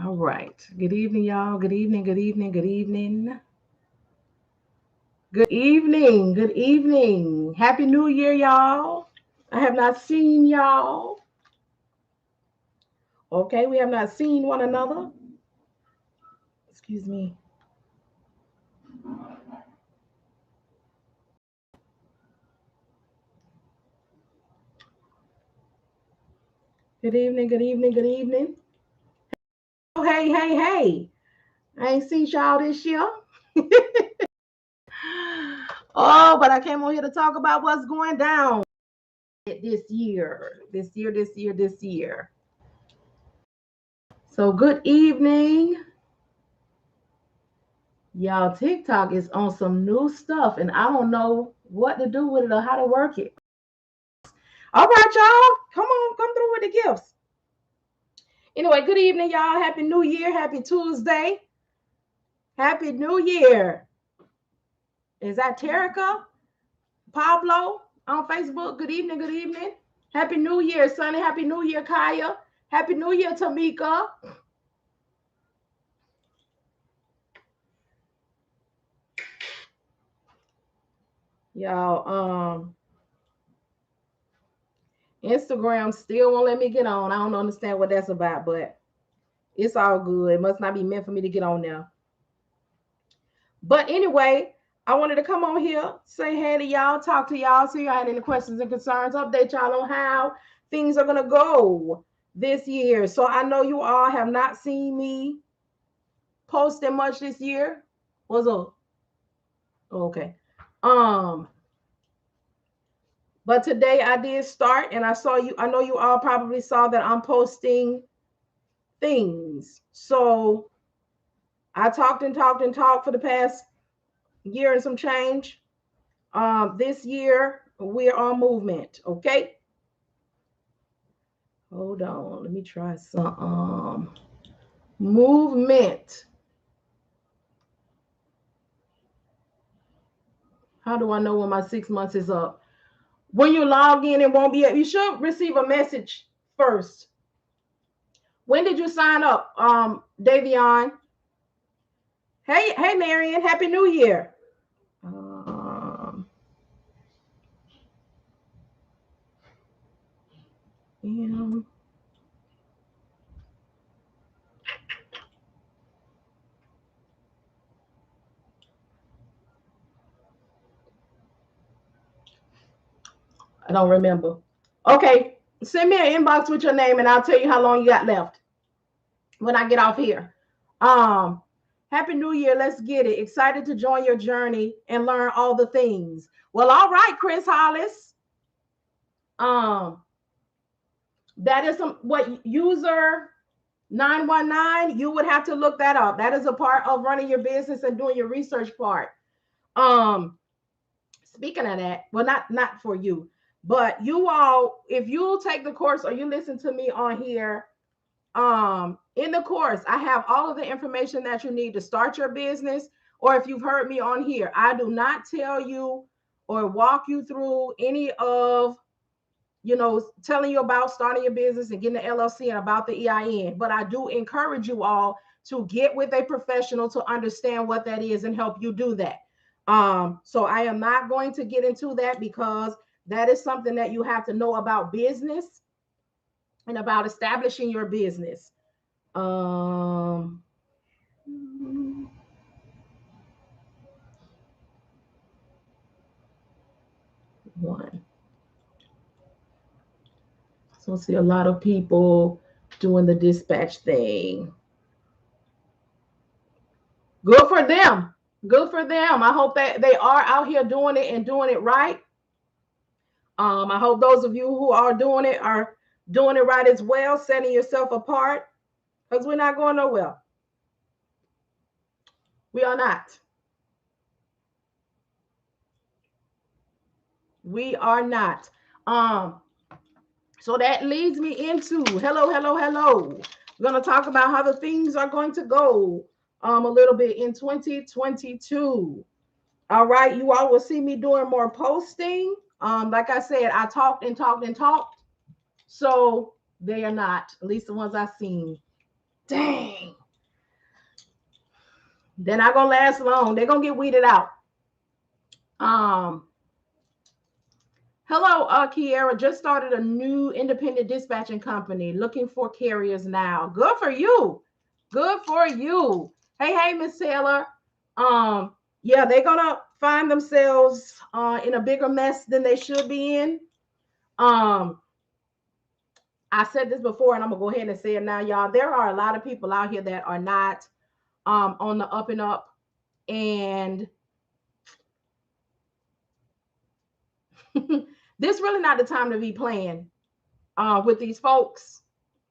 All right. Good evening, y'all. Good evening. Good evening. Good evening. Good evening. Good evening. Happy New Year, y'all. I have not seen y'all. Okay, we have not seen one another. Excuse me. Good evening. Good evening. Good evening. Oh, hey, hey, hey. I ain't seen y'all this year. Oh, but I came on here to talk about what's going down this year. This year. So, good evening. Y'all, TikTok is on some new stuff, and I don't know what to do with it or how to work it. All right, y'all. Come on, come through with the gifts. Anyway, good evening, y'all. Happy New Year. Happy Tuesday. Happy New Year. Is that Terica? Pablo on Facebook? Good evening, good evening. Happy New Year, Sonny. Happy New Year, Kaya. Happy New Year, Tamika. Y'all, Instagram still won't let me get on. I don't understand what that's about, but it's all good. It must not be meant for me to get on now. But anyway, I wanted to come on here, say hey to y'all, talk to y'all, see if y'all had any questions and concerns, update y'all on how things are going to go this year. So I know you all have not seen me posting much this year. What's up? Okay. But today I did start, and I saw you. I know you all probably saw that I'm posting things. So I talked and talked and talked for the past year and some change. This year we're on movement. Okay. Hold on. Let me try some movement. How do I know when my 6 months is up? When you log in, it won't be. You should receive a message first. When did you sign up, Davion? Hey, hey, Marian. Happy New Year. Yeah. I don't remember. Okay, send me an inbox with your name, and I'll tell you how long you got left when I get off here. Um, Happy New Year. Let's get it. Excited to join your journey and learn all the things. Well, all right, Chris Hollis. Um, that is some what user 919. You would have to look that up. That is a part of running your business and doing your research part. Um, Speaking of that, well, not for you, but you all, if you take the course or you listen to me on here, in the course, I have all of the information that you need to start your business. Or if you've heard me on here, I do not tell you or walk you through any of, telling you about starting your business and getting the LLC and about the EIN. But I do encourage you all to get with a professional to understand what that is and help you do that. So I am not going to get into that because that is something that you have to know about business and about establishing your business. One. So I see a lot of people doing the dispatch thing. Good for them. Good for them. I hope that they are out here doing it and doing it right. I hope those of you who are doing it right as well, setting yourself apart, because we're not going nowhere. We are not. We are not. So that leads me into hello. We're going to talk about how the things are going to go a little bit in 2022. All right, you all will see me doing more posting. Like I said, I talked and talked and talked. So they are not, at least the ones I've seen. Dang. They're not gonna last long. They're gonna get weeded out. Um, Hello, Kiera. Just started a new independent dispatching company. Looking for carriers now. Good for you. Good for you. Hey, Miss Taylor. Yeah, they're gonna find themselves in a bigger mess than they should be in. Um, I said this before, and I'm gonna go ahead and say it now, y'all. There are a lot of people out here that are not on the up and up, and this really not the time to be playing with these folks.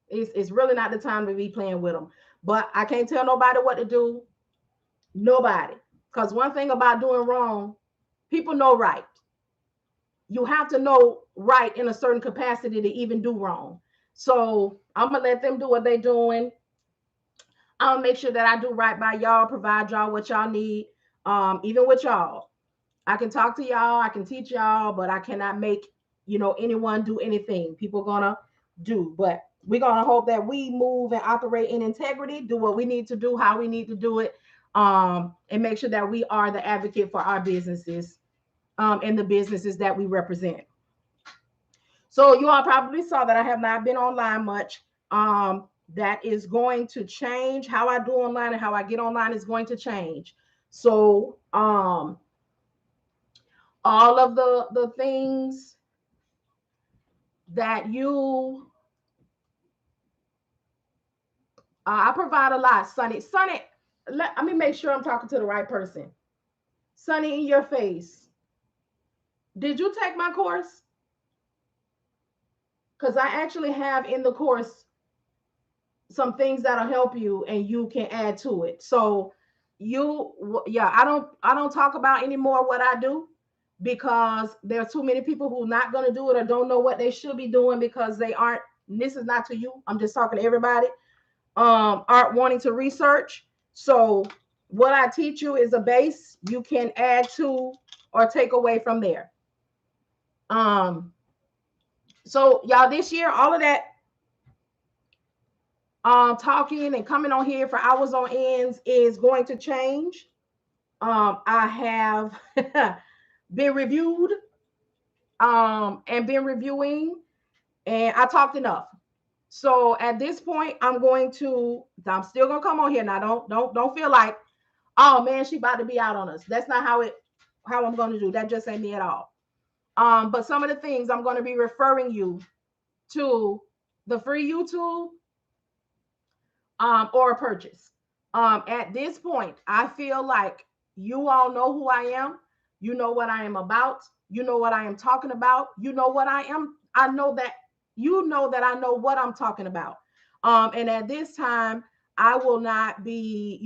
It's really not the time to be playing with them. But I can't tell nobody what to do. Nobody. Because one thing about doing wrong, people know right. You have to know right in a certain capacity to even do wrong. So I'm gonna let them do what they're doing. I'll make sure that I do right by y'all, provide y'all what y'all need. Even with y'all, I can talk to y'all, I can teach y'all, but I cannot make anyone do anything. People gonna do, but we're gonna hope that we move and operate in integrity, do what we need to do, how we need to do it, and make sure that we are the advocate for our businesses, and the businesses that we represent. So you all probably saw that I have not been online much. That is going to change. How I do online and how I get online is going to change. So all of the things that you I provide a lot. Sunny, let me make sure I'm talking to the right person. Sunny, in your face, did you take my course? Because I actually have in the course some things that'll help you and you can add to it. So yeah, I don't talk about anymore what I do, because there are too many people who are not going to do it or don't know what they should be doing because they aren't. This is not to you, I'm just talking to everybody. Aren't wanting to research. So what I teach you is a base you can add to or take away from there. So y'all, this year, all of that talking and coming on here for hours on ends is going to change. I have been reviewed and been reviewing, and I talked enough. So at this point, I'm still gonna come on here now. Don't feel like, oh man, she about to be out on us. That's not how I'm gonna do. That just ain't me at all. But some of the things I'm gonna be referring you to the free YouTube or a purchase. At this point, I feel like you all know who I am. You know what I am about. You know what I am talking about. You know what I am. I know that I know what I'm talking about. And at this time, I will not be,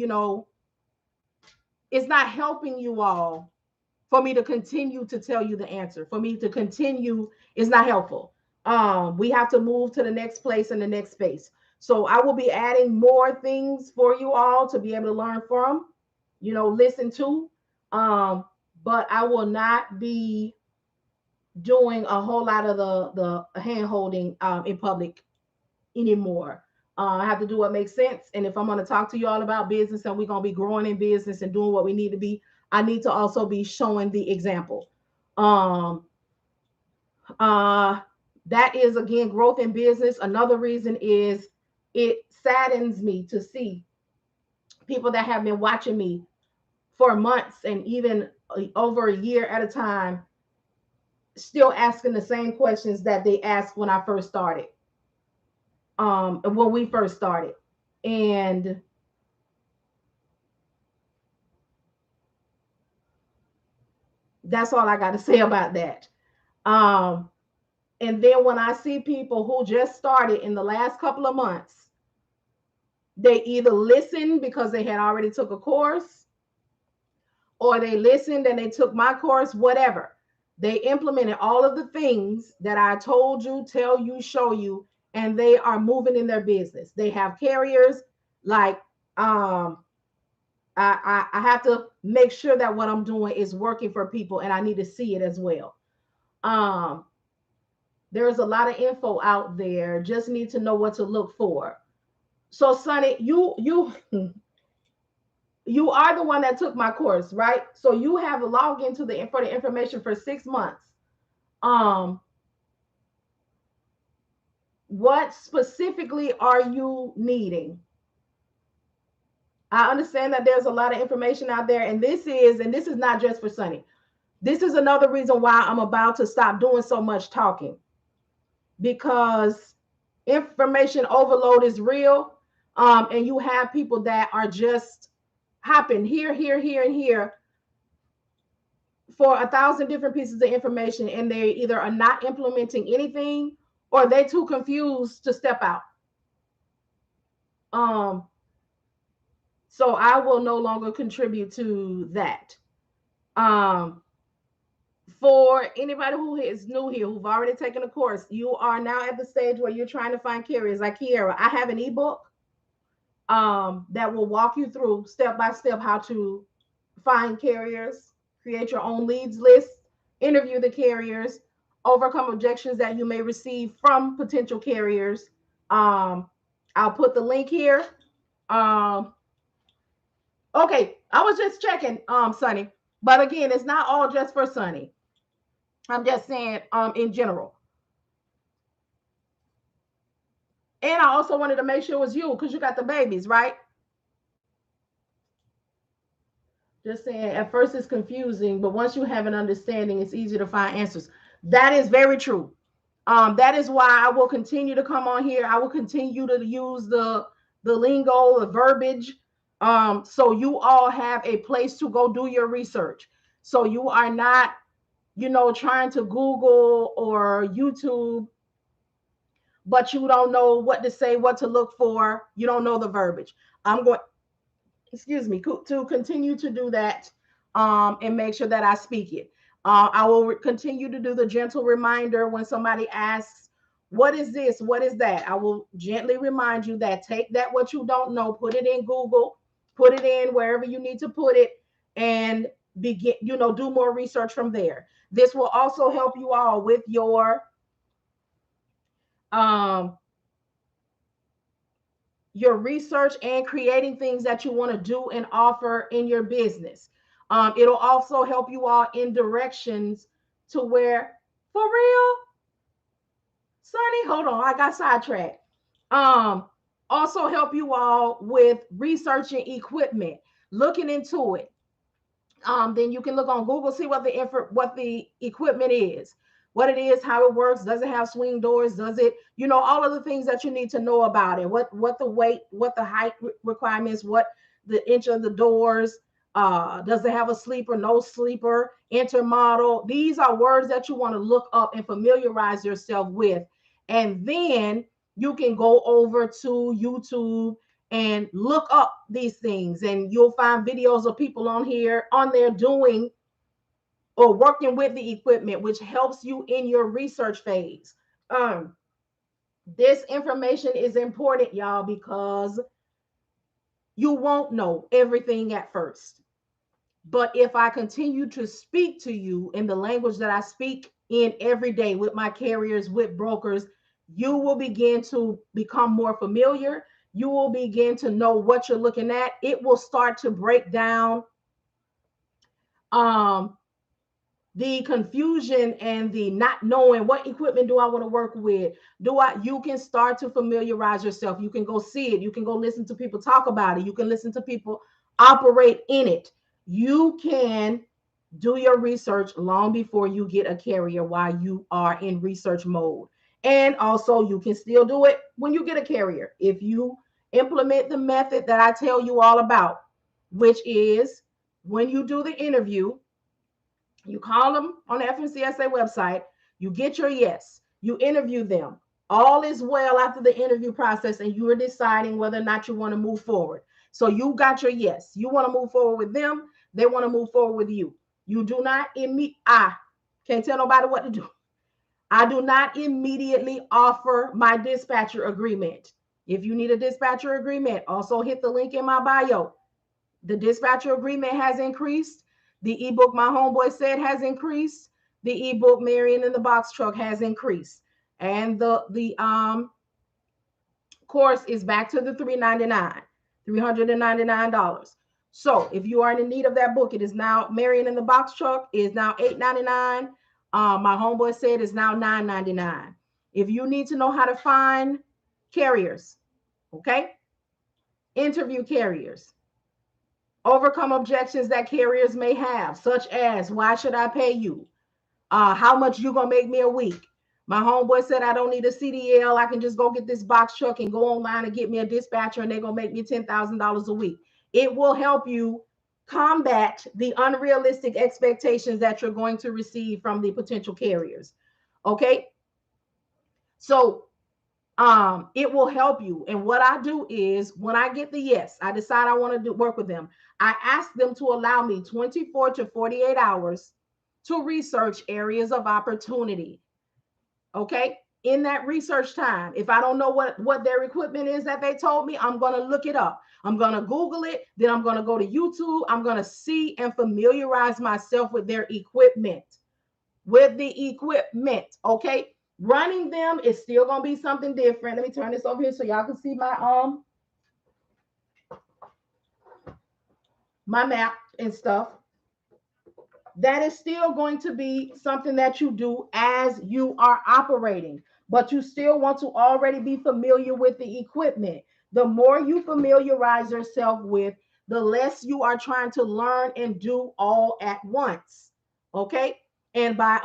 it's not helping you all for me to continue to tell you the answer. For me to continue is not helpful. We have to move to the next place and the next space. So I will be adding more things for you all to be able to learn from, listen to. But I will not be doing a whole lot of the hand holding in public anymore. I have to do what makes sense. And if I'm going to talk to you all about business and we're going to be growing in business and doing what we need to be, I need to also be showing the example. That is, again, growth in business. Another reason is it saddens me to see people that have been watching me for months and even over a year at a time still asking the same questions that they asked when I first started. When we first started. And that's all I got to say about that. And then when I see people who just started in the last couple of months, they either listen because they had already took a course, or they listened and they took my course, whatever. They implemented all of the things that I told you, tell you, show you, and they are moving in their business. They have carriers. Like, I have to make sure that what I'm doing is working for people, and I need to see it as well. There's a lot of info out there. Just need to know what to look for. So, Sonny, you You are the one that took my course, right? So you have a login to for the information for 6 months. What specifically are you needing? I understand that there's a lot of information out there, and this is not just for Sunny. This is another reason why I'm about to stop doing so much talking, because information overload is real. And you have people that are just hopping here, here, here, and here for 1,000 different pieces of information, and they either are not implementing anything or they're too confused to step out. So I will no longer contribute to that. For anybody who is new here, who've already taken a course, you are now at the stage where you're trying to find carriers. Like Kiera, I have an ebook that will walk you through step by step how to find carriers, create your own leads list, interview the carriers, overcome objections that you may receive from potential carriers. I'll put the link here. Okay, I was just checking, Sunny, but again, it's not all just for Sunny. I'm just saying, in general. And I also wanted to make sure it was you because you got the babies, right? Just saying, at first it's confusing, but once you have an understanding, it's easy to find answers. That is very true. That is why I will continue to come on here. I will continue to use the lingo, the verbiage, so you all have a place to go do your research. So you are not, trying to Google or YouTube, but you don't know what to say, what to look for. You don't know the verbiage. I'm going, excuse me, to continue to do that, and make sure that I speak it. I will continue to do the gentle reminder when somebody asks, what is this? What is that? I will gently remind you that take that what you don't know, put it in Google, put it in wherever you need to put it, and begin, do more research from there. This will also help you all with your research and creating things that you want to do and offer in your business. It'll also help you all in directions to where, for real, Sunny, hold on, I got sidetracked. Also help you all with researching equipment, looking into it. Then you can look on Google, see what the equipment is, what it is, how it works. Does it have swing doors? Does it, all of the things that you need to know about it. What the weight, what the height requirements, what the inch of the doors. Does it have a sleeper, no sleeper, intermodal? These are words that you want to look up and familiarize yourself with. And then you can go over to YouTube and look up these things, and you'll find videos of people on there doing or working with the equipment, which helps you in your research phase. This information is important, y'all, because you won't know everything at first. But if I continue to speak to you in the language that I speak in every day with my carriers, with brokers, you will begin to become more familiar. You will begin to know what you're looking at. It will start to break down the confusion and the not knowing what equipment do I want to work with. You can start to familiarize yourself. You can go see it. You can go listen to people talk about it. You can listen to people operate in it. You can do your research long before you get a carrier while you are in research mode. And also you can still do it when you get a carrier. If you implement the method that I tell you all about, which is when you do the interview, you call them on the FMCSA website, you get your yes, you interview them. All is well after the interview process, and you are deciding whether or not you want to move forward. So you got your yes. You want to move forward with them. They want to move forward with you. You do not I can't tell nobody what to do. I do not immediately offer my dispatcher agreement. If you need a dispatcher agreement, also hit the link in my bio. The dispatcher agreement has increased. The ebook My Homeboy Said has increased. The ebook Marian in the Box Truck has increased. And the course is back to the $399. So if you are in need of that book, it is now Marian in the Box Truck is now $8.99. My homeboy said it's now $9.99. If you need to know how to find carriers, okay, interview carriers, overcome objections that carriers may have, such as why should I pay you? How much you gonna make me a week? My homeboy said I don't need a CDL. I can just go get this box truck and go online and get me a dispatcher, and they're gonna make me $10,000 a week. It will help you combat the unrealistic expectations that you're going to receive from the potential carriers. Okay, so it will help you. And what I do is when I get the yes, I decide I want to work with them. I ask them to allow me 24 to 48 hours to research areas of opportunity. Okay. In that research time, if I don't know what their equipment is that they told me, I'm going to look it up. I'm going to Google it. Then I'm going to go to YouTube. I'm going to see and familiarize myself with their equipment, Okay. Running them is still going to be something different. Let me turn this over here so y'all can see my map and stuff. That is still going to be something that you do as you are operating, but you still want to already be familiar with the equipment. The more you familiarize yourself with, the less you are trying to learn and do all at once. Okay. And by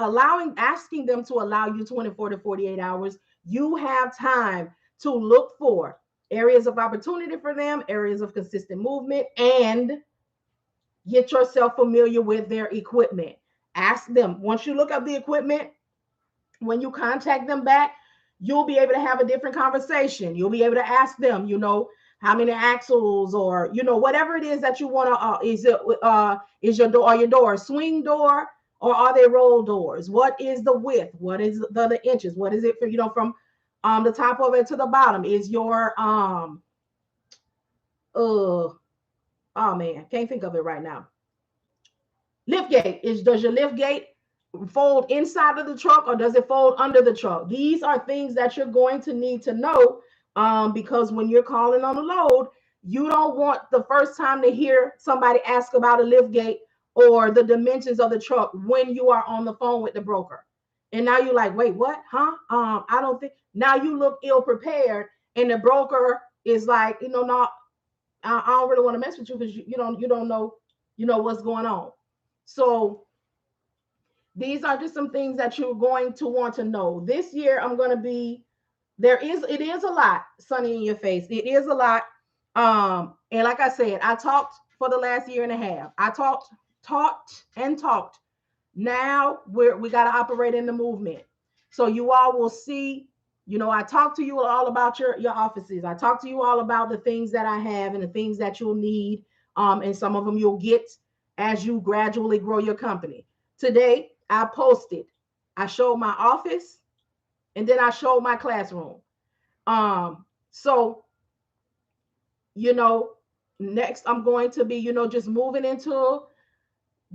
asking them to allow you 24 to 48 hours, you have time to look for areas of opportunity for them, areas of consistent movement, and get yourself familiar with their equipment. Ask them. Once you look up the equipment, when you contact them back, you'll be able to have a different conversation. You'll be able to ask them, how many axles, or whatever it is that you want to. Is your door, your door a swing door, or are they roll doors? What is the width? What is the inches? What is it for? From the top of it to the bottom? Is your oh man, can't think of it right now. Lift gate does your lift gate fold inside of the truck, or does it fold under the truck? These are things that you're going to need to know, because when you're calling on a load, you don't want the first time to hear somebody ask about a lift gate or the dimensions of the truck when you are on the phone with the broker. And now you're like, wait, what? Huh? I don't think. Now you look ill prepared, and the broker is like, no, I don't really want to mess with you because you don't know, what's going on. So these are just some things that you're going to want to know. This year, it is a lot, sunny in your face. It is a lot. And like I said, I talked for the last year and a half. I taught and talked. Now we got to operate in the movement. So you all will see, I talk to you all about your offices. I talk to you all about the things that I have and the things that you'll need. And some of them you'll get as you gradually grow your company. Today, I showed my office, and then I showed my classroom. So, next I'm going to be, just moving into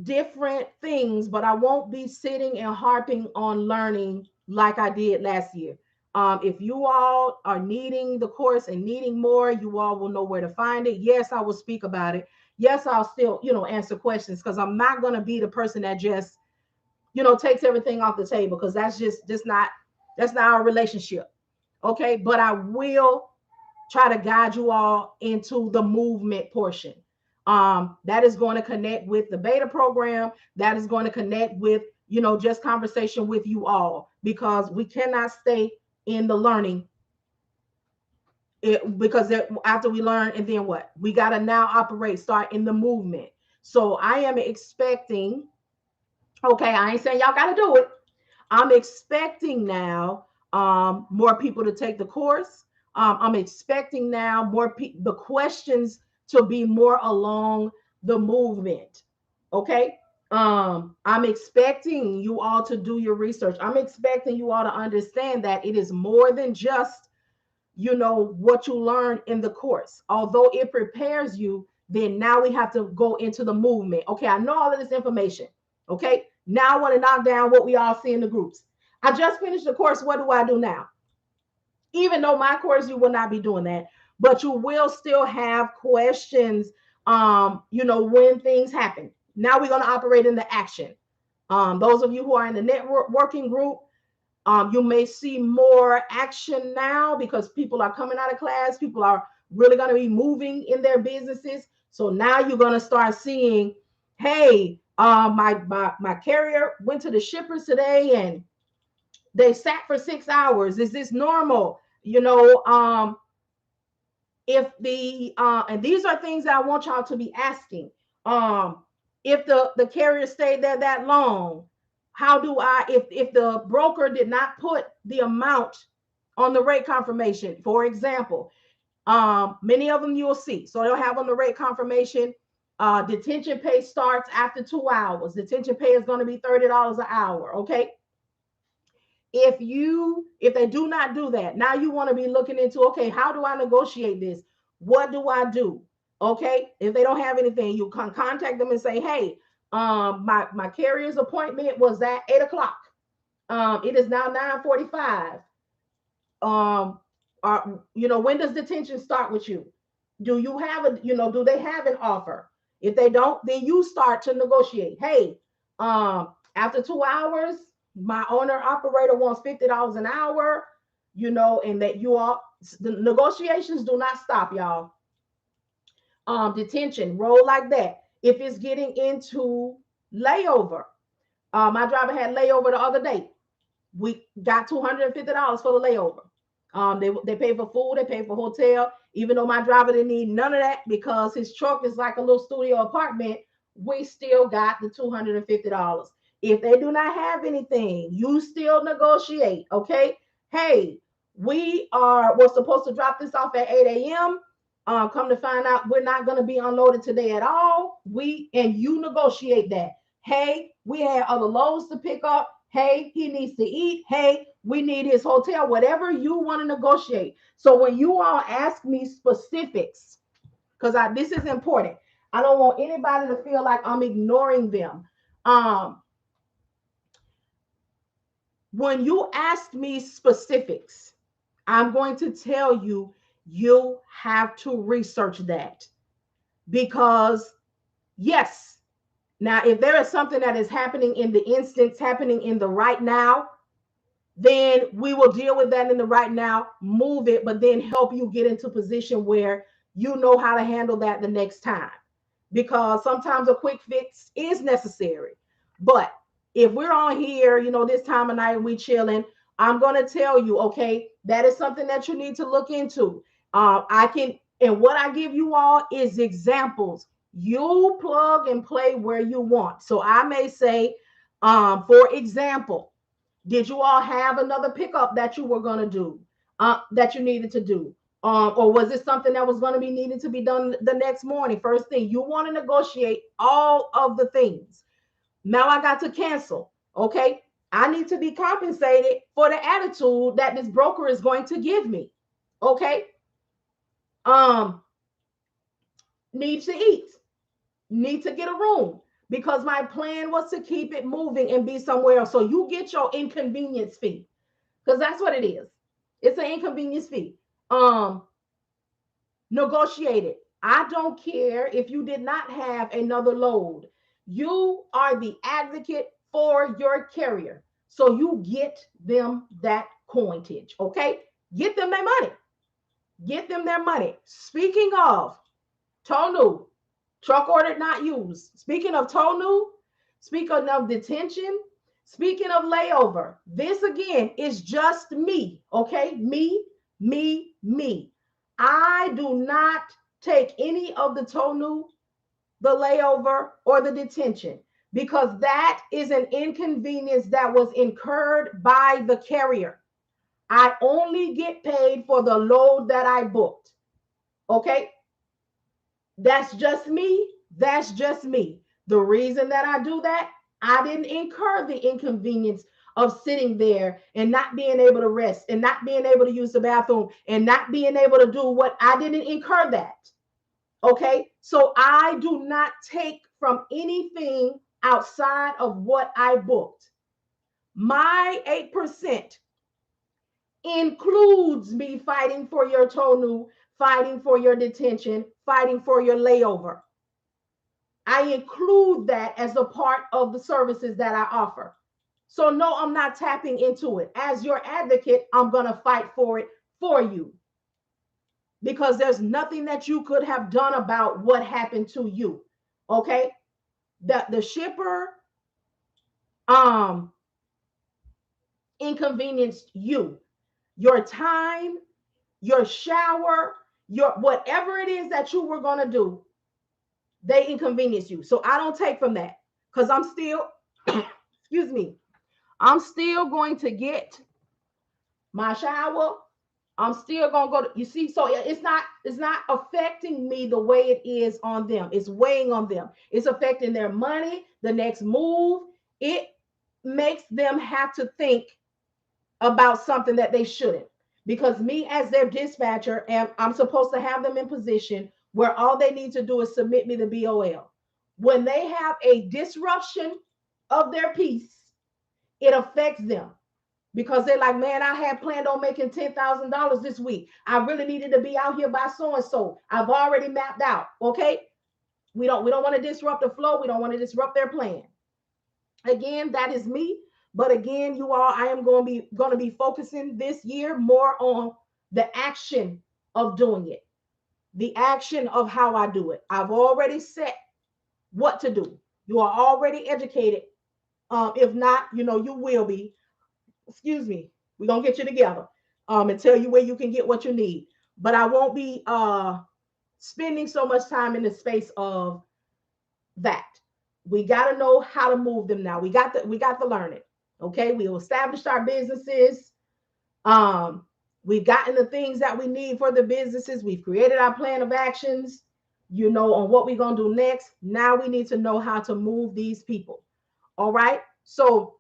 different things, but I won't be sitting and harping on learning like I did last year. If you all are needing the course and needing more, you all will know where to find it. Yes, I will speak about it. Yes, I'll still, answer questions, because I'm not going to be the person that just, takes everything off the table, because that's not our relationship. Okay. But I will try to guide you all into the movement portion. That is going to connect with the beta program. That is going to connect with, just conversation with you all, because we cannot stay in the learning. Because after we learn, and then what? We got to now start in the movement. So I am expecting, okay, I ain't saying y'all got to do it. I'm expecting now more people to take the course. I'm expecting now the questions to be more along the movement. Okay. I'm expecting you all to do your research. I'm expecting you all to understand that it is more than just, what you learn in the course. Although it prepares you, then now we have to go into the movement. Okay, I know all of this information. Okay, now I want to knock down what we all see in the groups. I just finished the course. What do I do now? Even though my course, you will not be doing that, but you will still have questions when things happen. Now we're going to operate in the action. Those of you who are in the networking group, you may see more action now because people are coming out of class. People are really going to be moving in their businesses. So now you're going to start seeing, hey, my carrier went to the shippers today and they sat for 6 hours. Is this normal? If the and these are things that I want y'all to be asking. If the carrier stayed there that long, how do I, if the broker did not put the amount on the rate confirmation, for example, many of them you'll see. So they'll have on the rate confirmation, detention pay starts after 2 hours. Detention pay is going to be $30 an hour. Okay. If they do not do that, now you want to be looking into, okay, how do I negotiate this? What do I do? Okay. If they don't have anything, you can contact them and say, hey, my carrier's appointment was at 8 o'clock. It is now 9:45. When does detention start with you? Do you have do they have an offer? If they don't, then you start to negotiate. Hey, after 2 hours, my owner operator wants $50 an hour, and that the negotiations do not stop, y'all. Detention, roll like that. If it's getting into layover, my driver had layover the other day. We got $250 for the layover. They pay for food, they pay for hotel. Even though my driver didn't need none of that because his truck is like a little studio apartment, we still got the $250. If they do not have anything, you still negotiate. Okay. Hey, we're supposed to drop this off at 8 a.m. Come to find out, we're not going to be unloaded today at all. And you negotiate that. Hey, we had other loads to pick up. Hey, he needs to eat. Hey, we need his hotel, whatever you want to negotiate. So when you all ask me specifics, because this is important, I don't want anybody to feel like I'm ignoring them. When you ask me specifics, I'm going to tell you, you have to research that. Because yes, now if there is something that is happening in the instance, happening in the right now, then we will deal with that in the right now, move it, but then help you get into position where you know how to handle that the next time. Because sometimes a quick fix is necessary. But if we're on here, this time of night and we chilling, I'm going to tell you, okay, that is something that you need to look into. And what I give you all is examples. You plug and play where you want. So I may say, for example, did you all have another pickup that you were going to do, that you needed to do? Or was it something that was going to be needed to be done the next morning? First thing, you want to negotiate all of the things. Now I got to cancel. Okay. I need to be compensated for the attitude that this broker is going to give me. Okay. Need to eat, need to get a room, because my plan was to keep it moving and be somewhere else. So you get your inconvenience fee, because that's what it is. It's an inconvenience fee. Negotiate it. I don't care if you did not have another load. You are the advocate for your carrier. So you get them that coinage. Okay. Get them their money. Get them their money. Speaking of TONU, truck ordered not used. Speaking of TONU, speaking of detention, speaking of layover, this again is just me. Okay. Me. I do not take any of the TONU, the layover, or the detention, because that is an inconvenience that was incurred by the carrier. I only get paid for the load that I booked. Okay. That's just me. That's just me. The reason that I do that, I didn't incur the inconvenience of sitting there and not being able to rest and not being able to use the bathroom and not being able to do what I didn't incur that. Okay. So I do not take from anything outside of what I booked. My 8% includes me fighting for your TONU, fighting for your detention, fighting for your layover. I include that as a part of the services that I offer. So no, I'm not tapping into it. As your advocate, I'm going to fight for it for you, because there's nothing that you could have done about what happened to you. Okay? The shipper um inconvenienced you. Your time, your shower, your whatever it is that you were going to do, they inconvenience you. So I don't take from that, because I'm still excuse me, I'm still going to get my shower. I'm still gonna go to, you see, so it's not affecting me the way it is on them. It's weighing on them. It's affecting their money, the next move. It makes them have to think about something that they shouldn't. Because me as their dispatcher, and I'm supposed to have them in position where all they need to do is submit me the BOL. When they have a disruption of their peace, it affects them, because they're like, man, I had planned on making $10,000 this week. I really needed to be out here by so and so. I've already mapped out. Okay, we don't want to disrupt the flow. We don't want to disrupt their plan. Again, that is me. But again, you all, I am going to be focusing this year more on the action of doing it, the action of how I do it. I've already set what to do. You are already educated. If not, you will be. Excuse me. We're gonna get you together and tell you where you can get what you need. But I won't be spending so much time in the space of that. We got to know how to move them now. We got to learn it. Okay, we established our businesses. Um, we've gotten the things that we need for the businesses. We've created our plan of actions, on what we're gonna do next. Now we need to know how to move these people. All right. So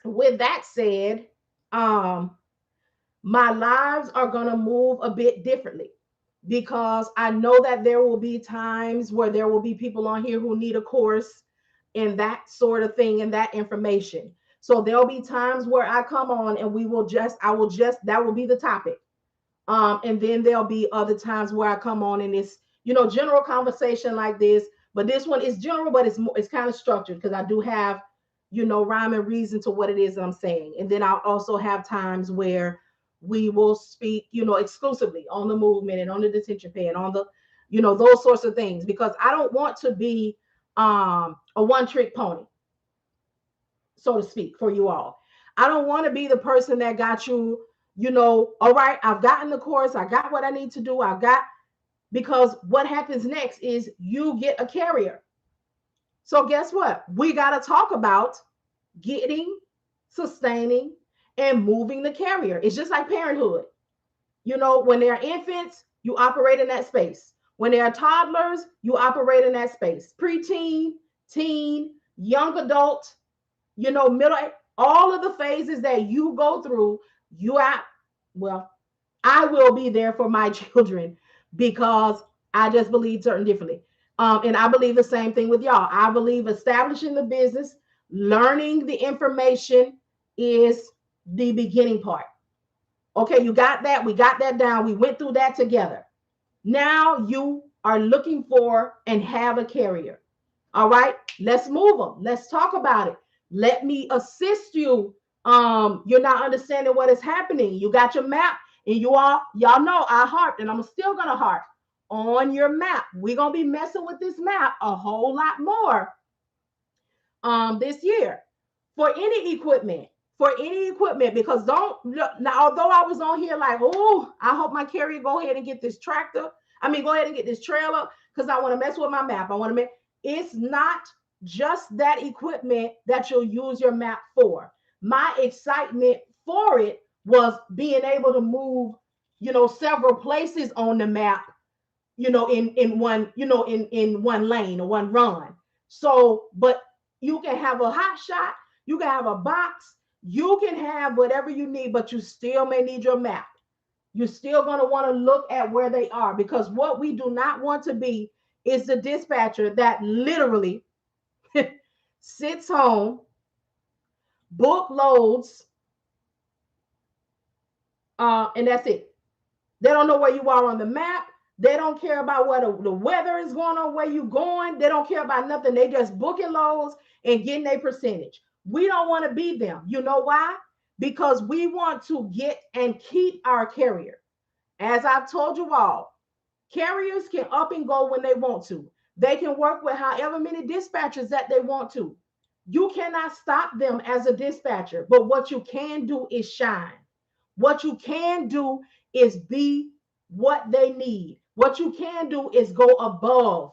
with that said, um, my lives are going to move a bit differently, because I know that there will be times where there will be people on here who need a course and that sort of thing and that information. So there'll be times where I come on and that will be the topic. And then there'll be other times where I come on and it's, general conversation like this, but this one is general, but it's kind of structured, because I do have, rhyme and reason to what it is that I'm saying. And then I'll also have times where we will speak, exclusively on the movement and on the detention pay and on the, those sorts of things, because I don't want to be a one-trick pony, so to speak, for you all. I don't want to be the person that got you, all right, I've gotten the course, I got what I need to do, because what happens next is you get a carrier. So guess what? We got to talk about getting, sustaining, and moving the carrier. It's just like parenthood. When they're infants, you operate in that space. When they're toddlers, you operate in that space. Preteen, teen, young adult, middle, all of the phases that you go through, I will be there for my children, because I just believe certain differently. And I believe the same thing with y'all. I believe establishing the business, learning the information is the beginning part. Okay, you got that? We got that down. We went through that together. Now you are looking for and have a carrier. All right, let's move them. Let's talk about it. Let me assist you. You're not understanding what is happening. You got your map, and y'all know I harped, and I'm still gonna harp on your map. We're gonna be messing with this map a whole lot more this year for any equipment. Because don't now, although I was on here like, oh, I hope my carrier go ahead and get this tractor. Go ahead and get this trailer, because I want to mess with my map. It's not just that equipment that you'll use your map for. My excitement for it was being able to move, several places on the map, in one, in one lane or one run. So, but you can have a hot shot, you can have a box, you can have whatever you need, but you still may need your map. You're still going to want to look at where they are, because what we do not want to be is the dispatcher that literally sits home, book loads, and that's it. They don't know where you are on the map. They don't care about what the weather is going on, where you going. They don't care about nothing. They just booking loads and getting their percentage. We don't want to be them. You know why? Because we want to get and keep our carrier. As I've told you all, carriers can up and go when they want to. They can work with however many dispatchers that they want to. You cannot stop them as a dispatcher, but what you can do is shine. What you can do is be what they need. What you can do is go above.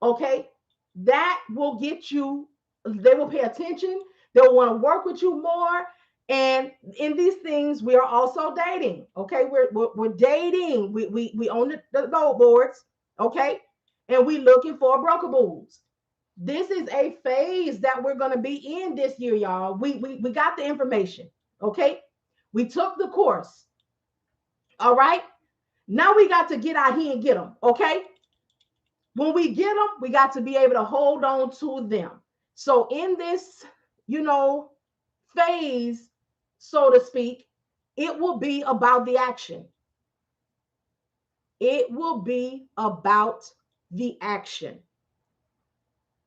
Okay? That will get you, they will pay attention. They'll want to work with you more. And in these things, we are also dating. Okay, we're dating. We own the load boards. Okay, and we looking for broker bulls. This is a phase that we're going to be in this year, y'all. We got the information. Okay, we took the course. All right, now we got to get out here and get them. Okay, when we get them, we got to be able to hold on to them. So in this, phase, so to speak, it will be about the action. It will be about the action.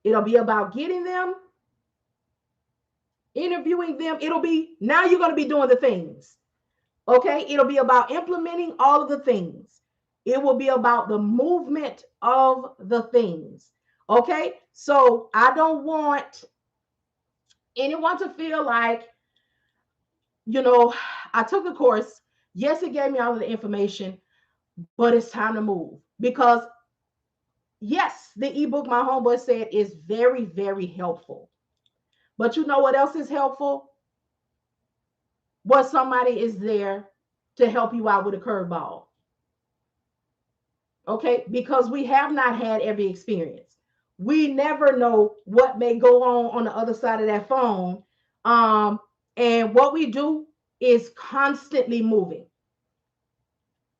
It'll be about getting them, interviewing them. It'll be, now you're going to be doing the things. Okay. It'll be about implementing all of the things. It will be about the movement of the things. Okay. So I don't want anyone to feel like, I took the course. Yes, it gave me all of the information, but it's time to move. Because yes, the ebook My Homeboy Said is very, very helpful. But you know what else is helpful? What somebody is there to help you out with a curveball. Okay, because we have not had every experience. We never know what may go on the other side of that phone. And what we do is constantly moving.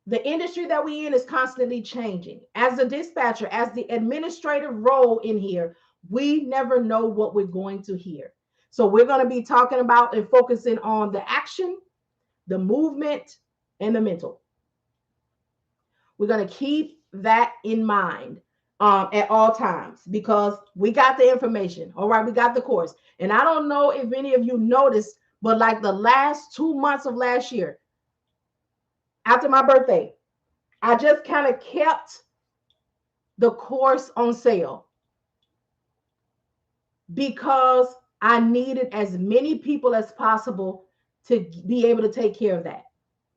The industry that we in is constantly changing. As a dispatcher, as the administrative role in here, we never know what we're going to hear. So we're going to be talking about and focusing on the action, the movement, and the mental. We're going to keep that in mind at all times, because we got the information. All right, we got the course. And I don't know if any of you noticed, but like the last 2 months of last year, after my birthday, I just kind of kept the course on sale because I needed as many people as possible to be able to take care of that,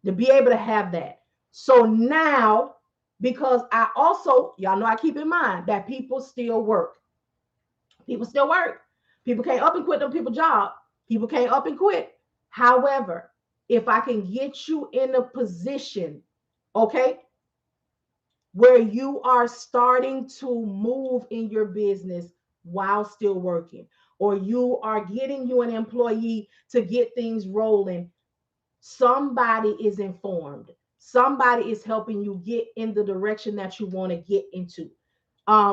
to be able to have that. So now, because I also, y'all know, I keep in mind that people still work. People still work. People can't up and quit them people's job. People can't up and quit. However, if I can get you in a position, okay, where you are starting to move in your business while still working, or you are getting you an employee to get things rolling, somebody is informed. Somebody is helping you get in the direction that you want to get into,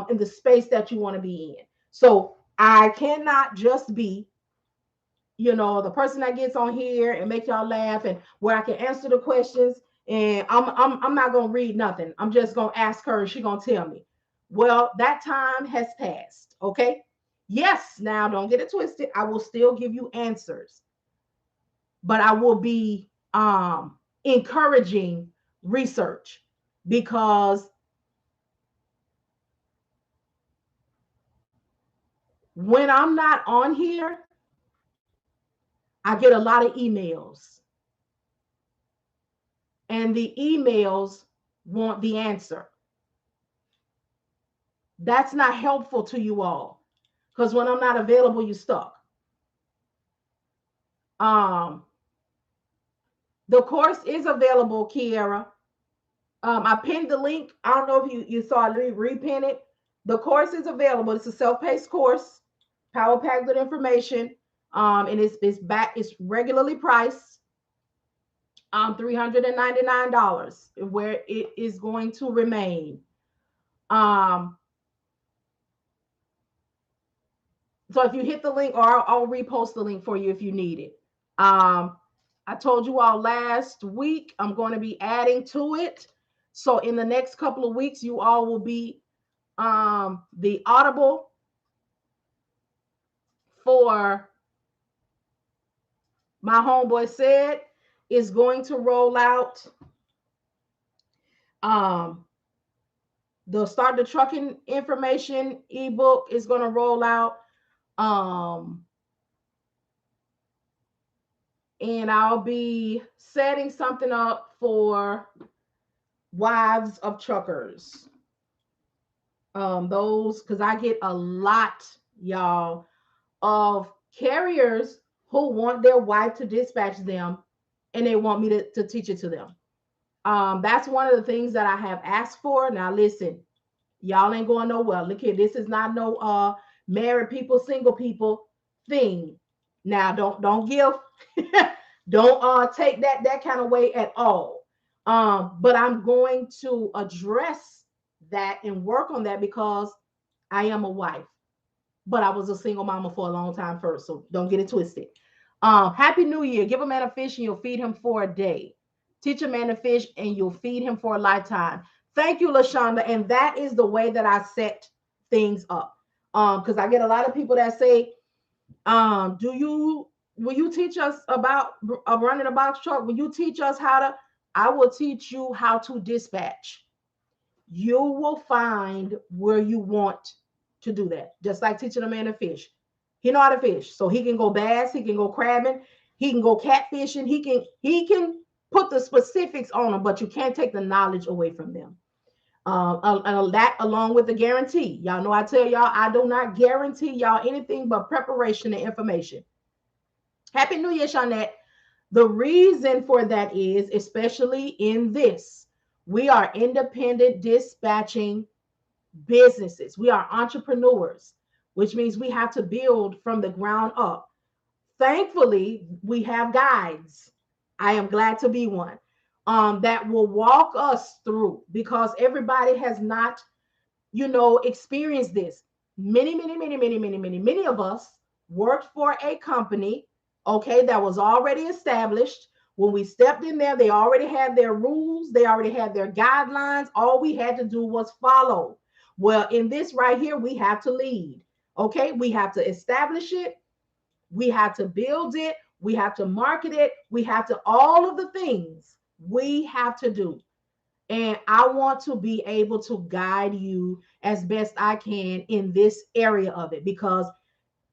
in the space that you want to be in. So I cannot just be, the person that gets on here and make y'all laugh, and where I can answer the questions, and I'm not gonna read nothing. I'm just gonna ask her, and she's gonna tell me. Well, that time has passed. Okay. Yes, now don't get it twisted. I will still give you answers, but I will be encouraging research, because when I'm not on here, I get a lot of emails, and the emails want the answer. That's not helpful to you all, because when I'm not available, you're stuck. The course is available, Kiara. I pinned the link. I don't know if you saw it, repin it. The course is available. It's a self-paced course, power packed with information. And it's regularly priced $399, where it is going to remain. So if you hit the link, or I'll repost the link for you if you need it. I told you all last week I'm going to be adding to it. So in the next couple of weeks, you all will be the Audible for My Homeboy Said is going to roll out. The Start the Trucking Information ebook is going to roll out. And I'll be setting something up for wives of truckers. Those, because I get a lot, y'all, of carriers who want their wife to dispatch them and they want me to teach it to them. That's one of the things that I have asked for. Now listen, y'all ain't going nowhere. Look here, this is not no married people, single people thing. Now don't give don't take that kind of way at all. But I'm going to address that and work on that because I am a wife, but I was a single mama for a long time first. So don't get it twisted. Happy New Year. Give a man a fish and you'll feed him for a day. Teach a man to fish and you'll feed him for a lifetime. Thank you, LaShonda. And that is the way that I set things up. Because I get a lot of people that say, will you teach us about running a box truck? Will you teach us how to? I will teach you how to dispatch. You will find where you want to do that. Just like teaching a man to fish. He know how to fish. So he can go bass, he can go crabbing, he can go catfishing, he can put the specifics on them, but you can't take the knowledge away from them. That along with the guarantee. Y'all know I tell y'all I do not guarantee y'all anything but preparation and information. Happy New Year, Shawnette. The reason for that is, especially in this, we are independent dispatching businesses. We are entrepreneurs, which means we have to build from the ground up. Thankfully, we have guides. I am glad to be one that will walk us through because everybody has not, experienced this. Many of us worked for a company, okay, that was already established. When we stepped in there, they already had their rules, they already had their guidelines. All we had to do was follow. Well, in this right here, we have to lead. Okay, we have to establish it, we have to build it, we have to market it, we have to, all of the things we have to do. And I want to be able to guide you as best I can in this area of it, because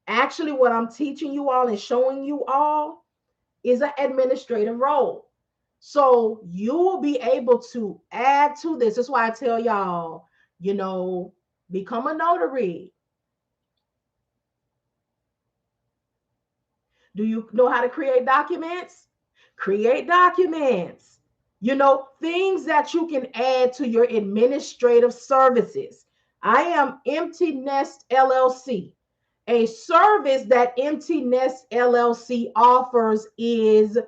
actually what I'm teaching you all and showing you all is an administrative role. So you will be able to add to this. That's why I tell y'all, become a notary. Do you know how to create documents? Create documents. Things that you can add to your administrative services. I am Empty Nest LLC. A service that Empty Nest LLC offers is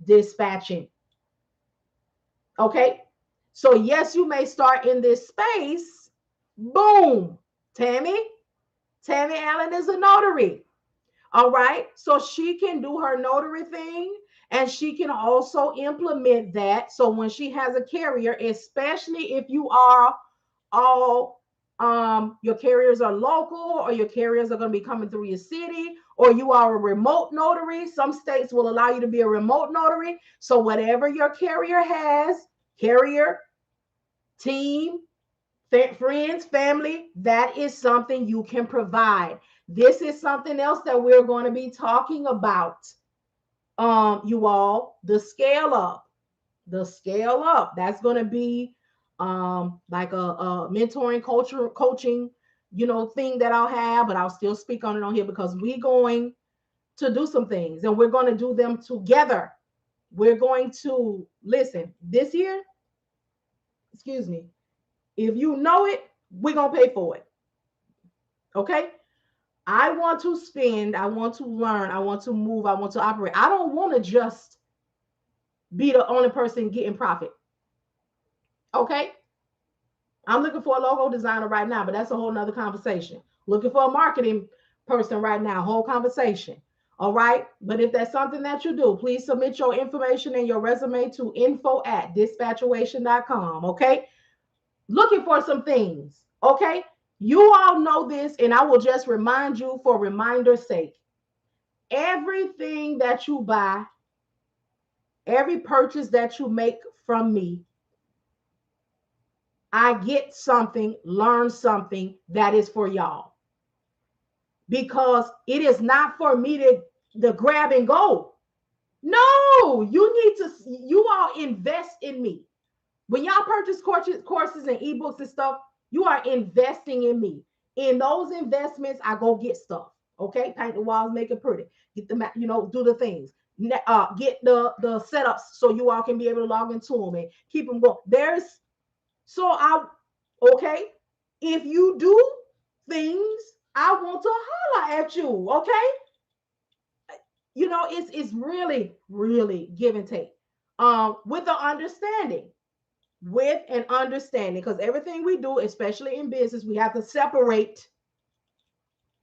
dispatching. Okay. So yes, you may start in this space. Boom. Tammy Allen is a notary. All right. So she can do her notary thing and she can also implement that. So when she has a carrier, especially if you are all your carriers are local or your carriers are going to be coming through your city, or you are a remote notary. Some states will allow you to be a remote notary. So whatever your carrier has, carrier, team, friends, family, that is something you can provide. This is something else that we're going to be talking about. You all, the scale up. That's going to be like a mentoring culture coaching, thing that I'll have, but I'll still speak on it on here because we're going to do some things and we're going to do them together. We're going to listen this year. Excuse me. If you know it, we're going to pay for it. Okay. I want to spend, I want to learn, I want to move, I want to operate. I don't want to just be the only person getting profit. Okay. I'm looking for a logo designer right now, but that's a whole nother conversation. Looking for a marketing person right now, whole conversation. All right. But if that's something that you do, please submit your information and your resume to info@dispatchuation.com. Okay. Looking for some things. Okay. You all know this, and I will just remind you for reminder's sake. Everything that you buy, every purchase that you make from me, I get something, learn something that is for y'all. Because it is not for me to grab and go. No, you all invest in me. When y'all purchase courses and ebooks and stuff, you are investing in me. In those investments, I go get stuff. Okay, paint the walls, make it pretty. Get the do the things. Get the setups so you all can be able to log into them and keep them going. Okay. If you do things, I want to holler at you. Okay, it's really give and take. With an understanding, because everything we do, especially in business, we have to separate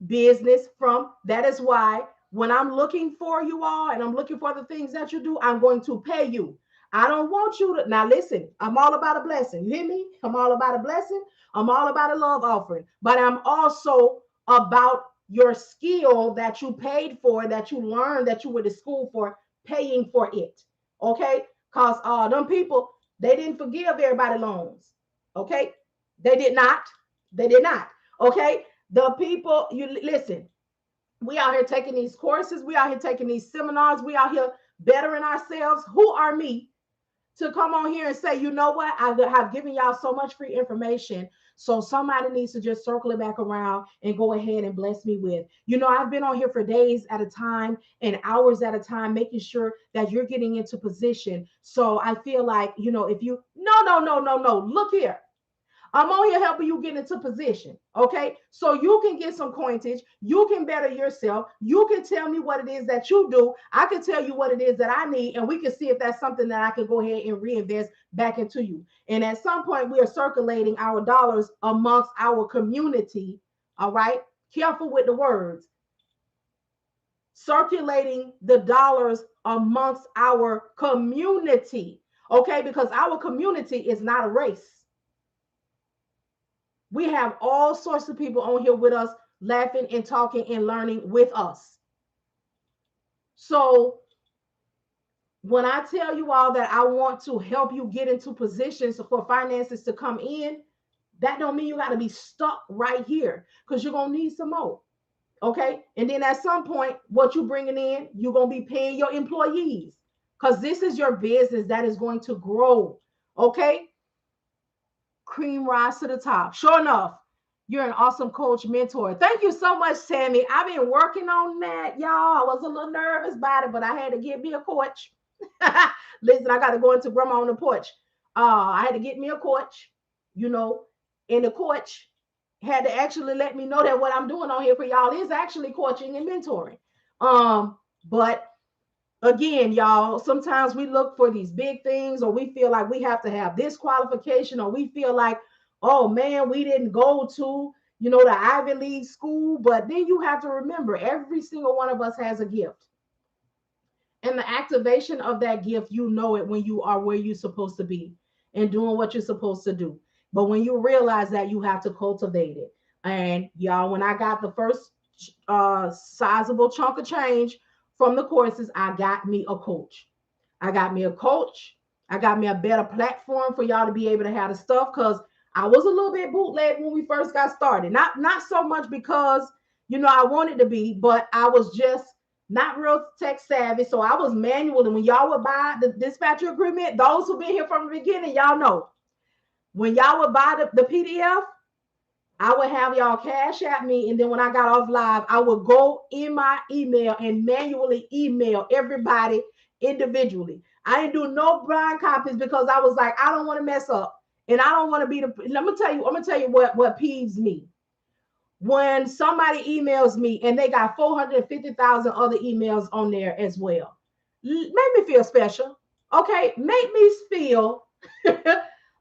business from. That is why when I'm looking for you all and I'm looking for the things that you do, I'm going to pay you. I don't want you to. Now listen, I'm all about a blessing. You hear me? I'm all about a blessing. I'm all about a love offering, but I'm also about your skill that you paid for, that you learned, that you went to school for, paying for it. Okay, because them people, they didn't forgive everybody loans. Okay, they did not. They did not. Okay, the people, you listen, we out here taking these courses, we out here taking these seminars, we out here bettering ourselves. Who are me to come on here and say, you know what, I have given y'all so much free information, so somebody needs to just circle it back around and go ahead and bless me with. I've been on here for days at a time and hours at a time, making sure that you're getting into position. So I feel like, if you, no, look here. I'm on here helping you get into position, okay? So you can get some coinage, you can better yourself, you can tell me what it is that you do, I can tell you what it is that I need, and we can see if that's something that I can go ahead and reinvest back into you. And at some point, we are circulating our dollars amongst our community, all right? Careful with the words. Circulating the dollars amongst our community, okay? Because our community is not a race. We have all sorts of people on here with us, laughing and talking and learning with us. So when I tell you all that I want to help you get into positions for finances to come in, that don't mean you got to be stuck right here, because you're going to need some more. Okay. And then at some point, what you bringing in, you're going to be paying your employees, because this is your business that is going to grow. Okay. Cream rise to the top. Sure enough, you're an awesome coach, mentor. Thank you so much, Sammy. I've been working on that, y'all. I was a little nervous about it, but I had to get me a coach. Listen, I got to go into grandma on the porch. I had to get me a coach, and the coach had to actually let me know that what I'm doing on here for y'all is actually coaching and mentoring. But again, y'all, sometimes we look for these big things, or we feel like we have to have this qualification, or we feel like, oh man, we didn't go to, the Ivy League school. But then you have to remember, every single one of us has a gift. And the activation of that gift, it when you are where you're supposed to be and doing what you're supposed to do. But when you realize that, you have to cultivate it. And y'all, when I got the first sizable chunk of change from the courses, I got me a coach. I got me a coach. I got me a better platform for y'all to be able to have the stuff, because I was a little bit bootleg when we first got started. Not so much because, I wanted to be, but I was just not real tech savvy. So I was manual. And when y'all would buy the dispatcher agreement, those who've been here from the beginning, y'all know, when y'all would buy the PDF, I would have y'all cash at me. And then when I got off live, I would go in my email and manually email everybody individually. I didn't do no blind copies, because I was like, I don't want to mess up. And I don't want to be I'm gonna tell you what peeves me. When somebody emails me and they got 450,000 other emails on there as well. Make me feel special. Okay. Make me feel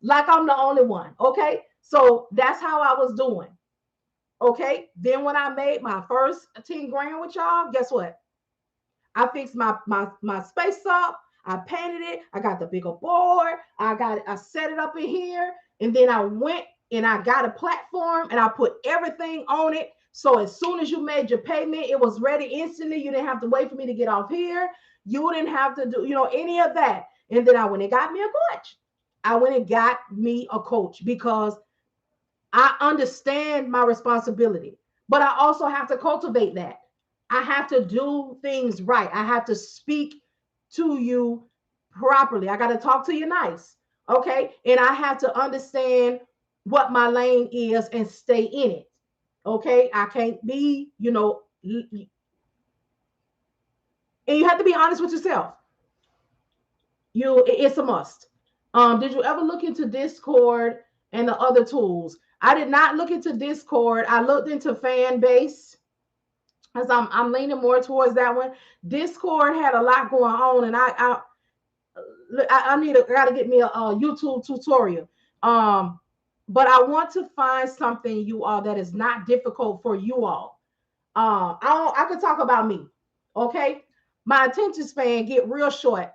like I'm the only one. Okay. So that's how I was doing. Okay. Then when I made my first 10 grand with y'all, guess what? I fixed my space up. I painted it. I got the bigger board. I set it up in here. And then I went and I got a platform and I put everything on it. So as soon as you made your payment, it was ready instantly. You didn't have to wait for me to get off here. You didn't have to do, any of that. And then I went and got me a coach. I went and got me a coach because I understand my responsibility, but I also have to cultivate that. I have to do things right. I have to speak to you properly. I got to talk to you nice. Okay. And I have to understand what my lane is and stay in it. Okay. I can't be, and you have to be honest with yourself. It's a must. Did you ever look into Discord and the other tools? I did not look into Discord. I looked into fan base as I'm leaning more towards that one. Discord had a lot going on, and I got to get me a YouTube tutorial. But I want to find something, you all, that is not difficult for you all. I could talk about me. Okay, my attention span get real short,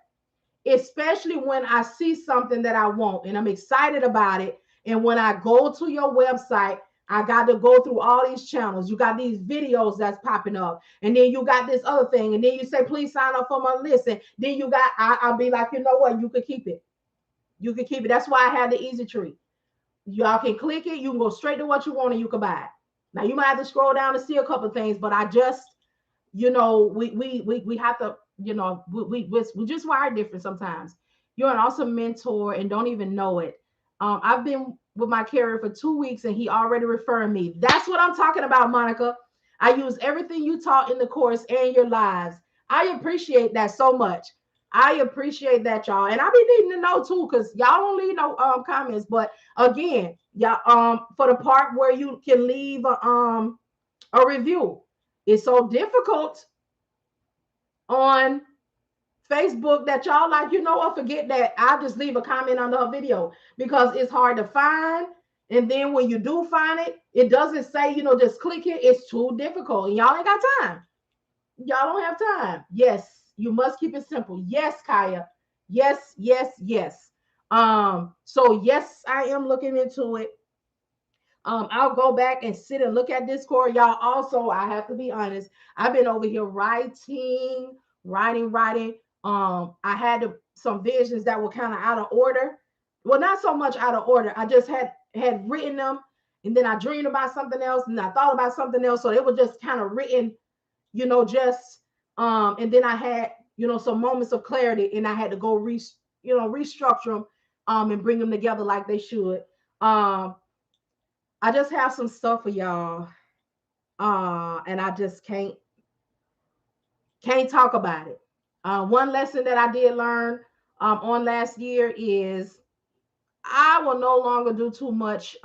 especially when I see something that I want and I'm excited about it. And when I go to your website, I got to go through all these channels. You got these videos that's popping up, and then you got this other thing, and then you say, please sign up for my list. And then you got, I'll be like, you know what? You could keep it. You can keep it. That's why I had the easy tree. Y'all can click it. You can go straight to what you want and you can buy it. Now you might have to scroll down to see a couple of things, but I just, we have to, we just wired different sometimes. You're an awesome mentor and don't even know it. I've been with my carrier for 2 weeks and he already referred me. That's what I'm talking about, Monica. I use everything you taught in the course and your lives. I appreciate that so much. I appreciate that, y'all. And I be needing to know too, because y'all don't leave no comments. But again, y'all, for the part where you can leave a review, it's so difficult on Facebook that y'all like, I forget that I just leave a comment under a video because it's hard to find. And then when you do find it, it doesn't say, just click it. It's too difficult and y'all ain't got time. Y'all don't have time. Yes, you must keep it simple. Yes, Kaya. Yes, yes, yes. So yes, I am looking into it. I'll go back and sit and look at Discord. Y'all, also, I have to be honest, I've been over here writing. I had some visions that were kind of out of order. Well, not so much out of order. I just had written them, and then I dreamed about something else, and I thought about something else. So it was just kind of written, and then I had, some moments of clarity, and I had to go restructure them, and bring them together like they should. I just have some stuff for y'all, and I just can't talk about it. One lesson that I did learn on last year is I will no longer do too much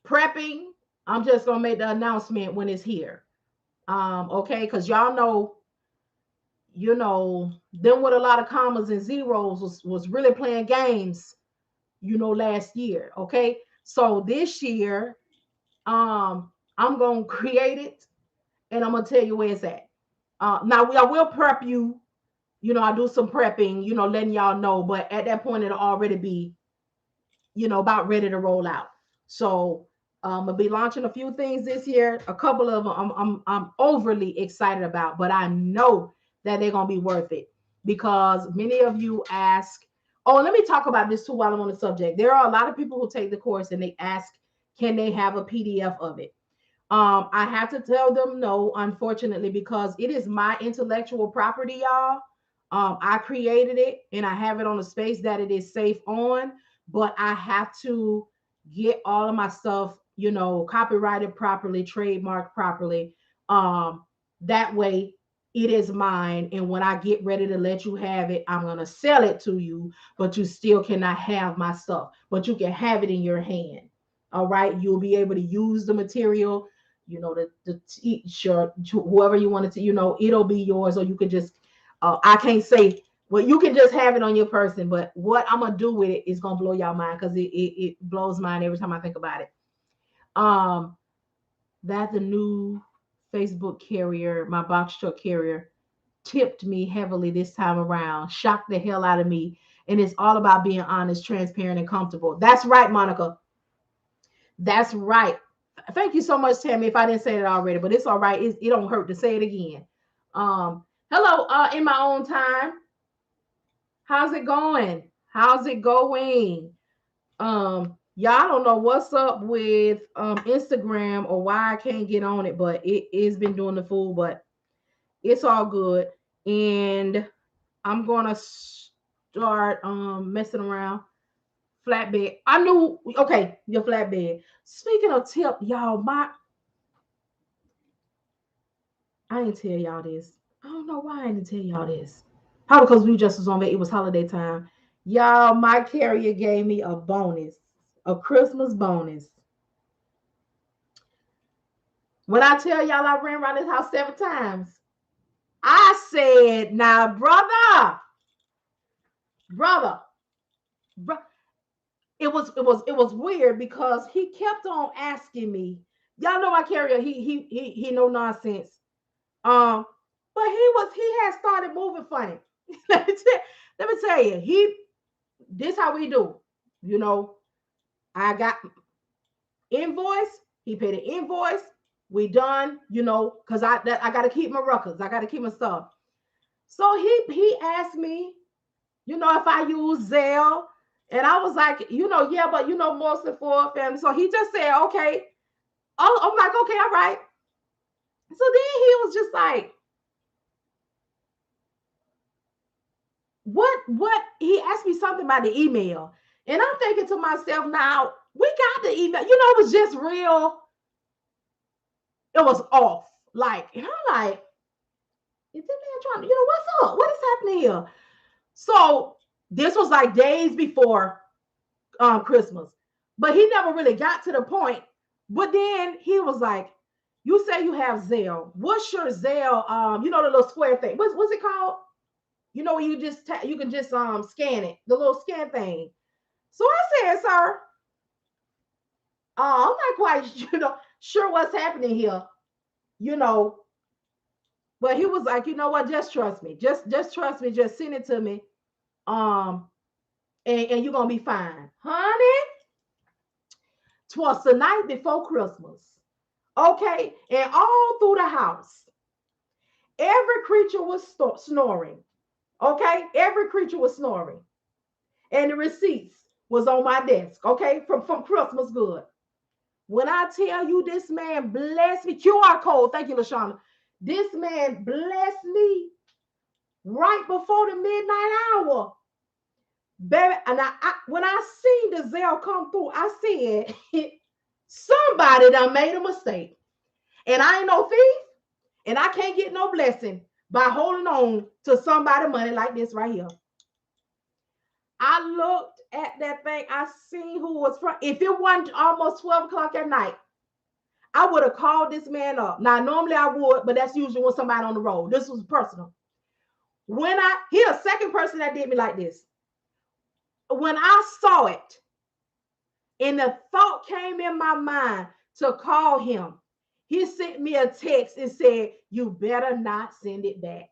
prepping. I'm just gonna make the announcement when it's here. Okay, because y'all know, them with a lot of commas and zeros was really playing games, last year. Okay, so this year, I'm gonna create it, and I'm gonna tell you where it's at. Now I will prep you. I do some prepping, letting y'all know, but at that point it'll already be, about ready to roll out. So I'll be launching a few things this year. A couple of them I'm overly excited about, but I know that they're gonna be worth it because many of you ask. Oh, let me talk about this too while I'm on the subject. There are a lot of people who take the course and they ask, can they have a PDF of it? I have to tell them no, unfortunately, because it is my intellectual property, y'all. I created it and I have it on a space that it is safe on, but I have to get all of my stuff, copyrighted properly, trademarked properly. That way it is mine. And when I get ready to let you have it, I'm going to sell it to you, but you still cannot have my stuff, but you can have it in your hand. All right. You'll be able to use the material, the t-shirt, whoever you want it to, it'll be yours, or you could just, I can't say, well, you can just have it on your person, but what I'm gonna do with it is gonna blow y'all mind because it blows mine every time I think about it. That the new Facebook carrier, my box truck carrier, tipped me heavily this time around, shocked the hell out of me. And it's all about being honest, transparent, and comfortable. That's right, Monica. That's right. Thank you so much, Tammy. If I didn't say it already, but it's all right. It don't hurt to say it again. Hello, in my own time. How's it going? How's it going? Y'all don't know what's up with Instagram or why I can't get on it, but it's been doing the fool, but it's all good. And I'm gonna start messing around. Flatbed. I knew okay, your flatbed. Speaking of tip, y'all, I didn't tell y'all this. I don't know why I didn't tell y'all this. Probably because we just was on it was holiday time. Y'all, my carrier gave me a bonus, a Christmas bonus. When I tell y'all I ran around this house 7 times, I said, now, brother, it was weird because he kept on asking me. Y'all know my carrier, he no nonsense. Um, but he had started moving funny. Let me tell you, this how we do. You know, I got invoice, he paid an invoice, we done, because I gotta keep my records, I gotta keep my stuff. So he asked me, if I use Zelle. And I was like, yeah, but mostly for family. So he just said, okay. Oh, I'm like, okay, all right. So then he was just like, what? He asked me something about the email. And I'm thinking to myself, now, we got the email. It was just real. It was off. Like, and I'm like, is this man trying to, what's up? What is happening here? So this was like days before Christmas. But he never really got to the point. But then he was like, you say you have Zelle. What's your Zelle? The little square thing. What's it called? Where you just you can just scan it, the little scan thing. So I said, sir, I'm not quite sure what's happening here, But he was like, you know what? Just trust me. Just trust me. Just send it to me. And you're gonna be fine, honey. 'Twas the night before Christmas. Okay, and all through the house, every creature was snoring. Okay, every creature was snoring, and the receipts was on my desk. Okay, from Christmas good. When I tell you this man blessed me, QR code. Thank you, LaShawna. This man blessed me right before the midnight hour, baby. And when I seen the Zelle come through, I said, somebody done made a mistake, and I ain't no thief. And I can't get no blessing by holding on to somebody money like this right here. I looked at that thing. I seen who was from. If it wasn't almost 12 o'clock at night, I would have called this man up. Now, normally I would, but that's usually when somebody on the road. This was personal. He the second person that did me like this. When I saw it, and the thought came in my mind to call him, he sent me a text and said, you better not send it back.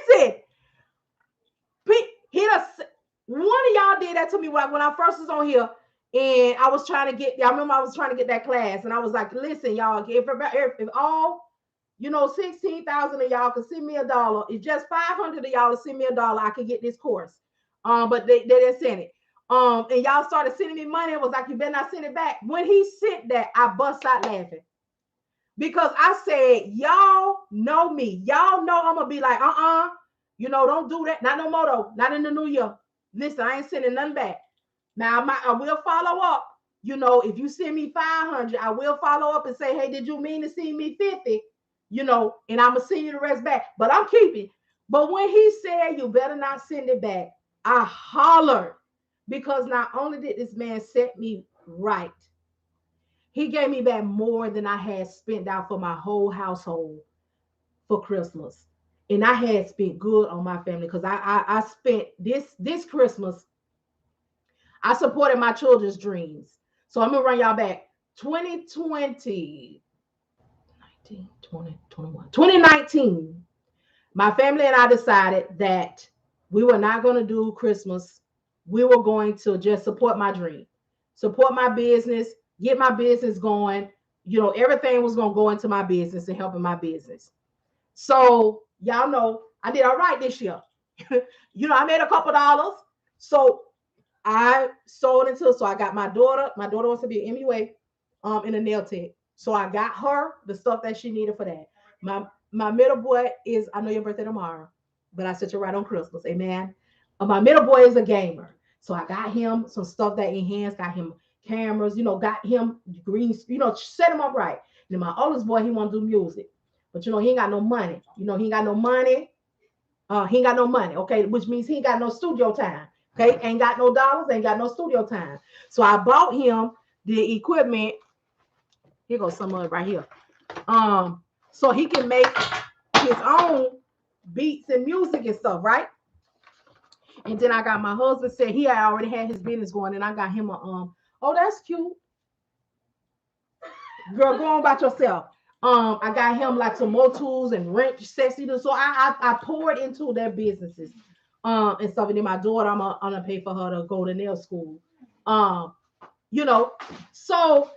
Listen, one of y'all did that to me when I first was on here, and I was trying to get, I remember I was trying to get that class, and I was like, listen, y'all, if all, 16,000 of y'all could send me $1, it's just 500 of y'all to send me $1, I could get this course. But they didn't send it. And y'all started sending me money. It was like, you better not send it back. When he sent that, I bust out laughing. Because I said, y'all know me. Y'all know I'm going to be like, don't do that. Not no more though. Not in the new year. Listen, I ain't sending nothing back. Now, I will follow up. If you send me 500, I will follow up and say, hey, did you mean to send me 50? And I'm going to send you the rest back. But I'm keeping. But when he said, you better not send it back, I hollered. Because not only did this man set me right, he gave me back more than I had spent out for my whole household for Christmas. And I had spent good on my family because I spent this Christmas, I supported my children's dreams. So I'm going to run y'all back. 2020. 2019, my family and I decided that we were not going to do Christmas. We were going to just support my dream, support my business, get my business going. Everything was going to go into my business and helping my business. So, y'all know, I did all right this year. I made a couple dollars. So, I sold into, so I got my daughter. My daughter wants to be an MUA in a nail tech. So I got her the stuff that she needed for that. My middle boy is, I know your birthday tomorrow, but I set you right on Christmas. Amen. My middle boy is a gamer. So I got him some stuff that enhanced, got him cameras, got him green, set him up right. And then my oldest boy, he want to do music. But he ain't got no money. He ain't got no money. He ain't got no money, okay, which means he ain't got no studio time. Okay, ain't got no dollars, ain't got no studio time. So I bought him the equipment. Here goes some of it right here. So he can make his own beats and music and stuff, right? And then I got my husband said he had already had his business going, and I got him a oh, that's cute. Girl, go on about yourself. I got him like some more tools and wrench sexy. So I poured into their businesses. And stuff. And then my daughter, I'm gonna pay for her to go to nail school. So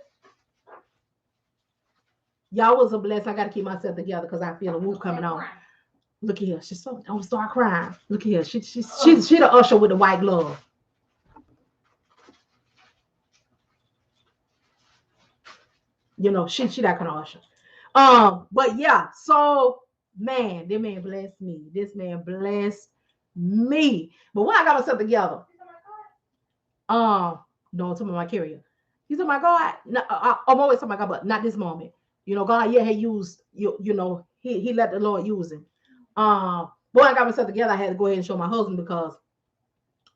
y'all was a blessing. I gotta keep myself together because I feel a whoop coming on. Look here, she's so don't start crying. Look here, she the usher with the white glove. She that kind of usher. But yeah, so man, this man blessed me. This man blessed me. But when I got myself together, no, I'm talking about my carrier. He said, "My God, no, I'm always talking about God, but not this moment. God, yeah, he used you. He let the Lord use him. When I got myself together, I had to go ahead and show my husband because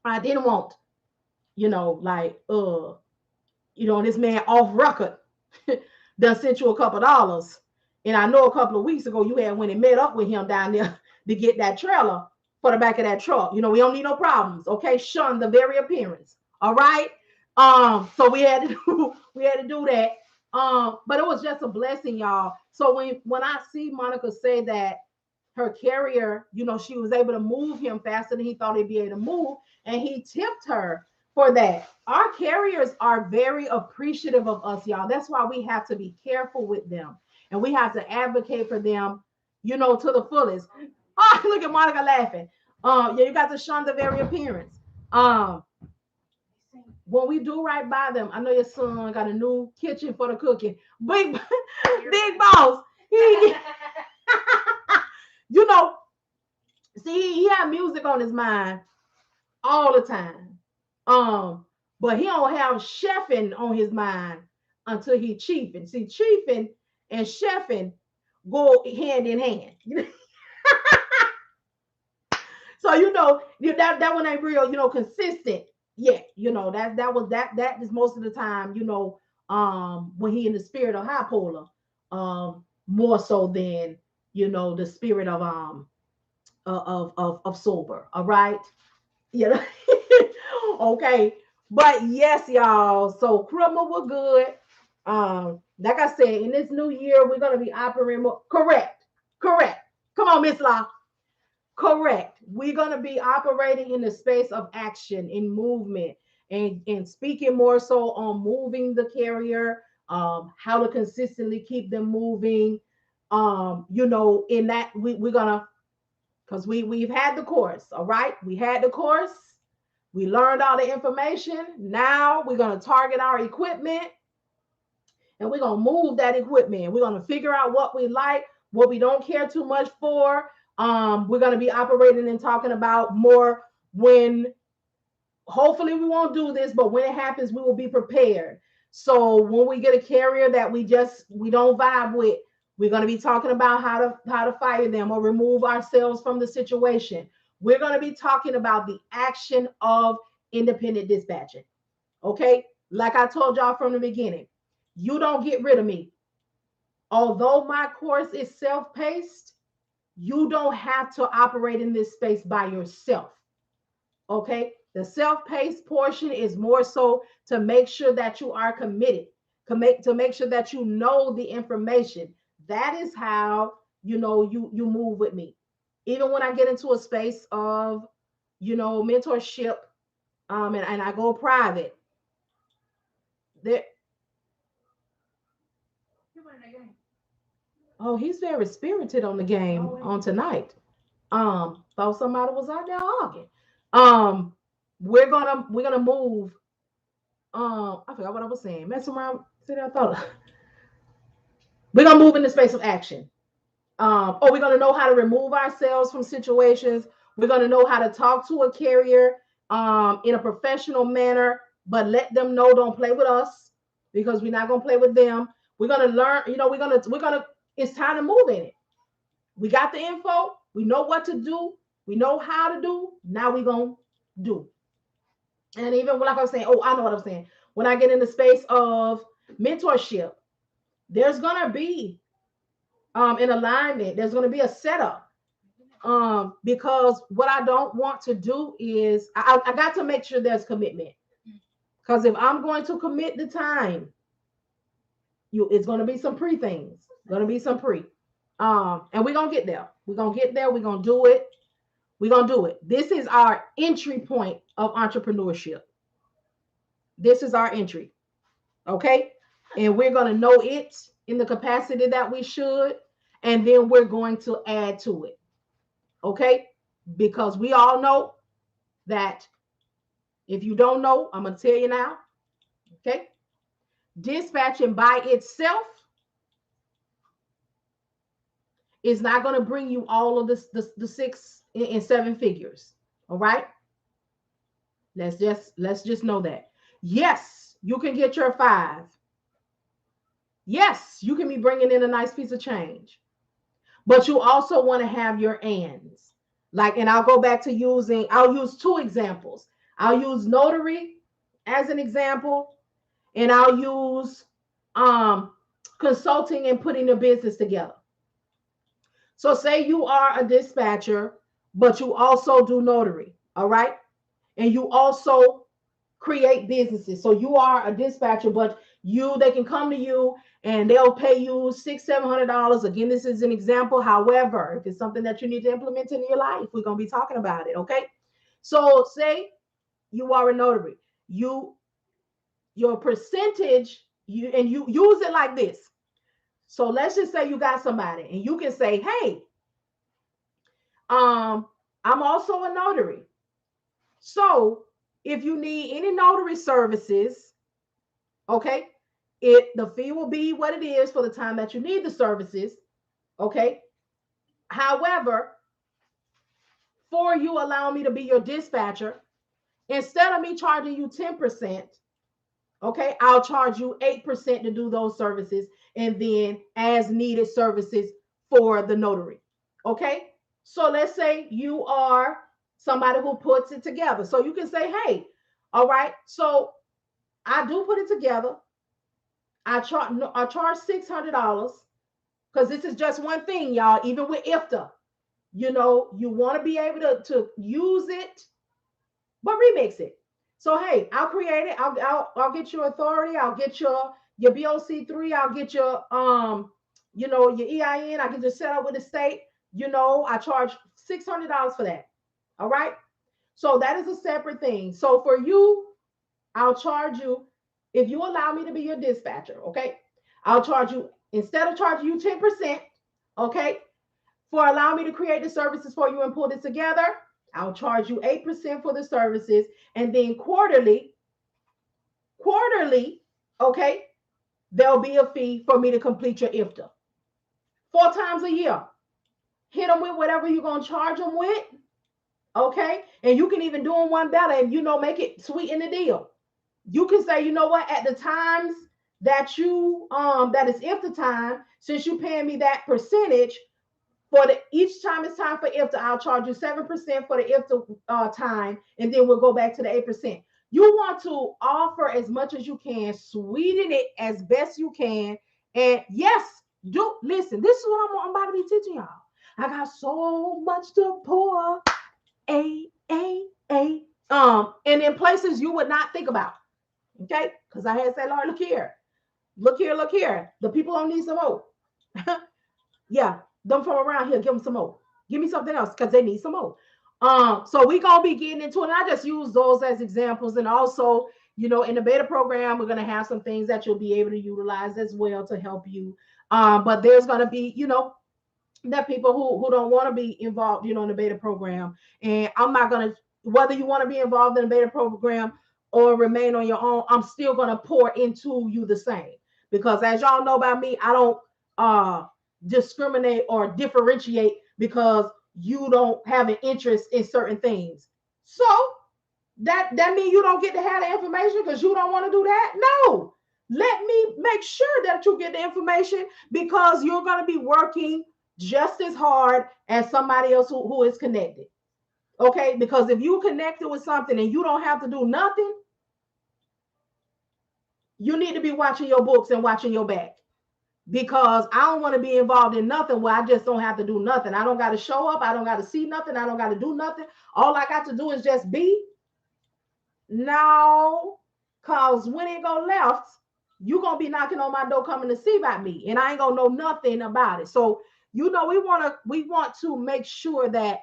I didn't want, this man off record done sent you a couple dollars. And I know a couple of weeks ago you had went and met up with him down there to get that trailer for the back of that truck. We don't need no problems. Okay, shun the very appearance. All right. So we had to do that. But it was just a blessing, y'all. So when I see Monica say that her carrier, she was able to move him faster than he thought he'd be able to move, and he tipped her for that. Our carriers are very appreciative of us, y'all. That's why we have to be careful with them, and we have to advocate for them, to the fullest. Oh, look at Monica laughing. Yeah, you got to shun the very appearance. When we do right by them, I know your son got a new kitchen for the cooking. Big boss. He, see, he had music on his mind all the time. But he don't have chefing on his mind until he chiefing. See, chiefing and chefing go hand in hand. So that one ain't real, consistent yet. That is most of the time, when he in the spirit of high polar, more so than the spirit of sober. All right. Okay. But yes, y'all. So criminal was good. Like I said, in this new year, we're gonna be operating more. Correct. Come on, Miss Law. Correct. We're going to be operating in the space of action, in movement, and speaking more so on moving the carrier, how to consistently keep them moving. In that we're gonna, because we've had the course, all right? We had the course, we learned all the information. Now we're gonna target our equipment, and we're gonna move that equipment. We're gonna figure out what we like, what we don't care too much for. We're going to be operating and talking about more when, hopefully we won't do this, but when it happens, we will be prepared. So when we get a carrier that we don't vibe with, we're going to be talking about how to fire them or remove ourselves from the situation. We're going to be talking about the action of independent dispatching. Okay. Like I told y'all from the beginning, you don't get rid of me. Although my course is self-paced, you don't have to operate in this space by yourself. Okay. The self-paced portion is more so to make sure that you are committed, to make sure that you know the information. that is how, you move with me. Even when I get into a space of, mentorship, and I go private, there. Oh, he's very spirited on the game on tonight. Thought somebody was out there arguing. Um, we're gonna move. I forgot what I was saying. Mess around. See that I thought. We're gonna move in the space of action. We're gonna know how to remove ourselves from situations. We're gonna know how to talk to a carrier in a professional manner, but let them know don't play with us because we're not gonna play with them. We're gonna learn. We're gonna. It's time to move in it. We got the info. We know what to do. We know how to do. Now we're going to do. And even like I was saying, I know what I'm saying. When I get in the space of mentorship, there's going to be an alignment. There's going to be a setup. Because what I don't want to do is I got to make sure there's commitment. Because if I'm going to commit the time, it's going to be some pre things. Going to be some pre. And we're gonna get there. We're gonna get there. We're gonna do it. We're gonna do it. This is our entry point of entrepreneurship. This is our entry. Okay. And we're gonna know it in the capacity that we should, and then we're going to add to it. Okay. Because we all know that if you don't know, I'm gonna tell you now. Okay. Dispatching by itself is not going to bring you all of the 6 and 7 figures. All right. Let's just know that. Yes, you can get your 5. Yes, you can be bringing in a nice piece of change, but you also want to have your ands. And I'll go back to I'll use 2 examples. I'll use notary as an example, and I'll use consulting and putting a business together. So say you are a dispatcher, but you also do notary, all right? And you also create businesses. So you are a dispatcher, but they can come to you and they'll pay you $600-700. Again, this is an example. However, if it's something that you need to implement in your life, we're gonna be talking about it, okay? So say you are a notary. Your percentage, you use it like this. So let's just say you got somebody and you can say, hey, I'm also a notary. So if you need any notary services, okay, the fee will be what it is for the time that you need the services, okay? However, for you allow me to be your dispatcher, instead of me charging you 10%, okay, I'll charge you 8% to do those services, and then as needed services for the notary. Okay. So let's say you are somebody who puts it together. So you can say, hey, all right, so I do put it together. I charge $600 because this is just one thing, y'all. Even with IFTA, you want to be able to use it, but remix it. So hey, I'll create it. I'll get your authority. I'll get your BOC3. I'll get your your EIN. I can just set up with the state. I charge $600 for that. All right. So that is a separate thing. So for you, I'll charge you, if you allow me to be your dispatcher, okay? I'll charge you, instead of charging you 10%, okay, for allowing me to create the services for you and pull this together, I'll charge you 8% for the services, and then quarterly, okay, there'll be a fee for me to complete your IFTA. 4 times a year. Hit them with whatever you're going to charge them with, okay? And you can even do them one better and, make it sweeten the deal. You can say, you know what, at the times that that is IFTA time, since you paying me that percentage, each time it's time for IFTA, I'll charge you 7% for the IFTA time, and then we'll go back to the 8%. You want to offer as much as you can, sweeten it as best you can, and yes, listen. This is what I'm about to be teaching y'all. I got so much to pour, and in places you would not think about, okay? Because I had to say, Lord, look here. The people don't need some hope. Yeah, them from around here, give them some more. Give me something else because they need some more. So we gonna be getting into it. And I just use those as examples, and also, in the beta program, we're gonna have some things that you'll be able to utilize as well to help you. But there's gonna be, that people who don't want to be involved, in the beta program. And I'm not gonna, whether you want to be involved in the beta program or remain on your own, I'm still gonna pour into you the same. Because as y'all know about me, I don't uh discriminate or differentiate because you don't have an interest in certain things. So that means you don't get to have the information because you don't want to do that. No, let me make sure that you get the information because you're going to be working just as hard as somebody else who is connected. Okay, because if you connected with something and you don't have to do nothing, you need to be watching your books and watching your back, because I don't want to be involved in nothing where I just don't have to do nothing. I don't got to show up. I don't got to see nothing. I don't got to do nothing. All I got to do is just be. No, cause when it go left, you gonna be knocking on my door coming to see about me, and I ain't gonna know nothing about it. So we want to make sure that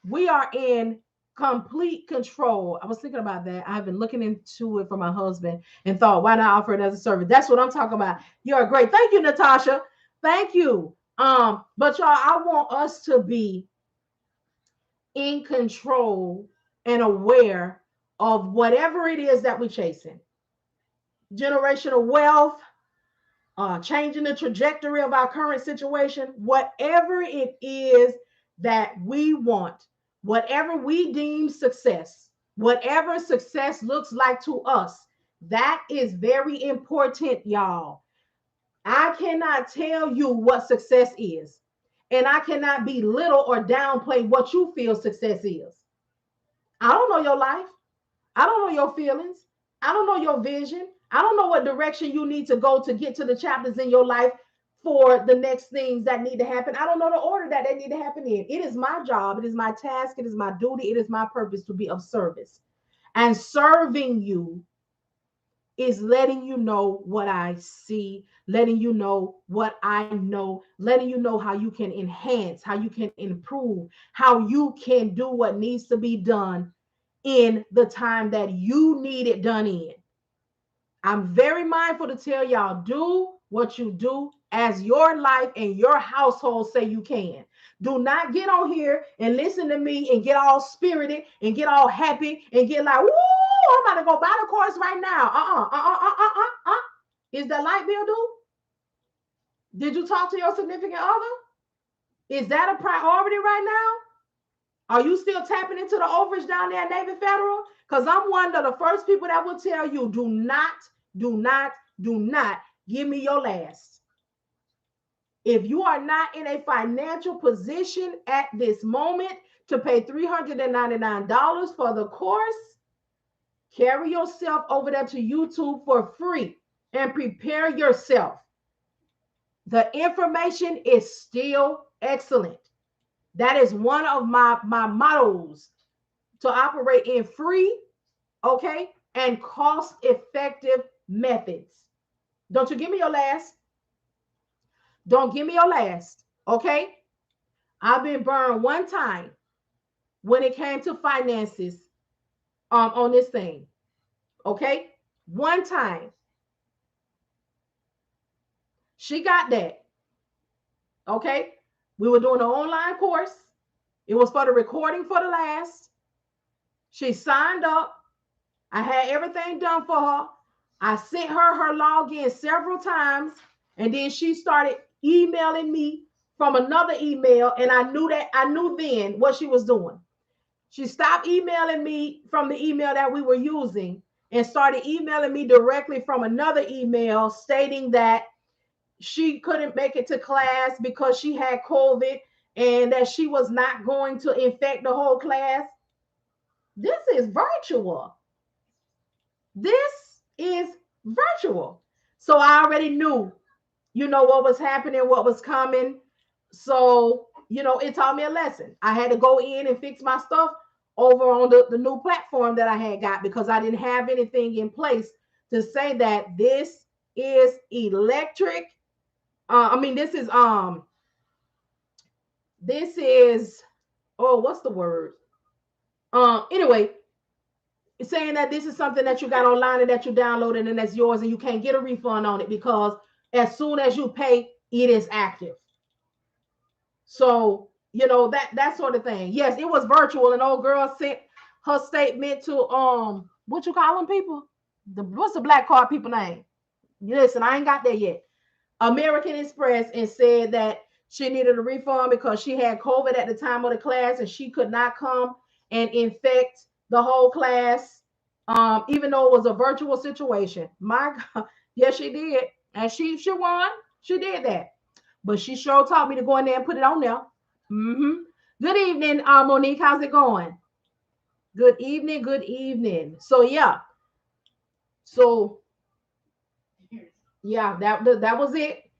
we are in complete control. I was thinking about that. I've been looking into it for my husband and thought, why not offer it as a service? That's what I'm talking about. You're great. Thank you, Natasha. Thank you. But y'all, I want us to be in control and aware of whatever it is that we're chasing. Generational wealth, changing the trajectory of our current situation, whatever it is that we want, whatever we deem success, whatever success looks like to us, that is very important, y'all. I cannot tell you what success is, and I cannot belittle or downplay what you feel success is. I don't know your life. I don't know your feelings. I don't know your vision. I don't know what direction you need to go to get to the chapters in your life for the next things that need to happen. I don't know the order that they need to happen in. It is my job. It is my task. It is my duty. It is my purpose to be of service. And serving you is letting you know what I see, letting you know what I know, letting you know how you can enhance, how you can improve, how you can do what needs to be done in the time that you need it done in. I'm very mindful to tell y'all, do what you do as your life and your household say you can. Do not get on here and listen to me and get all spirited and get all happy and get like, woo, I'm about to go buy the course right now. Is the light bill due? Did you talk to your significant other? Is that a priority right now? Are you still tapping into the overage down there at Navy Federal? Because I'm one of the first people that will tell you, do not give me your last. If you are not in a financial position at this moment to pay $399 for the course, carry yourself over there to YouTube for free and prepare yourself. The information is still excellent. That is one of my mottos, to operate in free, okay, and cost-effective methods. Don't you give me your last. Don't give me your last, okay? I've been burned one time when it came to finances on this thing, okay? One time. She got that, okay? We were doing an online course. It was for the recording for the last. She signed up. I had everything done for her. I sent her login several times, and then she started emailing me from another email, and I knew then what she was doing. She stopped emailing me from the email that we were using and started emailing me directly from another email stating that she couldn't make it to class because she had COVID and that she was not going to infect the whole class. This is virtual. This is virtual. So I already knew, what was happening, what was coming. So, it taught me a lesson. I had to go in and fix my stuff over on the new platform that I had got, because I didn't have anything in place to say that this is electric. This is This is, oh, what's the word? Anyway, it's saying that this is something that you got online and that you downloaded and that's yours and you can't get a refund on it because as soon as you pay, it is active. So, that sort of thing. Yes, it was virtual, and old girl sent her statement to what you call them people? What's the black card people name? Listen, I ain't got there yet. American Express, and said that she needed a refund because she had COVID at the time of the class and she could not come and infect the whole class, even though it was a virtual situation. My God, yes, she did, and she won. She did that, but she sure taught me to go in there and put it on there. Mm-hmm. Good evening, Monique. How's it going? Good evening. Good evening. So yeah, so yeah, that was it.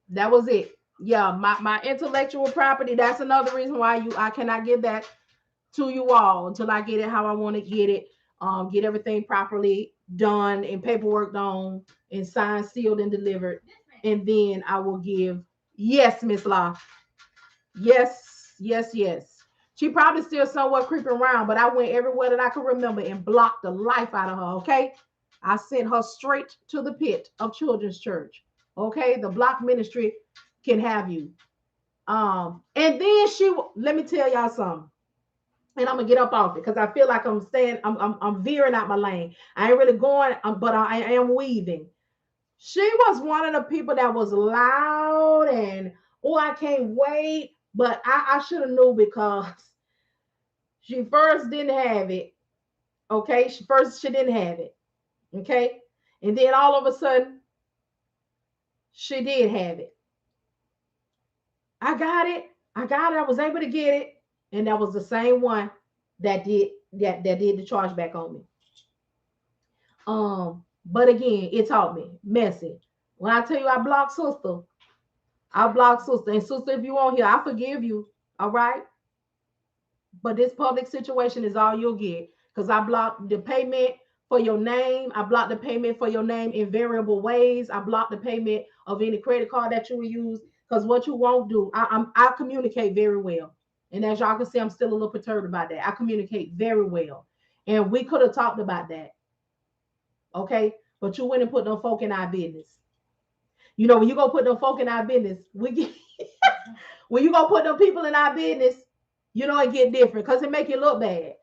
That was it. Yeah, my intellectual property. That's another reason why I cannot give that to you all until I get it how I want to get it. Get everything properly done and paperwork done and signed, sealed, and delivered. And then I will give. Yes, Miss Law. Yes, yes, yes. She probably still somewhat creeping around, but I went everywhere that I could remember and blocked the life out of her. Okay. I sent her straight to the pit of Children's Church. Okay. The block ministry can have you. And then let me tell y'all something. And I'm gonna get up off it because I feel like I'm veering out my lane. I ain't really going, but I am weaving. She was one of the people that was loud and oh, I can't wait. But I should have knew because she first didn't have it. Okay. She didn't have it. Okay. And then all of a sudden, she did have it. I got it. I got it. I was able to get it. And that was the same one that did the chargeback on me. But again, it taught me messy. When I tell you I blocked sister, I blocked sister. And sister, if you on here, I forgive you. All right. But this public situation is all you'll get. Because I blocked the payment for your name. I blocked the payment for your name in variable ways. I blocked the payment of any credit card that you will use. Because what you won't do, I communicate very well. And as y'all can see, I'm still a little perturbed about that. I communicate very well. And we could have talked about that. Okay. But you went and put no folk in our business. When you go put no folk in our business, we get when you go put no people in our business, it get different because it make you look bad.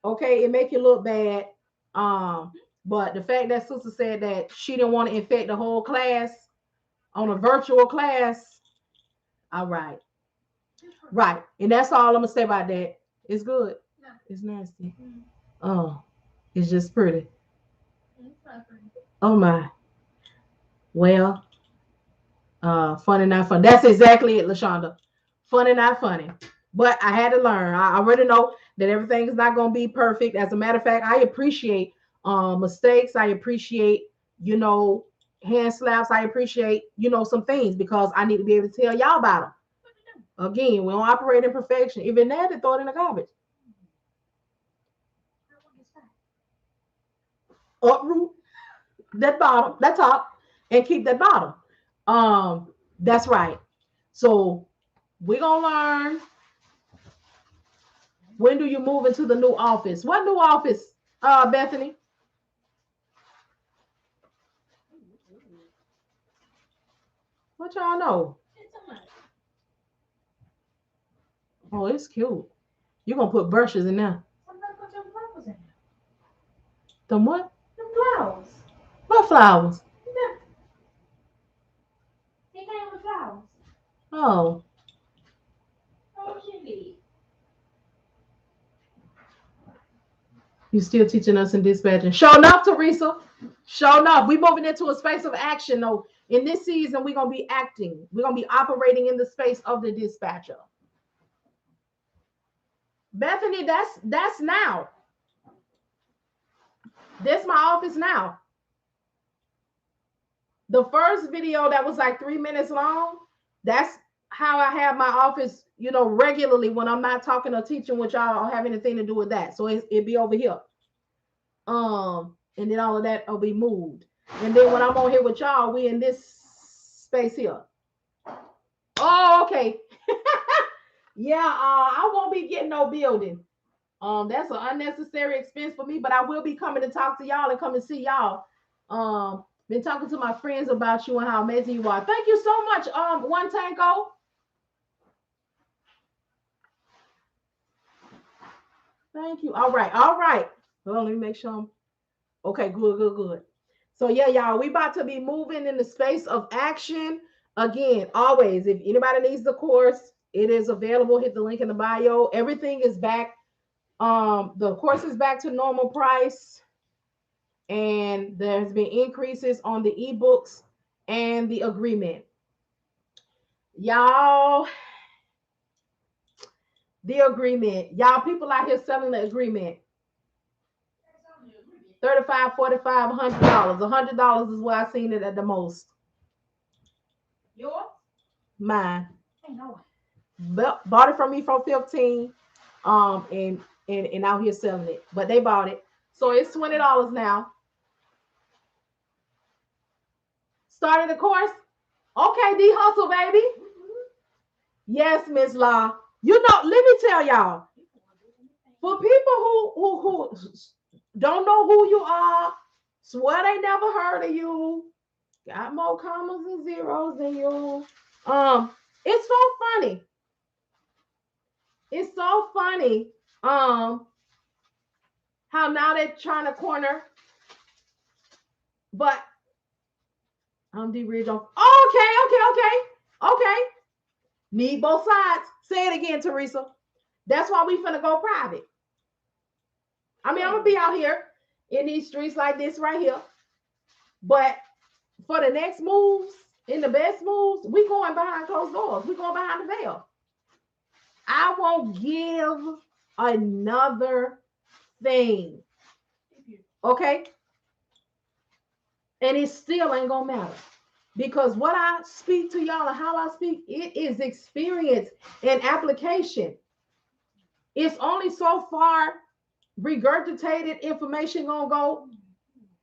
Okay, it make you look bad. But the fact that sister said that she didn't want to infect the whole class on a virtual class, all right. Right. And that's all I'm gonna say about that. It's good. No. It's nasty. Oh, it's just pretty. Oh my. Well, funny not fun. That's exactly it, LaShonda. Funny not funny. But I had to learn. I already know that everything is not gonna be perfect. As a matter of fact, I appreciate mistakes. I appreciate, hand slaps. I appreciate, some things because I need to be able to tell y'all about them. Again, we don't operate in perfection. Even that, they throw it in the garbage. Uproot that bottom, that top, and keep that bottom. That's right. So we're gonna learn. When do you move into the new office? What new office, Bethany? What y'all know? Oh, it's cute. You're gonna put brushes in there. Them what? The flowers. What flowers? Yeah. He came with flowers. Oh. Oh, Jimmy. You still teaching us in dispatching. Show enough, Teresa. Show enough. We moving into a space of action though. In this season, we're gonna be acting. We're gonna be operating in the space of the dispatcher. Bethany, that's now. This my office now. The first video that was like 3 minutes long, that's how I have my office, regularly when I'm not talking or teaching with y'all or have anything to do with that. So it be over here. And then all of that will be moved. And then when I'm on here with y'all, we in this space here. Oh, okay. Yeah, I won't be getting no building. That's an unnecessary expense for me, but I will be coming to talk to y'all and come and see y'all. Been talking to my friends about you and how amazing you are. Thank you so much, One Tango. Thank you. All right, all right. Well, let me make sure I'm okay. Good, good, good. So yeah, y'all, we about to be moving in the space of action again. Always, if anybody needs the course, it is available. Hit the link in the bio. Everything is back. The course is back to normal price, and there's been increases on the ebooks and the agreement. Y'all, the agreement. Y'all, people out here selling the agreement. 35, 45, $100. $100 is where I seen it at the most. Yours? Mine. I know. Bought it from me for 15. And out here selling it. But they bought it. So it's $20 now. Started the course. Okay, D hustle, baby. Yes, Miss Law. You know, let me tell y'all. For people who don't know who you are, swear they never heard of you, got more commas and zeros than you. It's so funny. It's so funny. How now they're trying to corner, but I'm D Ridge on. Okay. Need both sides. Say it again, Teresa. That's why we finna go private. I mean, I'm gonna be out here in these streets like this right here. But for the next moves, in the best moves, we going behind closed doors. We going behind the veil. I won't give another thing. Okay? And it still ain't gonna matter. Because what I speak to y'all and how I speak, it is experience and application. It's only so far regurgitated information gonna go.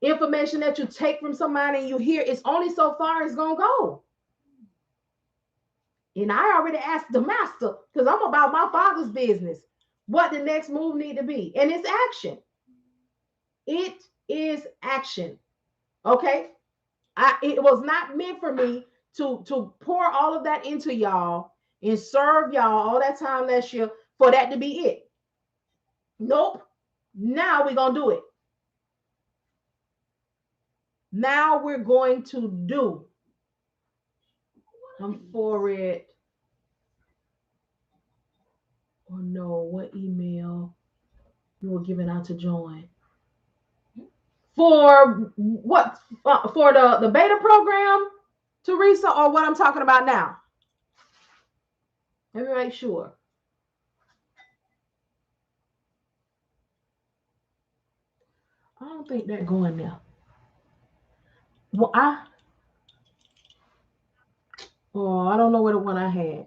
Information that you take from somebody and you hear, it's only so far it's gonna go. And I already asked the master, because I'm about my father's business, what the next move need to be. And it's action. It is action. Okay? It was not meant for me to pour all of that into y'all and serve y'all all that time last year for that to be it. Nope. Now we're going to do it. Now we're going to do. I'm for it. Oh no, what email you were giving out to join? For what? For the beta program, Teresa, or what I'm talking about now? Let me make sure. I don't think they're going there. Well, I don't know what one I had,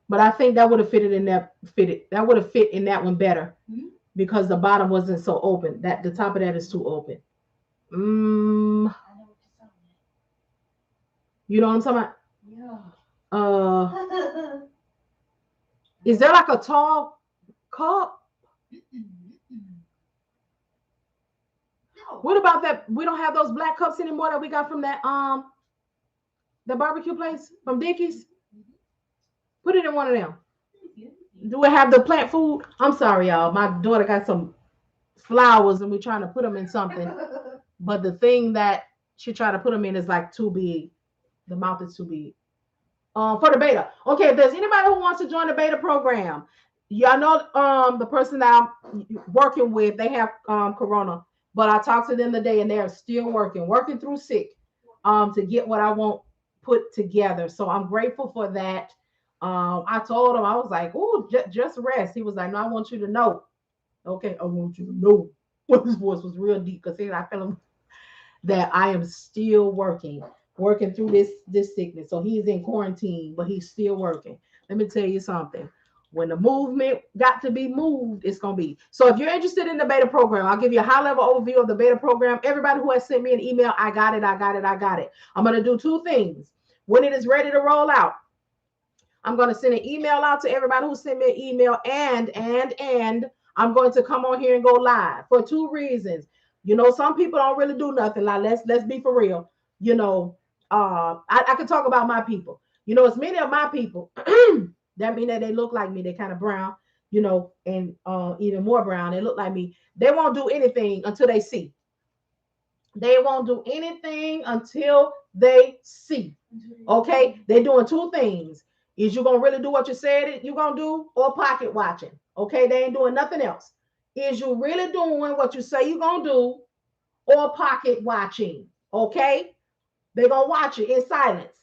but I think that would have fitted in that fitted. That would have fit in that one better because the bottom wasn't so open. That the top of that is too open. You know what I'm talking about? Yeah. Is there like a tall cup? No. What about that? We don't have those black cups anymore that we got from that the barbecue place from Dickies. Put it in one of them. Do we have the plant food? I'm sorry, y'all. My daughter got some flowers and we're trying to put them in something. But the thing that she tried to put them in is like too big. The mouth is too big. For the beta. Okay, if there's anybody who wants to join the beta program, y'all know the person that I'm working with, they have corona. But I talked to them today and they're still working through sick to get what I want put together. So I'm grateful for that. I told him, I was like, oh, just rest. He was like, no, I want you to know. Okay, I want you to know. His voice was real deep because I feel him that I am still working through this sickness. So he's in quarantine, but he's still working. Let me tell you something. When the movement got to be moved, it's going to be. So if you're interested in the beta program, I'll give you a high-level overview of the beta program. Everybody who has sent me an email, I got it. I'm going to do two things. When it is ready to roll out, I'm going to send an email out to everybody who sent me an email, and I'm going to come on here and go live for two reasons. You know, some people don't really do nothing. Like, let's be for real. You know, I could talk about my people. You know, it's many of my people that mean that they look like me. They kind of brown, you know, and even more brown. They look like me. They won't do anything until they see. They won't do anything until they see. Okay, they're doing two things. Is you gonna really do what you said you're gonna do, or pocket watching? Okay, they ain't doing nothing else. Is you really doing what you say you're gonna do, or pocket watching? Okay, they're gonna watch it in silence.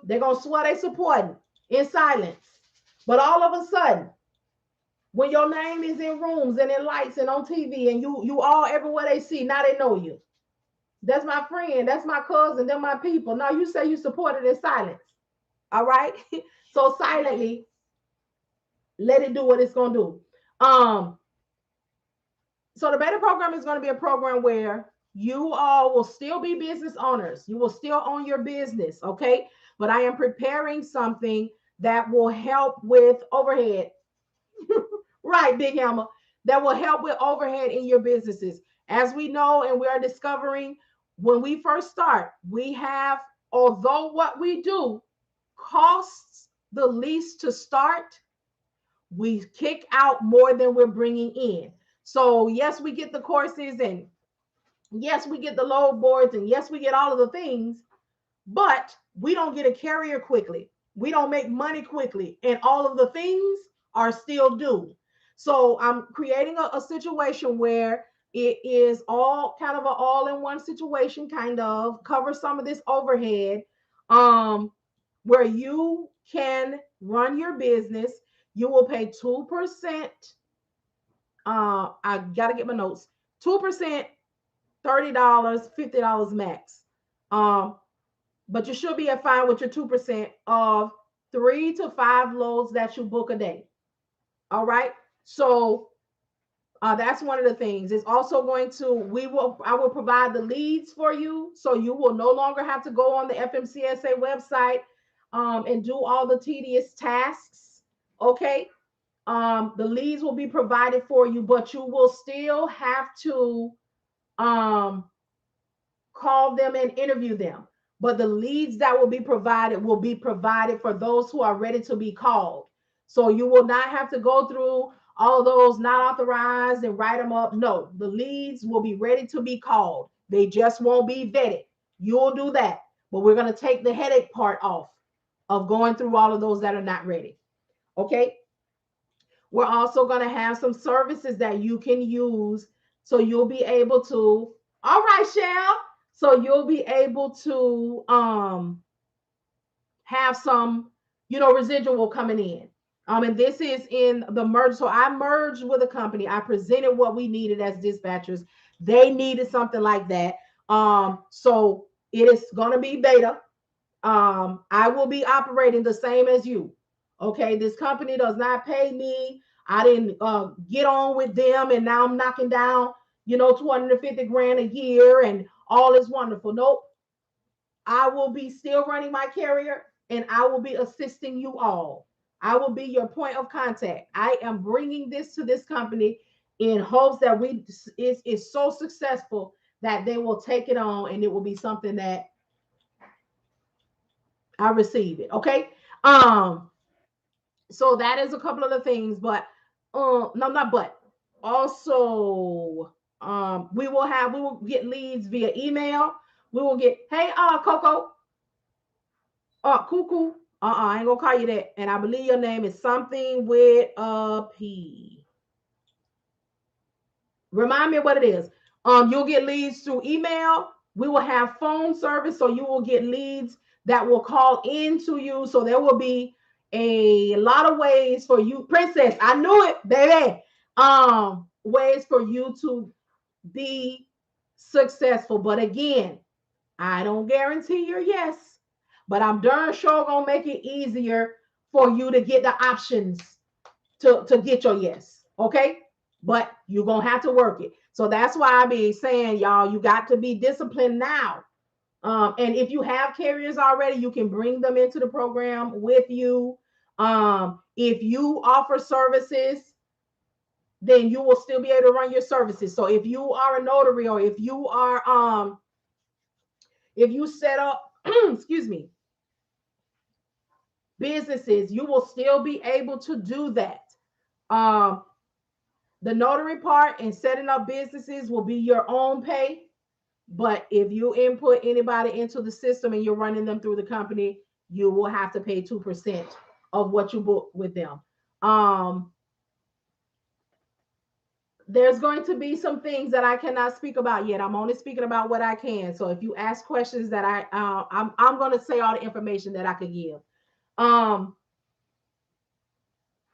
They're gonna swear they supporting in silence. But all of a sudden, when your name is in rooms and in lights and on TV, and you all everywhere they see, now they know you. That's my friend. That's my cousin. They're my people. Now you say you support it in silence. All right. So silently, let it do what it's gonna do. Um, so the beta program is gonna be a program where you all will still be business owners. You will still own your business, okay? But I am preparing something that will help with overhead. Right, Big Hammer. That will help with overhead in your businesses. As we know, and we are discovering when we first start, we have, although what we do costs the least to start, we kick out more than we're bringing in. So, yes, we get the courses, and yes, we get the load boards, and yes, we get all of the things, but we don't get a carrier quickly. We don't make money quickly, and all of the things are still due. So I'm creating a situation where it is all kind of an all-in-one situation, kind of cover some of this overhead, um, where you can run your business. You will pay 2%. I gotta get my notes. 2%, $30, $50 max. Um, but you should be at fine with your 2% of 3 to 5 loads that you book a day. All right. So that's one of the things. It's also going to, I will provide the leads for you. So you will no longer have to go on the FMCSA website and do all the tedious tasks. Okay. The leads will be provided for you, but you will still have to um, call them and interview them. But the leads that will be provided for those who are ready to be called. So you will not have to go through all of those not authorized and write them up. No, the leads will be ready to be called. They just won't be vetted. You'll do that. But we're going to take the headache part off of going through all of those that are not ready. Okay. We're also going to have some services that you can use. So you'll be able to, all right, Shell. So you'll be able to have some, residual coming in. And this is in the merge. So I merged with a company. I presented what we needed as dispatchers. They needed something like that. So it is going to be beta. I will be operating the same as you. Okay, this company does not pay me. I didn't get on with them, and now I'm knocking down, 250 grand a year, and all is wonderful. Nope. I will be still running my carrier, and I will be assisting you all. I will be your point of contact. I am bringing this to this company in hopes that is so successful that they will take it on, and it will be something that I receive it. Okay. So that is a couple of the things, but no, not but. Also, we will get leads via email. We will get, hey, Coco, Cuckoo. I ain't gonna call you that. And I believe your name is something with a P. Remind me what it is. You'll get leads through email. We will have phone service, so you will get leads that will call into you. So there will be a lot of ways for you, Princess. I knew it, baby. Ways for you to be successful. But again, I don't guarantee your yes, but I'm darn sure gonna make it easier for you to get the options to get your yes. Okay. But you're gonna have to work it. So that's why I be saying, y'all, you got to be disciplined now. And if you have carriers already, you can bring them into the program with you. If you offer services, then you will still be able to run your services. So if you are a notary, or if you set up excuse me, businesses, you will still be able to do that. Um, the notary part and setting up businesses will be your own pay. But if you input anybody into the system and you're running them through the company, you will have to pay 2% of what you book with them. Um, there's going to be some things that I cannot speak about yet. I'm only speaking about what I can. So if you ask questions that I'm going to say all the information that I could give. Um,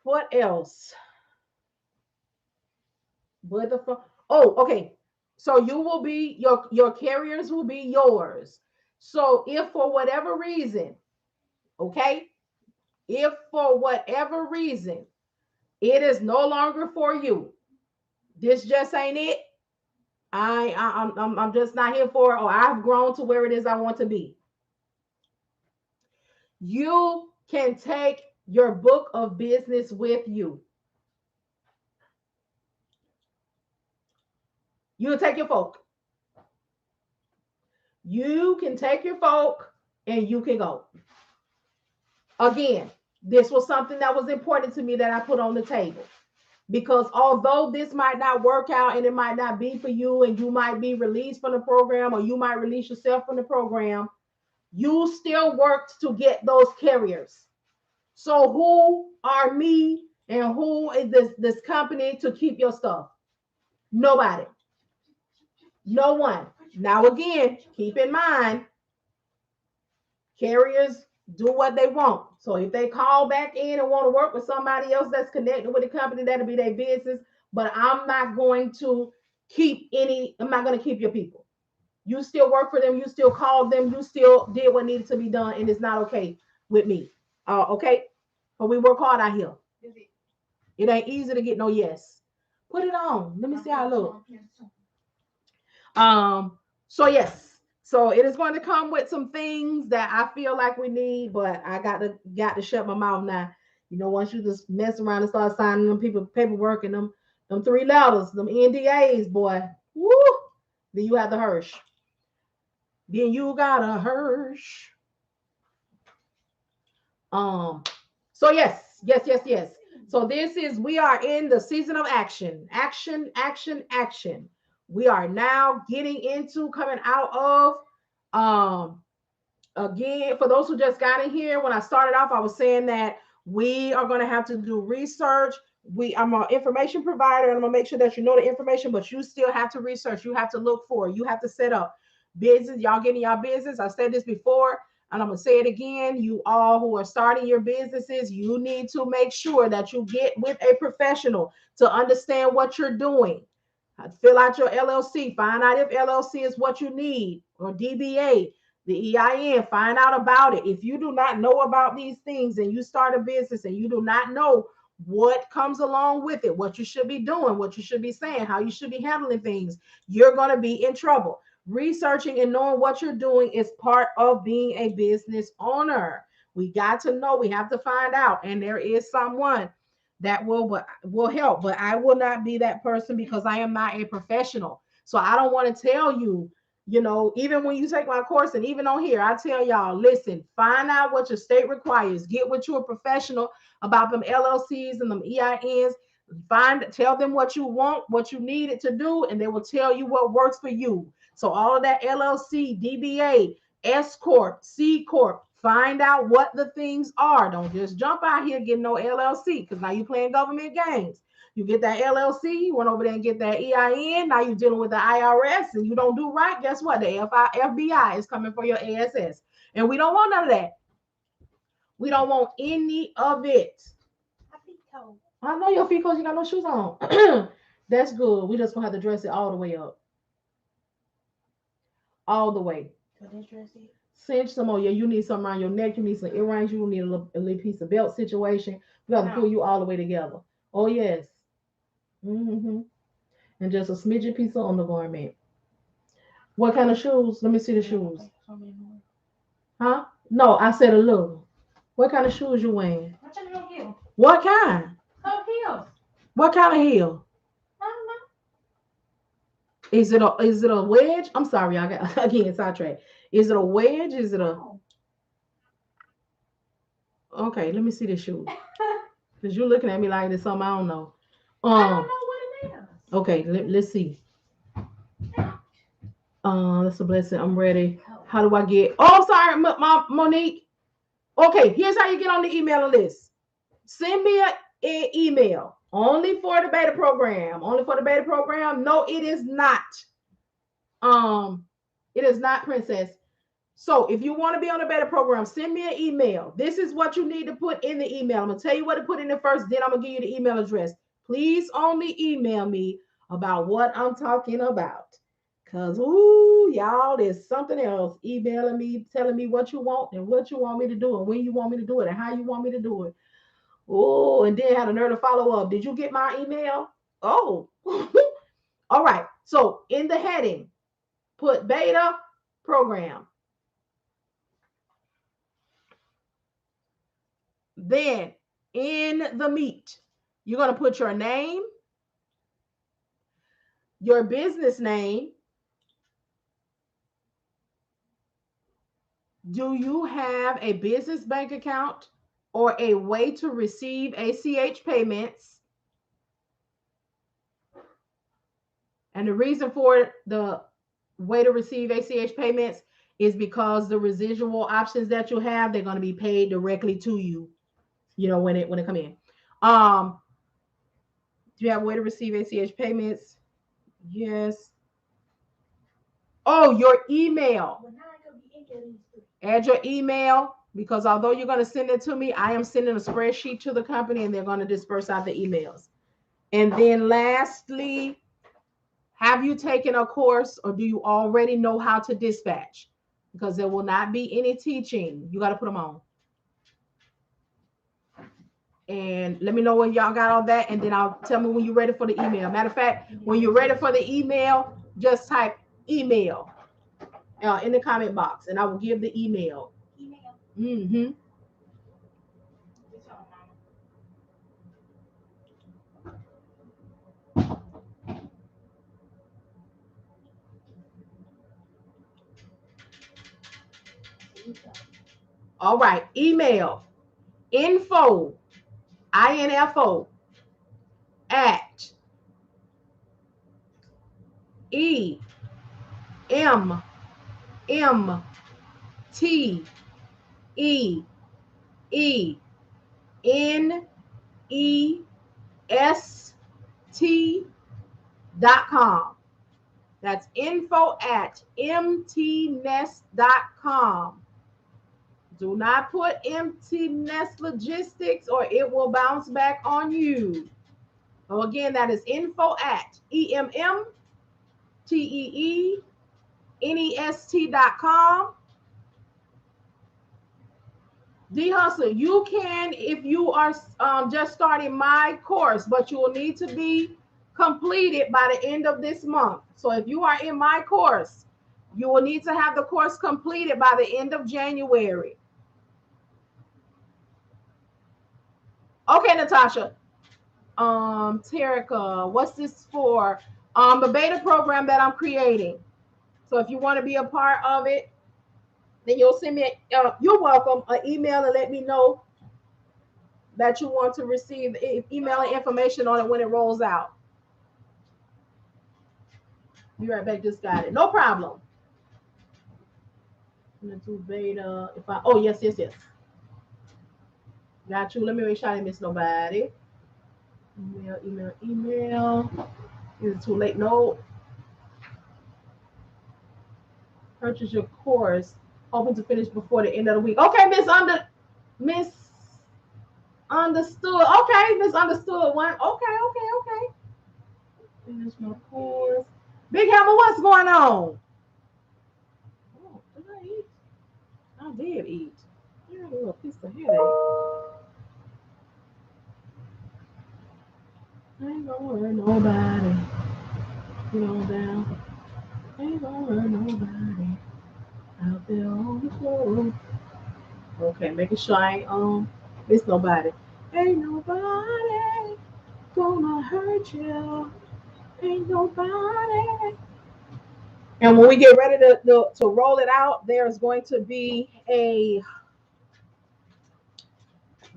what else? Where the fuck? Oh, okay. So you will be your carriers will be yours. So if for whatever reason, okay, if for whatever reason it is no longer for you, this just ain't it. I'm just not here for it, or I've grown to where it is I want to be. You can take your book of business with you. You take your folk. You can take your folk and you can go. Again, this was something that was important to me that I put on the table. Because although this might not work out and it might not be for you, and you might be released from the program, or you might release yourself from the program, you still worked to get those carriers. So who are me and who is this company to keep your stuff? Nobody. No one. Now again, keep in mind, carriers do what they want. So if they call back in and want to work with somebody else that's connected with the company, that'll be their business. But I'm not going to I'm not going to keep your people. You still work for them, you still called them, you still did what needed to be done, and it's not okay with me. Okay? But we work hard out here. It ain't easy to get no yes. Put it on. Let me see how I look. So yes, so it is going to come with some things that I feel like we need, but I got to shut my mouth now. You know, once you just mess around and start signing them people paperwork and them 3 letters, them NDAs, boy, woo, then you have the Hirsch. Then you got a Hirsch. Um, so yes. So we are in the season of action. Action. We are now getting into coming out of again, for those who just got in here, when I started off, I was saying that we are going to have to do research. I'm an information provider, and I'm gonna make sure that you know the information, but you still have to research. You have to look for it. You have to set up business. Y'all getting y'all business. I said this before, and I'm gonna say it again. You all who are starting your businesses, you need to make sure that you get with a professional to understand what you're doing. Fill out your LLC. Find out if LLC is what you need, or DBA, the EIN. Find out about it. If you do not know about these things and you start a business and you do not know what comes along with it, what you should be doing, what you should be saying, how you should be handling things, you're going to be in trouble. Researching and knowing what you're doing is part of being a business owner. We got to know, we have to find out. And there is someone that will help, but I will not be that person because I am not a professional. So I don't want to tell you, even when you take my course, and even on here, I tell y'all, listen, find out what your state requires. Get with you a professional about them LLCs and them EINs. Tell them what you want, what you need it to do, and they will tell you what works for you. So all of that LLC, DBA, S Corp, C Corp, find out what the things are. Don't just jump out here getting no LLC, because now you're playing government games. You get that LLC, you went over there and get that EIN. Now you're dealing with the IRS, and you don't do right. Guess what? The FBI is coming for your ASS. And we don't want none of that. We don't want any of it. My feet cold. I know your feet cold. You got no shoes on. That's good. We just going to have to dress it all the way up. All the way. So this dress it. Cinch some more. Yeah, you need something around your neck. You need some earrings. You need a little piece of belt situation. We got to pull you all the way together. Oh, yes. And just a smidgen piece of undergarment. What kind of shoes? Let me see the shoes. Huh? No, I said a little. What kind of shoes you wearing? My Turn it on heel. What kind? Come heels. What kind of heel? I don't know. Is it a wedge? I'm sorry, I got again sidetracked. Is it a wedge? Is it a Oh. okay? Let me see the shoe. Cause you're looking at me like there's something I don't know. I don't know what it is. Okay, let's see. That's a blessing. I'm ready. How do I get? Oh, sorry, Monique. Okay, here's how you get on the email list. Send me an email only for the beta program. Only for the beta program. No, it is not. It is not, Princess. So if you want to be on the beta program, send me an email. This is what you need to put in the email. I'm gonna tell you what to put in it first, then I'm gonna give you the email address. Please only email me about what I'm talking about. Cause ooh, y'all, there's something else emailing me, telling me what you want and what you want me to do and when you want me to do it and how you want me to do it. Oh, and then had a nerve to follow up. Did you get my email? Oh, all right. So in the heading, put beta program. Then in the meat, you're going to put your name, your business name. Do you have a business bank account or a way to receive ACH payments? And the reason for the way to receive ACH payments is because the residual options that you have, they're going to be paid directly to you, when it come in. Do you have a way to receive ACH payments? Yes. Oh, your email. Well, now I go be into these three. Add your email because although you're going to send it to me, I am sending a spreadsheet to the company and they're going to disperse out the emails. And then lastly, have you taken a course or do you already know how to dispatch? Because there will not be any teaching. You got to put them on. And let me know when y'all got all that. And then I'll tell me when you're ready for the email. Matter of fact, when you're ready for the email, just type email in the comment box and I will give the email. Email. Mm-hmm. It's on, Mama. Here we go. All right. Email info, info at e m m t e e n e s t.com. That's info at Emmteenest.com. Do not put Empty Nest Logistics or it will bounce back on you. So again, that is info at Emmteenest.com. D Hustle, you can if you are just starting my course, but you will need to be completed by the end of this month. So if you are in my course, you will need to have the course completed by the end of January. Okay, Natasha. Terica, what's this for? The beta program that I'm creating. So if you want to be a part of it, then you'll send me. You're welcome. An email and let me know that you want to receive email and information on it when it rolls out. Be right back. Just got it. No problem. I'm gonna do beta. If I yes. Got you. Let me make sure I didn't miss nobody. Email. Is it too late? No. Purchase your course. Hoping to finish before the end of the week. Okay, Miss Understood. Okay, misunderstood one. Okay. Finish my course. Big Hammer, what's going on? Oh, did I eat? I did eat. I got a little piece of headache. I ain't gonna hurt nobody. Get on down. Ain't gonna hurt nobody out there on the floor. Okay, making sure I ain't miss nobody. Ain't nobody gonna hurt you. Ain't nobody. And when we get ready to roll it out, there's going to be a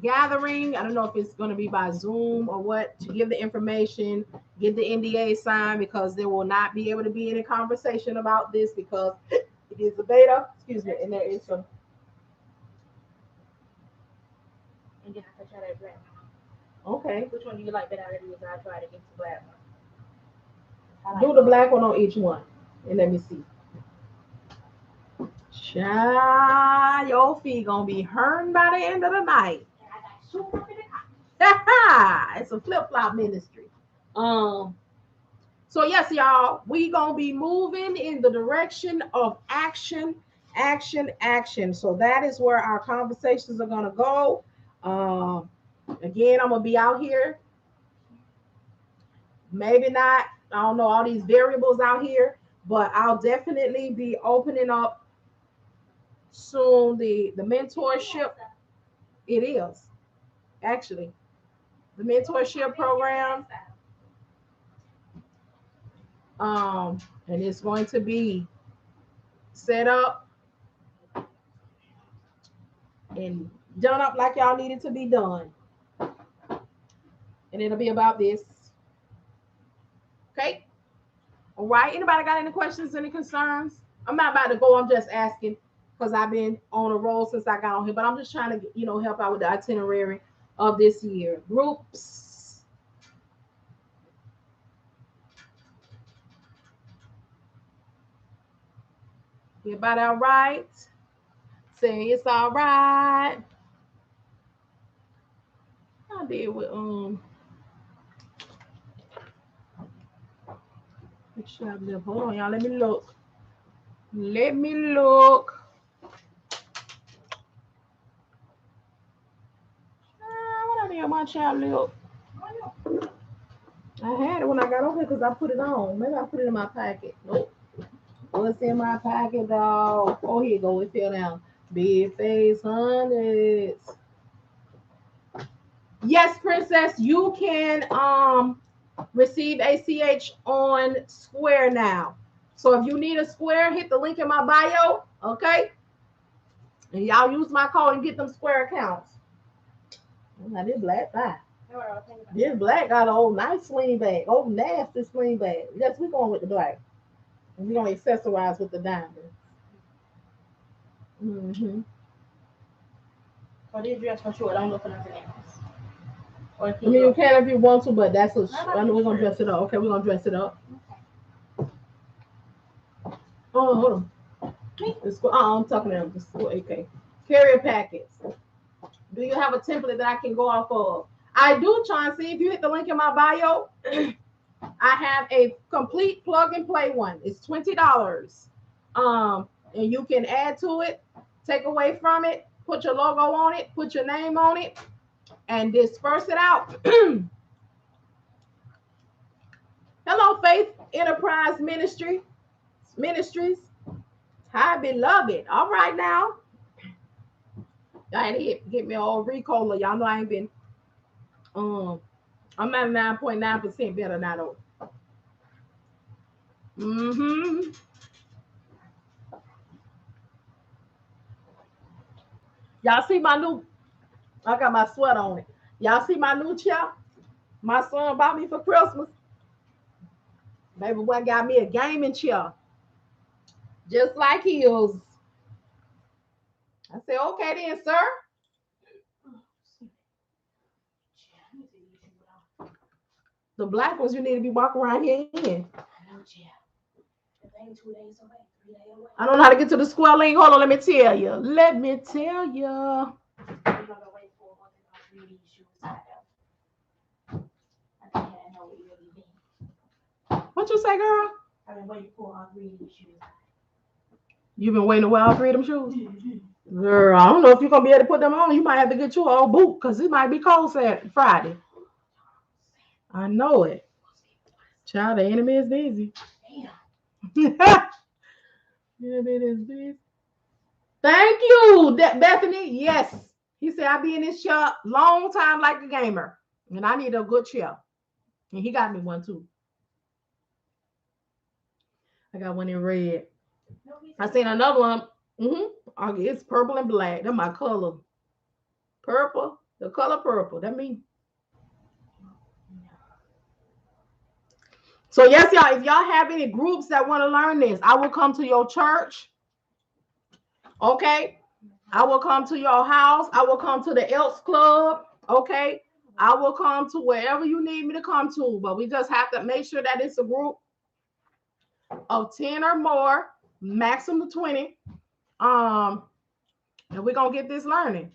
gathering. I don't know if it's going to be by Zoom or what, to give the information, get the NDA signed, because there will not be able to be any conversation about this because it is a beta. Excuse me, and there is some. And then I can try that black one. Okay, Which one do you like better out of these? I try to get the black one. do the black one on each one, and let me see. Child, your feet gonna be hurting by the end of the night. And I got shoes up in the car. It's a flip flop ministry. So yes, y'all, we gonna be moving in the direction of action, action, action. So that is where our conversations are gonna go. Again, I'm gonna be out here. Maybe not. I don't know all these variables out here, but I'll definitely be opening up soon the mentorship. It is actually the mentorship program. And it's going to be set up and done up like y'all need it to be done. And it'll be about this. Okay. All right. Anybody got any questions, any concerns? I'm not about to go. I'm just asking because I've been on a roll since I got on here, but I'm just trying to, help out with the itinerary of this year. Groups. Everybody all right? Say it's all right. I did with hold on, y'all. Let me look. Let me look. What I did my child lip? I had it when I got over here because I put it on. Maybe I put it in my pocket. Nope. What's in my pocket, dog? Oh, here you go. It fell down. Big face hundreds. Yes, princess, you can receive ACH on Square now. So if you need a Square, hit the link in my bio, okay? And y'all use my code and get them Square accounts. Now this black bye. This black got an old nice sling bag, old nasty sling bag. Yes, we're going with the black. And we're gonna accessorize with the diamond. Mm-hmm. So this dress for sure. Don't look for nothing else. I mean, you can if you want to, but that's what we're gonna dress it up. Okay, we're gonna dress it up. Okay. Oh, hold on. I'm talking to the school. Okay. Carrier packets. Do you have a template that I can go off of? I do, Chauncey. If you hit the link in my bio, I have a complete plug and play one. It's $20. And you can add to it, take away from it, put your logo on it, put your name on it, and disperse it out. Hello, Faith Enterprise Ministries. Hi, beloved. All right now. Y'all had to get me all Ricola. Y'all know I ain't been. I'm 99.9% better now though. Mm-hmm. Y'all see my new? I got my sweater on it. Y'all see my new chair? My son bought me for Christmas. Baby boy got me a gaming chair, just like his. I said, okay then, sir. The black ones you need to be walking around here in. I don't know how to get to the square link. Hold on, let me tell you. Let me tell you. What you say, girl? I've been waiting for all three of these shoes. You've been waiting to wear all three of them shoes? Girl, I don't know if you're going to be able to put them on. You might have to get you a boot because it might be cold Saturday, Friday. I know it. Child, the enemy is busy. Damn. Enemy is busy. Thank you, Bethany. Yes. He said, I be in this chair long time like a gamer. And I need a good chair. And he got me one too. I got one in red. I seen another one. It's purple and black. That's my color. Purple. The color purple. That means. So yes, y'all, if y'all have any groups that want to learn this, I will come to your church. Okay. I will come to your house. I will come to the Elks Club. Okay. I will come to wherever you need me to come to. But we just have to make sure that it's a group of 10 or more, maximum 20. And we're gonna get this learning.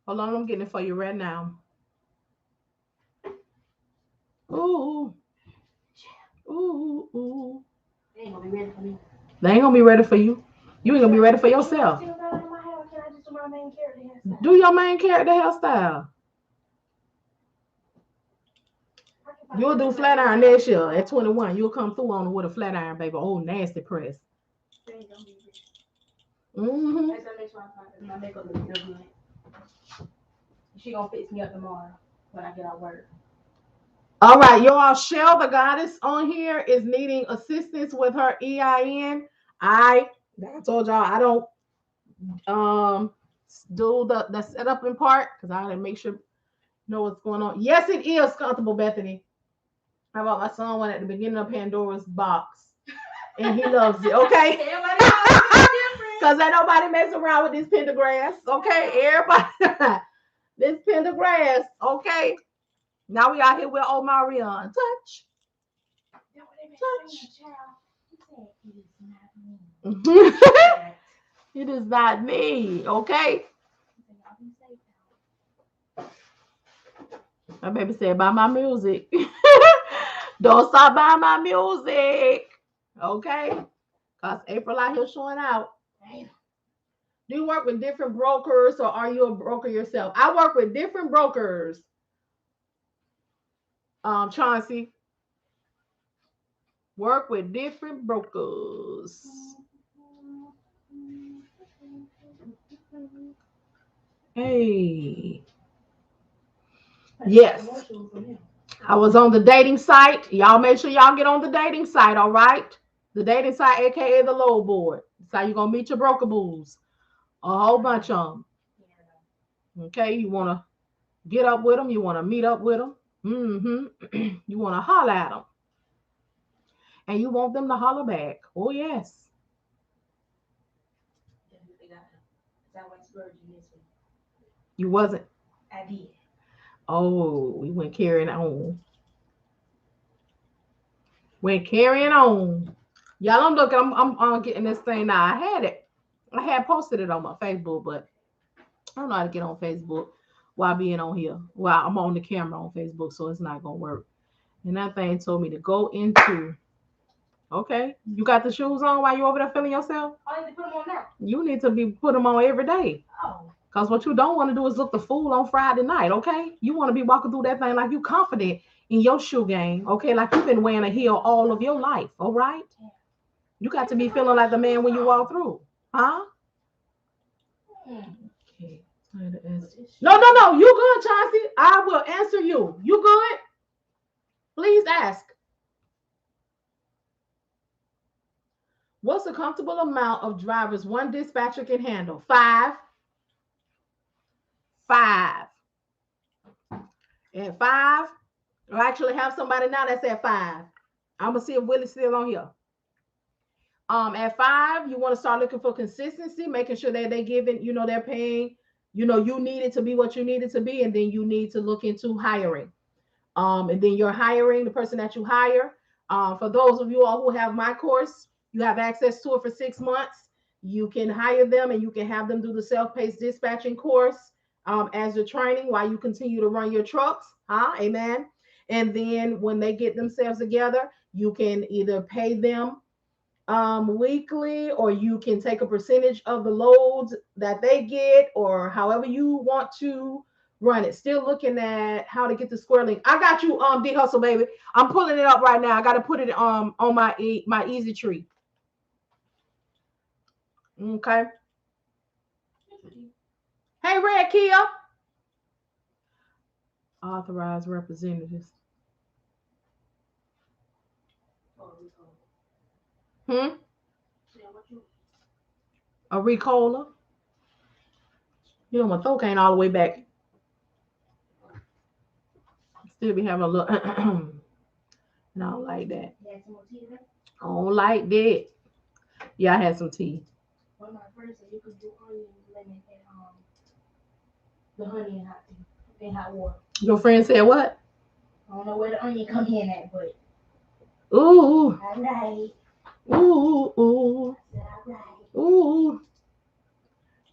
Hold on, I'm getting it for you right now. Ooh. Ooh, ooh. They ain't gonna be ready for me. They ain't gonna be ready for you. You ain't gonna be ready for yourself. Can I just do my main character hairstyle? Do your main character hairstyle. You'll do flat iron next year at 21. You'll come through on with a flat iron, baby. Oh, nasty press. Mm-hmm. That's the next one. My makeup looks real good. She gonna fix me up tomorrow when I get out work. All right, y'all. Shell, the goddess on here, is needing assistance with her EIN. I told y'all I don't do the setup in part because I gotta make sure know what's going on. Yes, it is comfortable, Bethany. How about my son one at the beginning of Pandora's box, and he loves it. Okay, because ain't nobody mess around with this pentagrass. Okay, everybody, this pentagrass. Okay, now we out here with old Marian. Touch. It is not me. Okay. My baby said, buy my music. Don't stop buying my music. Okay? Because April out here showing out. Do you work with different brokers or are you a broker yourself? I work with different brokers. Chauncey. Work with different brokers. Hey. Yes. I was on the dating site. Y'all make sure y'all get on the dating site, all right? The dating site, aka the load board. That's how you're gonna meet your broker boos. A whole bunch of them. Okay, you wanna get up with them, you wanna meet up with them. You wanna holler at them. And you want them to holler back. Oh yes. You wasn't. I did. Oh, we went carrying on. Went carrying on. Y'all, I'm looking. I'm getting this thing now. I had it. I had posted it on my Facebook, but I don't know how to get on Facebook while being on here. Well, I'm on the camera on Facebook, so it's not gonna work. And that thing told me to go into. Okay, you got the shoes on while you over there feeling yourself? I need to put them on now. You need to be put them on every day. Oh. Because what you don't want to do is look the fool on Friday night, okay? You want to be walking through that thing like you confident in your shoe game, okay? Like you've been wearing a heel all of your life, all right? You got to be feeling like the man when you walk through, huh? Okay. No. You good, Chauncey? I will answer you. You good? Please ask. What's a comfortable amount of drivers one dispatcher can handle? 5. 5. And 5. I actually have somebody now that's at 5. I'm gonna see if Willie's still on here. At 5, you want to start looking for consistency, making sure that they're giving, they're paying, you need it to be what you need it to be, and then you need to look into hiring. And then you're hiring the person that you hire. For those of you all who have my course, you have access to it for 6 months. You can hire them and you can have them do the self-paced dispatching course as your training while you continue to run your trucks. Amen. And then when they get themselves together, you can either pay them weekly, or you can take a percentage of the loads that they get, or however you want to run it. Still looking at how to get the square link. I got you, D Hustle, baby. I'm pulling it up right now. I got to put it on my Easy Tree. Okay. Hey, Red Kia. Authorized representatives. Hmm? A Ricola. You know, my throat ain't all the way back. Still be having a little. And I don't like that. I don't like that. Yeah, I had some tea. One of my friends said you could do onion, lemon, and the honey and hot tea and hot water. Your friend said what? I don't know where the onion come in at, but Ooh. I like. Ooh. Ooh. I said I like. Ooh.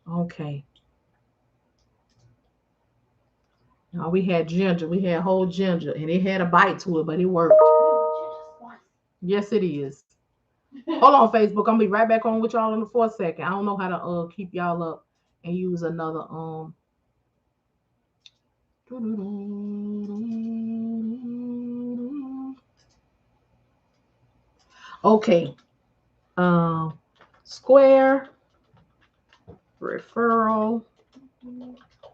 Okay. Now we had ginger. We had whole ginger, and it had a bite to it, but it worked. Yes, it is. Hold on, Facebook. I'm gonna be right back on with y'all in for a second. I don't know how to keep y'all up and use another Okay. Square referral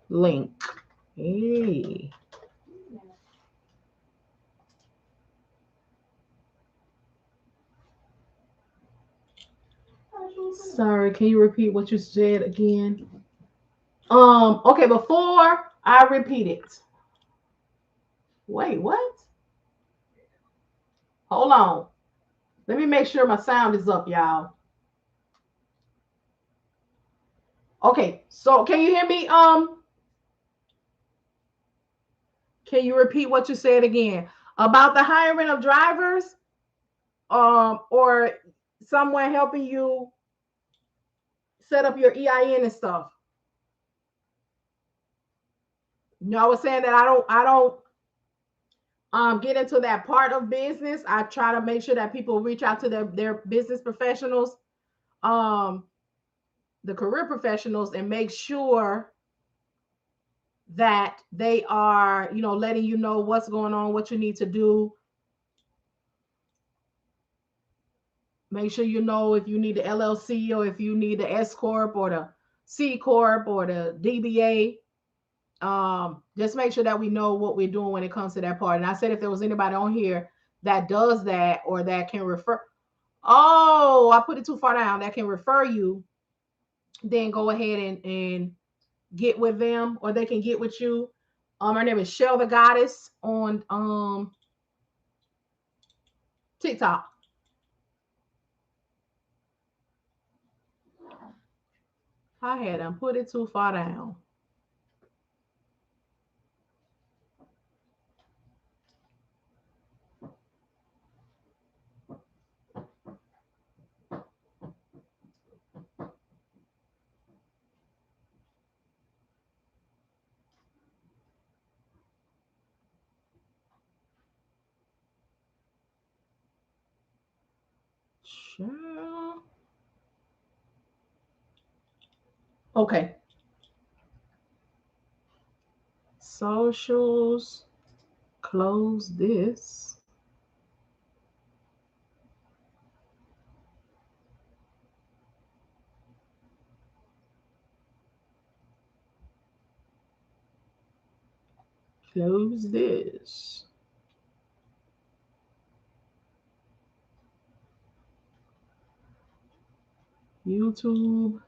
link. Hey. Sorry, can you repeat what you said again? Okay, before I repeat it. Wait, what? Hold on. Let me make sure my sound is up, y'all. Okay, so can you hear me? Can you repeat what you said again? About the hiring of drivers? Or someone helping you set up your EIN and stuff. You know, I was saying that I don't get into that part of business. I try to make sure that people reach out to their business professionals, um, the career professionals, and make sure that they are, you know, letting you know what's going on, what you need to do. Make sure you know if you need the LLC or if you need the S corp or the C corp or the DBA. Just make sure that we know what we're doing when it comes to that part. And I said if there was anybody on here that does that or that can refer, oh, I put it too far down, that can refer you, then go ahead and get with them, or they can get with you. Her name is Shell the Goddess on TikTok. I had them put it too far down. Sure. Okay. Socials. Close this. Close this. YouTube.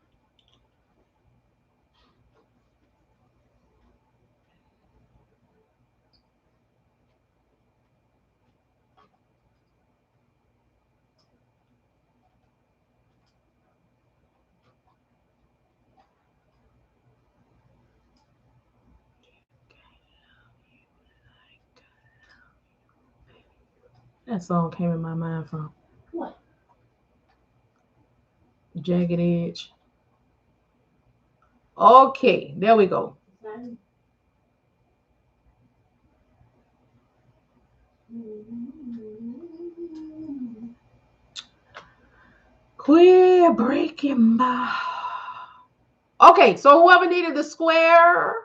That song came in my mind from What? Jagged Edge. Okay, there we go. Queer breaking by. Okay, so whoever needed the square,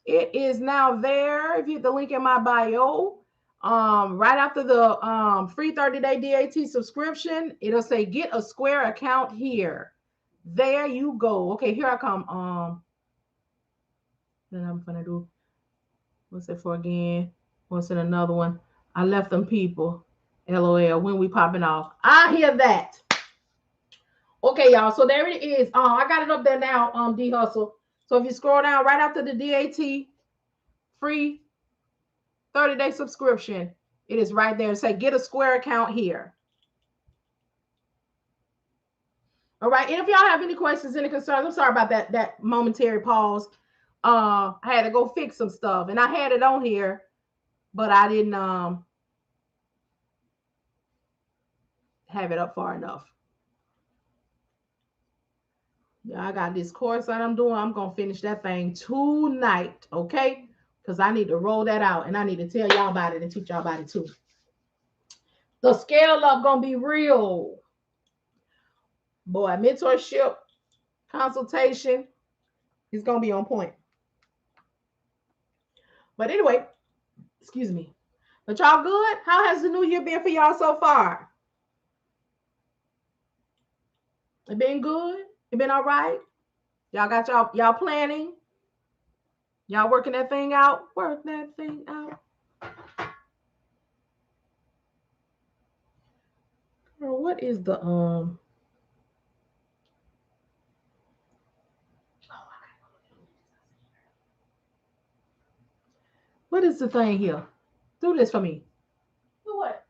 it is now there. If you hit the link in my bio, right after the free 30-day DAT subscription, it'll say get a Square account here. There you go. Okay, here I come. Then I'm gonna do what's it for again? What's in another one? I left them people. LOL. When we popping off? I hear that. Okay, y'all. So there it is. I got it up there now. D Hustle. So if you scroll down right after the DAT free 30-day subscription, it is right there. Say get a Square account here. All right. And if y'all have any questions, any concerns, I'm sorry about that momentary pause. I had to go fix some stuff, and I had it on here, but I didn't have it up far enough. Yeah, I got this course that I'm doing. I'm gonna finish that thing tonight, okay? Because I need to roll that out, and I need to tell y'all about it and teach y'all about it too. The scale up gonna be real, boy. Mentorship consultation is gonna be on point. But anyway, excuse me. But y'all good? How has the new year been for y'all so far? It been good? It been all right? Y'all got y'all planning? Y'all working that thing out? Work that thing out. Girl, what is the what is the thing here? Do this for me. Do what?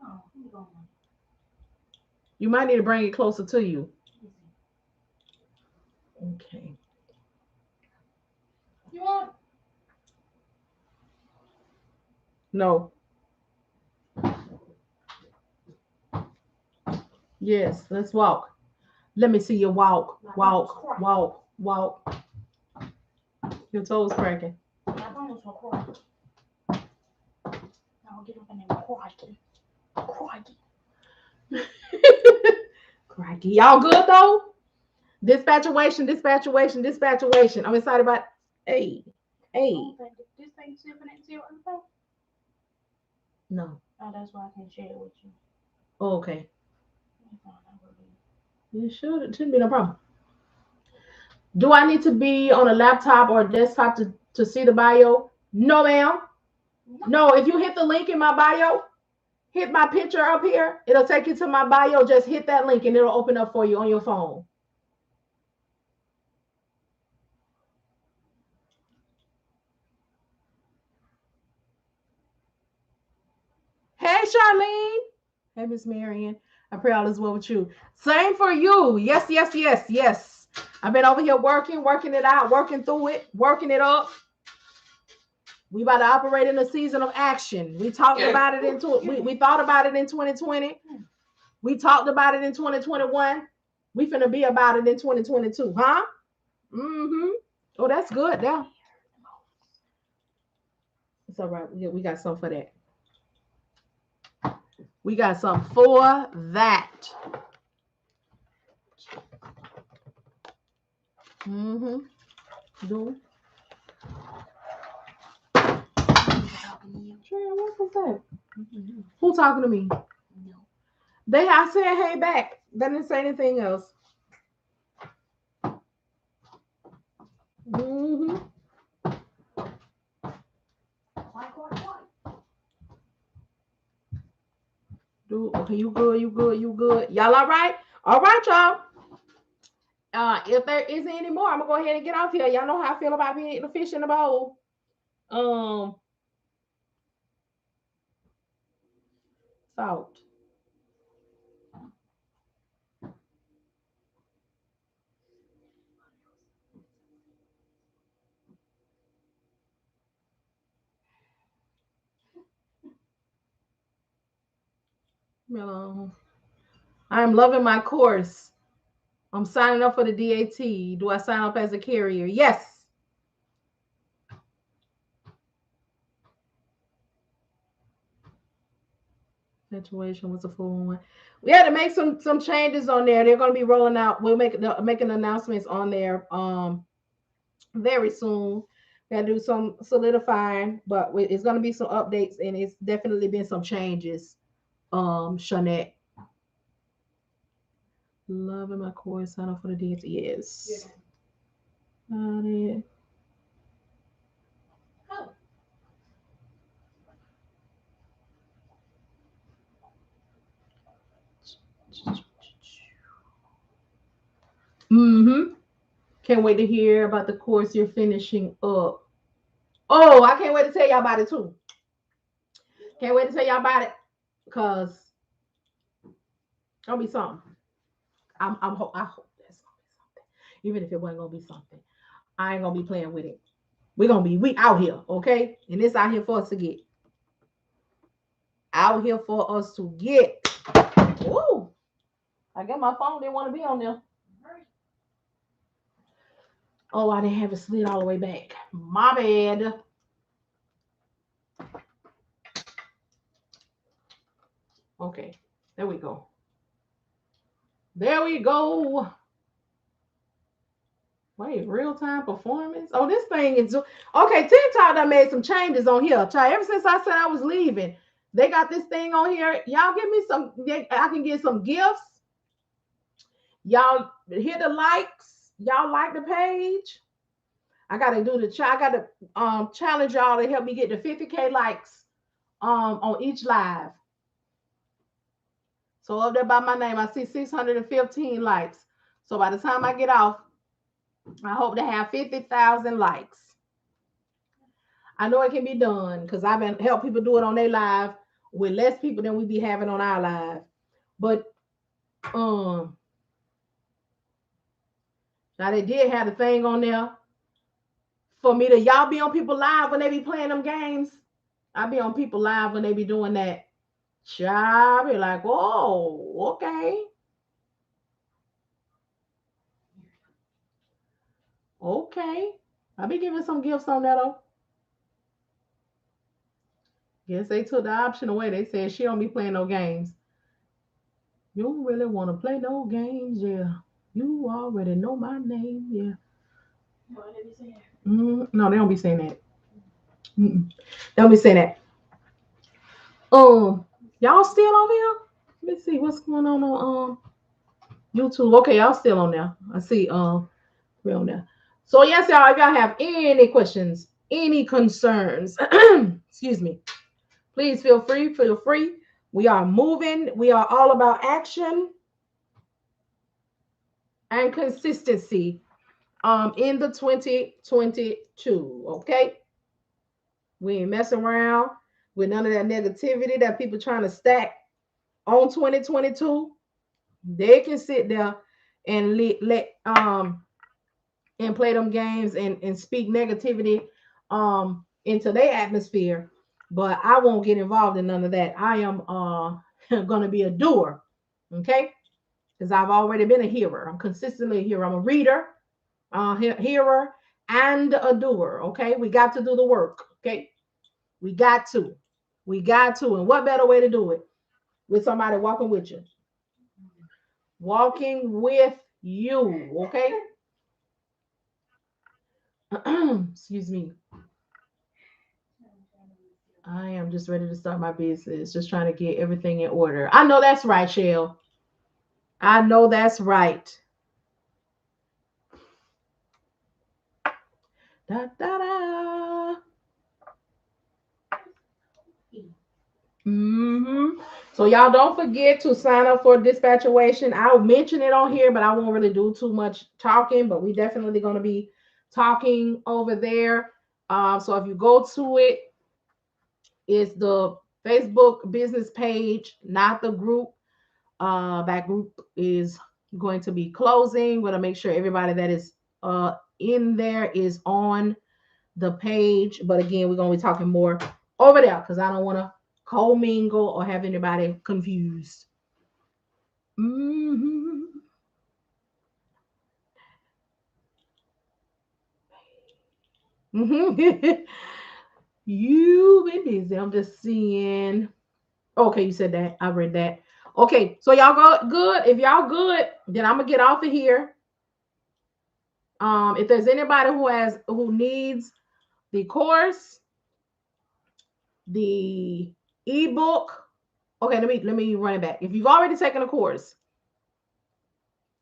Oh, you going? You might need to bring it closer to you. Okay. You want? No. Yes, let's walk. Let me see you walk. Walk. Walk. Walk. Your toes cracking. My bones were cracking. I'll get up in there cracking. Cracking. Cracky. Y'all good though? Dispatchuation. I'm excited about. Hey. This thing sipping at 0 on the phone? No. Oh, that's why I can share it with you. Oh, okay. You should. It shouldn't be no problem. Do I need to be on a laptop or a desktop to see the bio? No, ma'am. No, if you hit the link in my bio, hit my picture up here, it'll take you to my bio. Just hit that link and it'll open up for you on your phone. Hey, Charlene. Hey, Miss Marian. I pray all is well with you. Same for you. Yes. I've been over here working it out, working through it, working it up. We about to operate in a season of action. We talked about it we thought about it in 2020. We talked about it in 2021. We finna be about it in 2022, huh? Mm-hmm. Oh, that's good. Yeah. It's all right. We got some for that. We got some for that. Mm-hmm. Do. What was that? Who talking to me? No. I said hey back. They didn't say anything else. Mm-hmm. Do okay, you good. Y'all all right? All right, y'all. If there isn't any more, I'm gonna go ahead and get off here. Y'all know how I feel about being the fish in the bowl. Salt. Hello. I am loving my course. I'm signing up for the DAT. Do I sign up as a carrier? Yes. Situation was a full one. We had to make some changes on there. They're going to be rolling out. We'll making announcements on there very soon. We got to do some solidifying, but it's going to be some updates, and it's definitely been some changes. Shanette. Loving my course. Sign up for the DAT. Yes. Got it. Oh, Mm-hmm. Can't wait to hear about the course you're finishing up. Oh, I can't wait to tell y'all about it too. Can't wait to tell y'all about it because it'll be something. I hope that's gonna be something. Even if it wasn't gonna be something, I ain't gonna be playing with it. We out here, okay? And it's out here for us to get. Out here for us to get. Ooh, I guess my phone didn't want to be on there. Oh, I didn't have it slid all the way back. My bad. Okay, there we go. There we go. Wait, real time performance? Oh, this thing is okay. TikTok done made some changes on here. Child, ever since I said I was leaving, they got this thing on here. Y'all give me some. I can get some gifts. Y'all hit the likes. Y'all like the page. I gotta do the. I gotta challenge y'all to help me get to 50K likes on each live. So up there by my name, I see 615 likes. So by the time I get off, I hope to have 50,000 likes. I know it can be done because I've been help people do it on their live with less people than we be having on our live. But um now they did have the thing on there for me to y'all be on people live when they be playing them games. I be on people live when they be doing that. Child, I be like, whoa, okay. Okay. I be giving some gifts on that though. Guess they took the option away. They said she don't be playing no games. You don't really want to play no games, yeah. You already know my name, yeah. what did he say? No, they don't be saying that. They don't be saying that. Y'all still on here? Let me see what's going on YouTube. Okay, y'all still on there. I see we're on there. So yes, y'all, if y'all have any questions, any concerns, excuse me, please feel free. Feel free. We are moving. We are all about action and consistency in the 2022. Okay. We ain't messing around with none of that negativity that people trying to stack on 2022. They can sit there and let and play them games and speak negativity into their atmosphere. But I won't get involved in none of that. I am gonna be a doer, okay? Because I've already been a hearer. I'm consistently a hearer. I'm a reader, hearer, and a doer. Okay, we got to do the work. Okay, we got to. We got to. And what better way to do it? With somebody walking with you. Walking with you. Okay. Excuse me. I am just ready to start my business. Just trying to get everything in order. I know that's right, Shell. I know that's right. Da, da, da. So y'all don't forget to sign up for dispatchation. I'll mention it on here, but I won't really do too much talking. But we definitely going to be talking over there. So if you go to it, it's the Facebook business page, not the group. That group is going to be closing. We're gonna make sure everybody that is in there is on the page. But again, we're gonna be talking more over there because I don't want to commingle or have anybody confused. Mm-hmm. Mm-hmm. You've been busy. I'm just seeing. Okay, you said that. I read that. Okay, so y'all go good. If y'all good, then I'm gonna get off of here. If there's anybody who needs the course, the ebook. Okay, let me run it back. If you've already taken a course,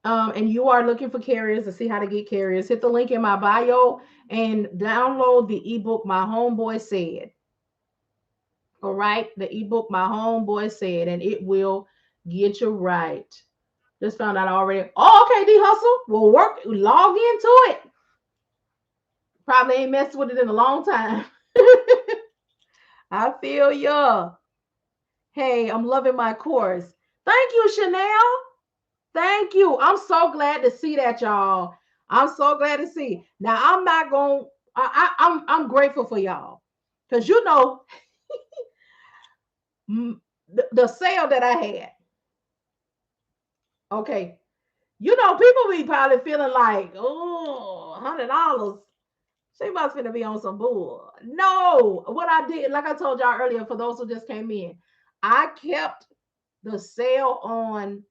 and you are looking for carriers to see how to get carriers, hit the link in my bio and download the ebook My Homeboy Said. All right, the ebook My Homeboy Said, and it will get you right. Just found out already. Oh, okay, D Hustle. We'll log into it. Probably ain't messed with it in a long time. I feel ya. Hey, I'm loving my course. Thank you, Chanel. Thank you. I'm so glad to see that, y'all. I'm so glad to see. Now I'm not going. I'm grateful for y'all because you know the sale that I had. Okay, you know people be probably feeling like, oh, $100. She must finna be on some bull. No, what I did, like I told y'all earlier, for those who just came in, I kept the sale on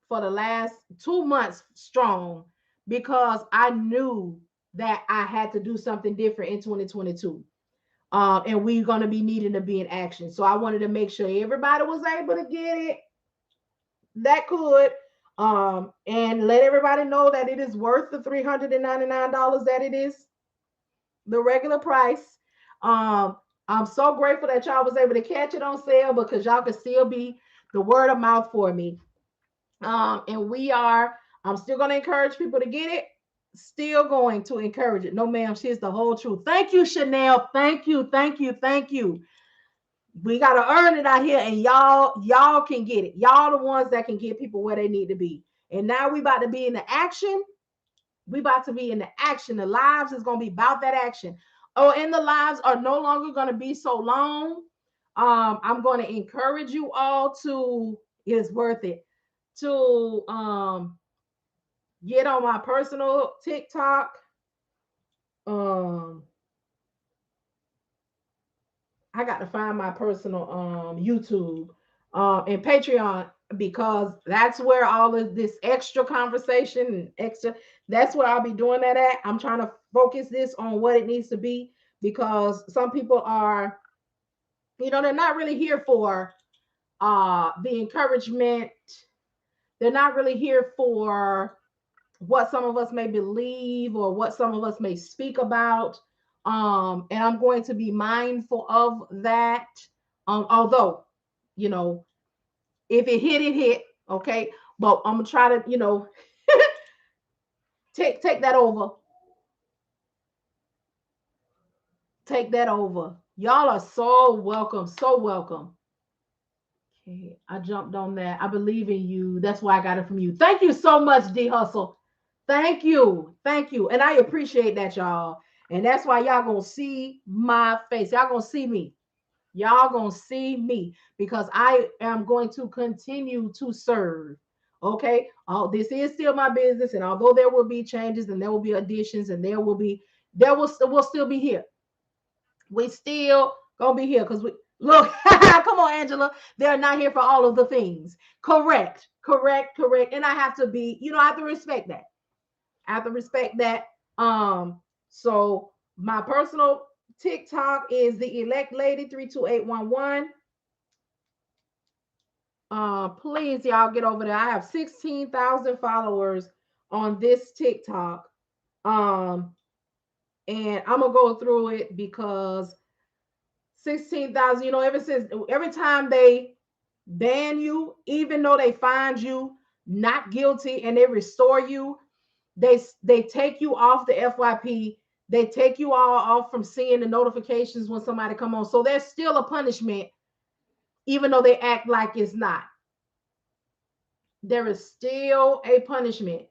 for the last 2 months strong because I knew that I had to do something different in 2022. And we're going to be needing to be in action. So I wanted to make sure everybody was able to get it that could. And let everybody know that it is worth the $399 that it is, the regular price. I'm so grateful that y'all was able to catch it on sale because y'all could still be the word of mouth for me. And I'm still going to encourage people to get it. Still going to encourage it. No, ma'am, she's the whole truth. Thank you, Chanel. Thank you, thank you, thank you. We got to earn it out here, and y'all can get it. Y'all the ones that can get people where they need to be. And now we about to be in the action. We about to be in the action. The lives is going to be about that action. Oh, and the lives are no longer going to be so long. I'm going to encourage you all to, it's worth it, to get on my personal TikTok. Um, I got to find my personal YouTube and Patreon because that's where all of this extra conversation and extra, that's where I'll be doing that at. I'm trying to focus this on what it needs to be because some people are, they're not really here for the encouragement. They're not really here for what some of us may believe or what some of us may speak about. And I'm going to be mindful of that. Although, you know, if it hit, it hit. Okay. But I'm gonna try to, take that over. Take that over. Y'all are so welcome. So welcome. Okay, I jumped on that. I believe in you. That's why I got it from you. Thank you so much, D Hustle. Thank you. Thank you. And I appreciate that, y'all. And that's why y'all gonna see my face. Y'all gonna see me. Y'all gonna see me because I am going to continue to serve. Okay. Oh, this is still my business, and although there will be changes and there will be additions and we'll still be here. We still gonna be here because we look. Come on, Angela. They're not here for all of the things. Correct. Correct. Correct. And I have to be. I have to respect that. I have to respect that. So my personal TikTok is the elect lady 32811. Please, y'all get over there. I have 16,000 followers on this TikTok. And I'm gonna go through it because 16,000, every time they ban you, even though they find you not guilty and they restore you, they take you off the FYP. They take you all off from seeing the notifications when somebody come on. So there's still a punishment, even though they act like it's not. There is still a punishment.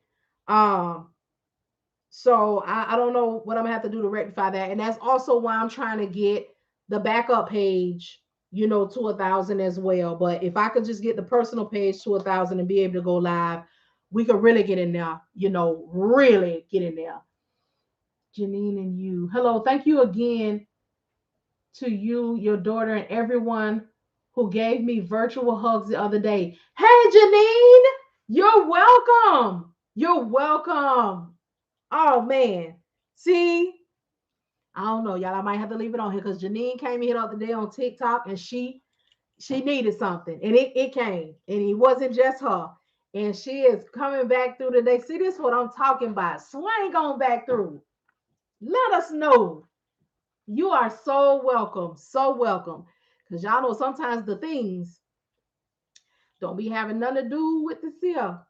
So I don't know what I'm gonna have to do to rectify that. And that's also why I'm trying to get the backup page, to 1,000 as well. But if I could just get the personal page to 1,000 and be able to go live, we could really get in there, really get in there. Janine and you. Hello. Thank you again to you, your daughter, and everyone who gave me virtual hugs the other day. Hey, Janine, you're welcome. You're welcome. Oh, man. See, I don't know, y'all. I might have to leave it on here because Janine came here the other day on TikTok and she needed something and it came and it wasn't just her. And she is coming back through today. See, this is what I'm talking about. Swing on back through. Let us know. You are so welcome. So welcome. Because y'all know sometimes the things don't be having nothing to do with the seal.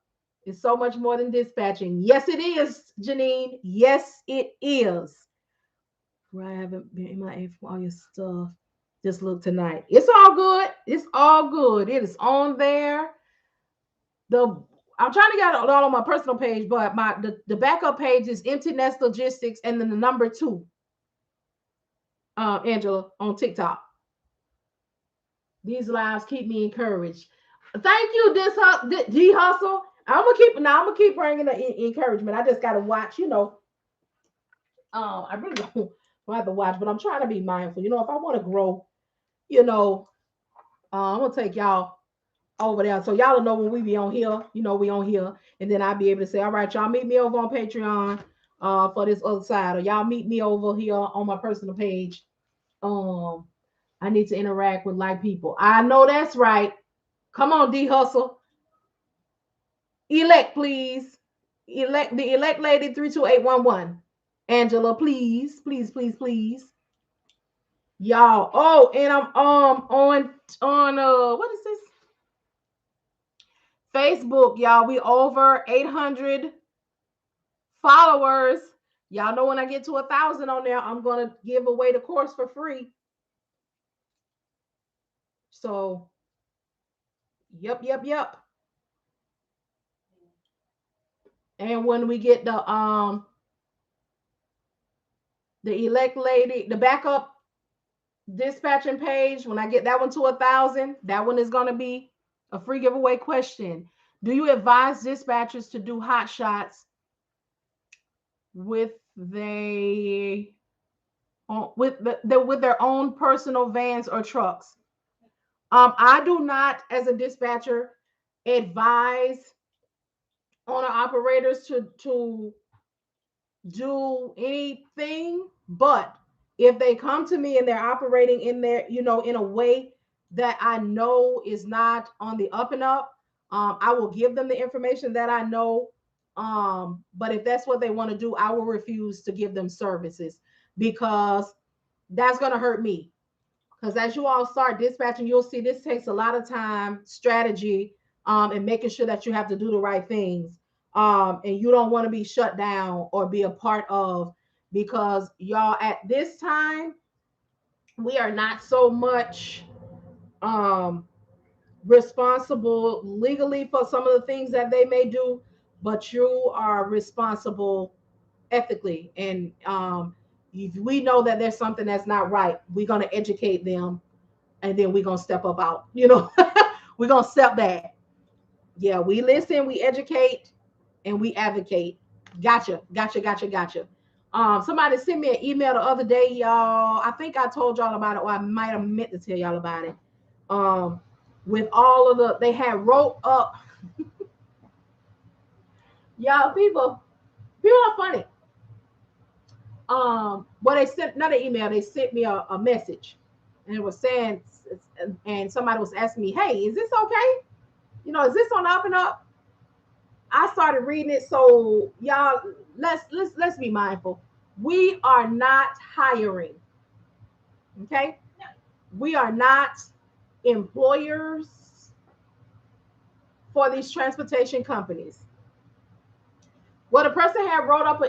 It's so much more than dispatching. Yes, it is, Janine. Yes, it is. Where I haven't been in my A for all your stuff. Just look tonight. It's all good. It's all good. It is on there. The I'm trying to get it all on my personal page, but the backup page is Empty Nest Logistics and then the number 2, Angela, on TikTok. These lives keep me encouraged. Thank you, D Hustle. I'm gonna keep bringing the encouragement. I just gotta watch, I really don't have to watch, but I'm trying to be mindful. If I want to grow, you know, I'm gonna take y'all over there. So y'all will know when we be on here, we on here. And then I'll be able to say, all right, y'all meet me over on Patreon for this other side. Or y'all meet me over here on my personal page. Um, I need to interact with like people. I know that's right. Come on, D Hustle. Elect, please. Elect lady 32811. Angela, please, please, please, please. Y'all. Oh, and I'm on what is this? Facebook, y'all. We over 800 followers. Y'all know when I get to 1,000 on there, I'm gonna give away the course for free. So, yep. And when we get the elect lady, the backup dispatching page, when I get that one to 1,000, that one is gonna be a free giveaway question. Do you advise dispatchers to do hot shots with they with their own personal vans or trucks? I do not, as a dispatcher, advise owner operators to do anything. But if they come to me and they're operating in there, in a way that I know is not on the up and up, I will give them the information that I know. But if that's what they want to do, I will refuse to give them services because that's going to hurt me. Because as you all start dispatching, you'll see this takes a lot of time, strategy, and making sure that you have to do the right things. And you don't want to be shut down or be a part of, because y'all at this time, we are not so much um, responsible legally for some of the things that they may do, but you are responsible ethically. And if we know that there's something that's not right, we're going to educate them, and then we're gonna step up out. We're gonna step back. Yeah, we listen, we educate, and we advocate. Gotcha. Somebody sent me an email the other day, y'all. I think I told y'all about it, or I might have meant to tell y'all about it. Um, with all of they had wrote up, y'all, people are funny. Well, they sent not an email, they sent me a message, and it was saying, and somebody was asking me, hey, is this okay? Is this on up and up? I started reading it. So y'all, let's be mindful. We are not hiring. Okay? We are not employers for these transportation companies. What a person had wrote up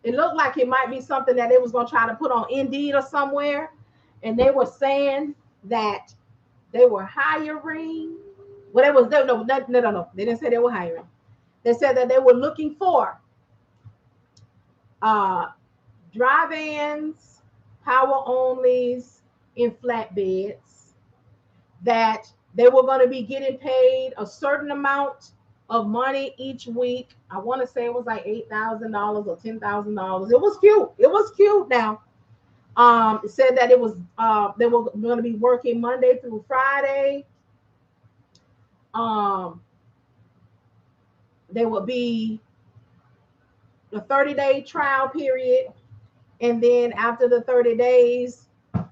it looked like it might be something that they was going to try to put on Indeed or somewhere, and they were saying that they were hiring. Well, it was no. They didn't say they were hiring. They said that they were looking for uh, dry vans, power onlys, and flatbeds, that they were going to be getting paid a certain amount of money each week. I want to say it was like $8,000 or $10,000. It was cute. It was cute. Now, it said that it was they were going to be working Monday through Friday. Um, there would be a 30-day trial period, and then after the 30 days,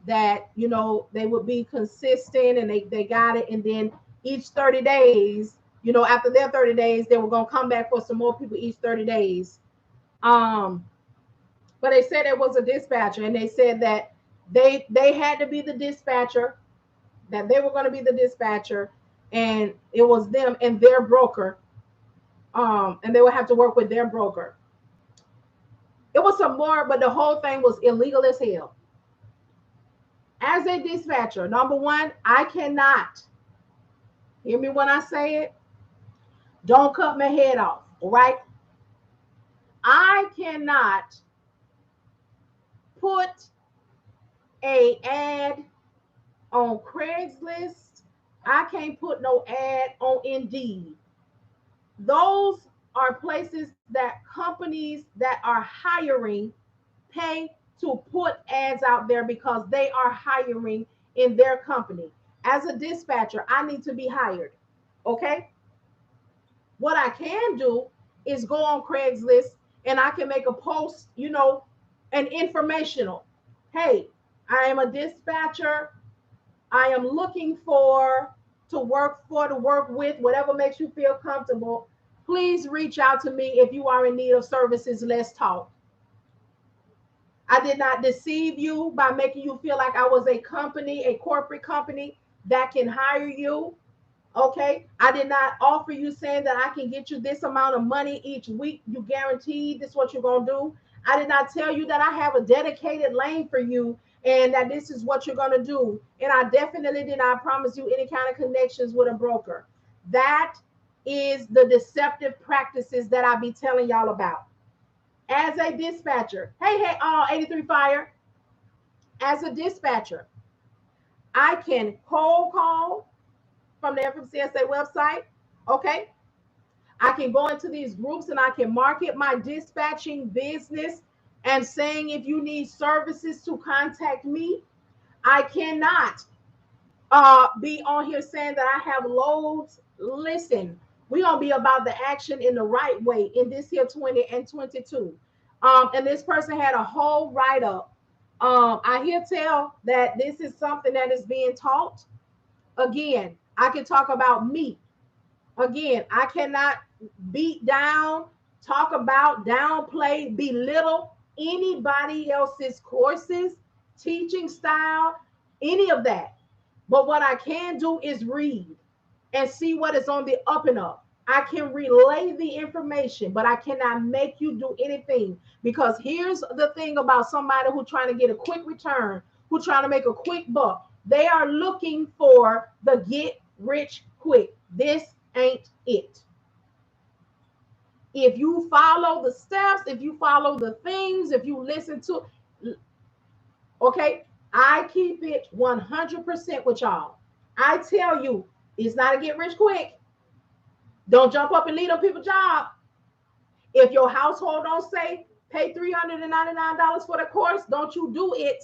that they would be consistent and they got it, and then each 30 days After their 30 days, they were going to come back for some more people each 30 days. Um, but they said it was a dispatcher, and they said that they had to be the dispatcher, that they were going to be the dispatcher, and it was them and their broker, and they would have to work with their broker. It was some more, but the whole thing was illegal as hell. As a dispatcher, number one, I cannot, hear me when I say it, don't cut my head off, all right? I cannot put a ad on Craigslist. I can't put no ad on Indeed. Those are places that companies that are hiring pay to put ads out there because they are hiring in their company. As a dispatcher, I need to be hired. Okay? What I can do is go on Craigslist and I can make a post, an informational. Hey, I am a dispatcher. I am looking to work for, to work with, whatever makes you feel comfortable. Please reach out to me if you are in need of services. Let's talk. I did not deceive you by making you feel like I was a company, a corporate company that can hire you. Okay. I did not offer you saying that I can get you this amount of money each week. You guaranteed this is what you're going to do. I did not tell you that I have a dedicated lane for you and that this is what you're going to do. And I definitely did not promise you any kind of connections with a broker. That is the deceptive practices that I be telling y'all about. As a dispatcher, hey, 83 Fire, as a dispatcher, I can cold call from the FMCSA website. Okay. I can go into these groups and I can market my dispatching business and saying if you need services to contact me. I cannot be on here saying that I have loads. Listen, we're gonna be about the action in the right way in this here 20 and 22. And this person had a whole write-up. I hear tell that this is something that is being taught. Again, I can talk about me. Again, I cannot beat down, talk about, downplay, belittle anybody else's courses, teaching style, any of that. But what I can do is read and see what is on the up and up. I can relay the information, but I cannot make you do anything because here's the thing about somebody who's trying to get a quick return, who's trying to make a quick buck. They are looking for the get rich quick. This ain't it. If you follow the steps, if you follow the things, if you listen to, okay, I keep it 100% with y'all. I tell you, it's not a get rich quick. Don't jump up and lead on people's job. If your household don't say pay $399 for the course, don't you do it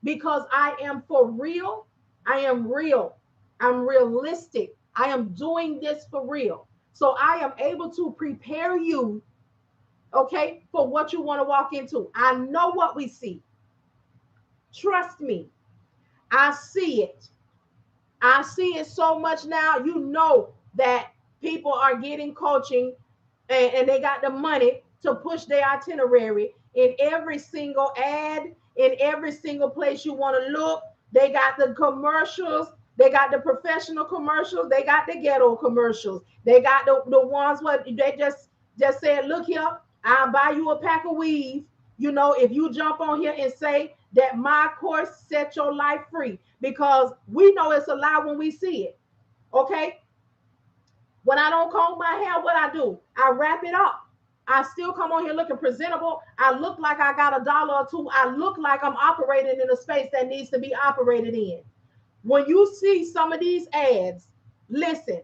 because I am for real. I am real. I'm realistic. I am doing this for real. So I am able to prepare you, okay, for what you want to walk into. I know what we see. Trust me. I see it. I see it so much now. You know that people are getting coaching and they got the money to push their itinerary in every single ad, in every single place you want to look. They got the commercials, they got the professional commercials, they got the ghetto commercials, they got the ones where they just said, look here, I'll buy you a pack of weave. If you jump on here and say that my course set your life free, because we know it's a lie when we see it. Okay. When I don't comb my hair, what I do, I wrap it up. I still come on here looking presentable. I look like I got a dollar or two. I look like I'm operating in a space that needs to be operated in. When you see some of these ads, listen.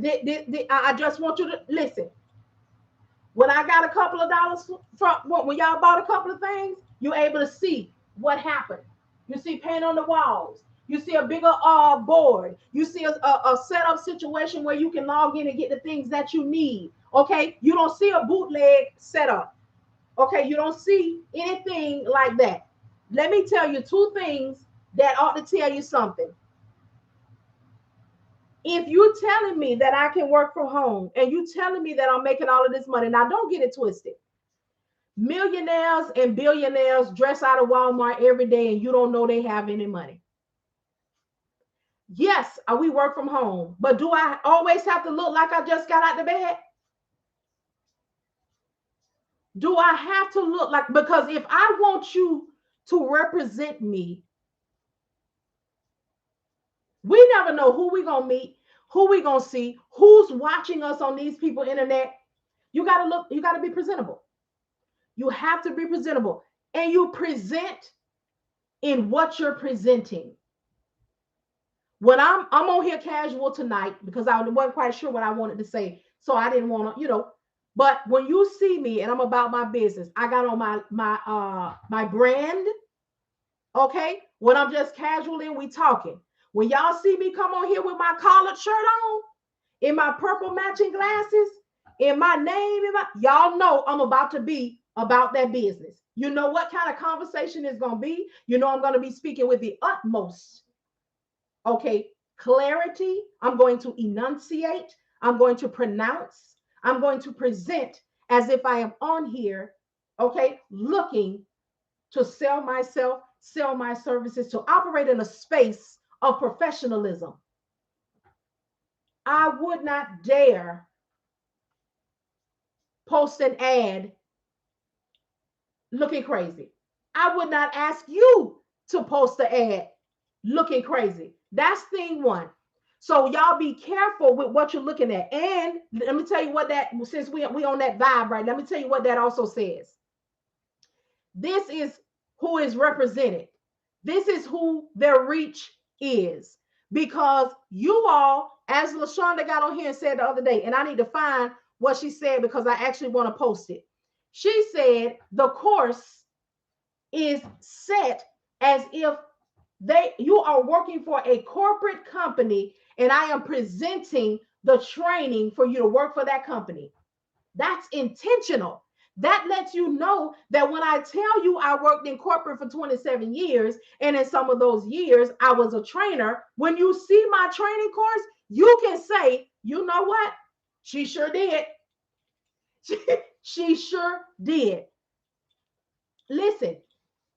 I just want you to listen. When I got a couple of dollars from when y'all bought a couple of things, you're able to see what happened. You see paint on the walls. You see a bigger board. You see a setup situation where you can log in and get the things that you need. Okay. You don't see a bootleg setup. Okay. You don't see anything like that. Let me tell you two things that ought to tell you something. If you're telling me that I can work from home and you telling me that I'm making all of this money, now don't get it twisted. Millionaires and billionaires dress out of Walmart every day and you don't know they have any money. Yes, we work from home, but do I always have to look like I just got out of bed? Do I have to look like, because if I want you to represent me, we never know who we gonna meet, who we gonna see, who's watching us on these people internet. You gotta look, you gotta be presentable. You have to be presentable. And you present in what you're presenting. When I'm on here casual tonight because I wasn't quite sure what I wanted to say. So I didn't want to, but when you see me and I'm about my business, I got on my brand. Okay. When I'm just casually and we talking. When y'all see me come on here with my collared shirt on, in my purple matching glasses, in my name, y'all know I'm about to be about that business. You know what kind of conversation it's going to be. You know I'm going to be speaking with the utmost, okay, clarity. I'm going to enunciate. I'm going to pronounce. I'm going to present as if I am on here, okay, looking to sell myself, sell my services, to operate in a space of professionalism. I would not dare post an ad looking crazy. I would not ask you to post an ad looking crazy. That's thing one. So y'all be careful with what you're looking at. And let me tell you what that, since we on that vibe, right? Let me tell you what that also says. This is who is represented. This is who their reach is. Because you all, as LaShonda got on here and said the other day, and I need to find what she said because I actually want to post it. She said the course is set as if you are working for a corporate company and I am presenting the training for you to work for that company. That's intentional. That lets you know that when I tell you I worked in corporate for 27 years, and in some of those years I was a trainer, when you see my training course, you can say, you know what? She sure did. She sure did. Listen,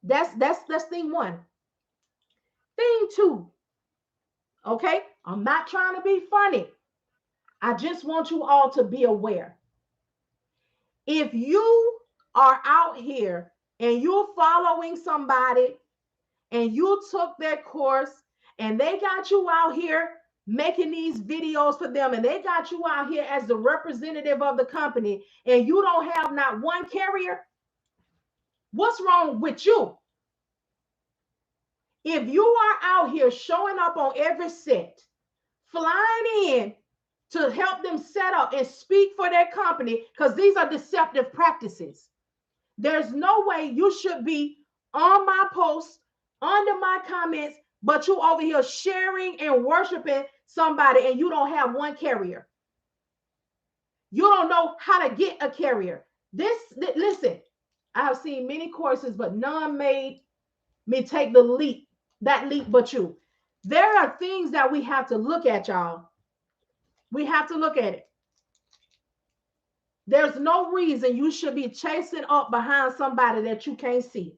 that's thing one. Thing two, okay? I'm not trying to be funny. I just want you all to be aware. If you are out here and you're following somebody and you took their course and they got you out here making these videos for them and they got you out here as the representative of the company and you don't have not one carrier, what's wrong with you? If you are out here showing up on every set, flying in to help them set up and speak for their company, because these are deceptive practices. There's no way you should be on my posts, under my comments, but you over here sharing and worshiping somebody and you don't have one carrier. You don't know how to get a carrier. Listen, I have seen many courses, but none made me take the leap, that leap but you. There are things that we have to look at, y'all. We have to look at it. There's no reason you should be chasing up behind somebody that you can't see.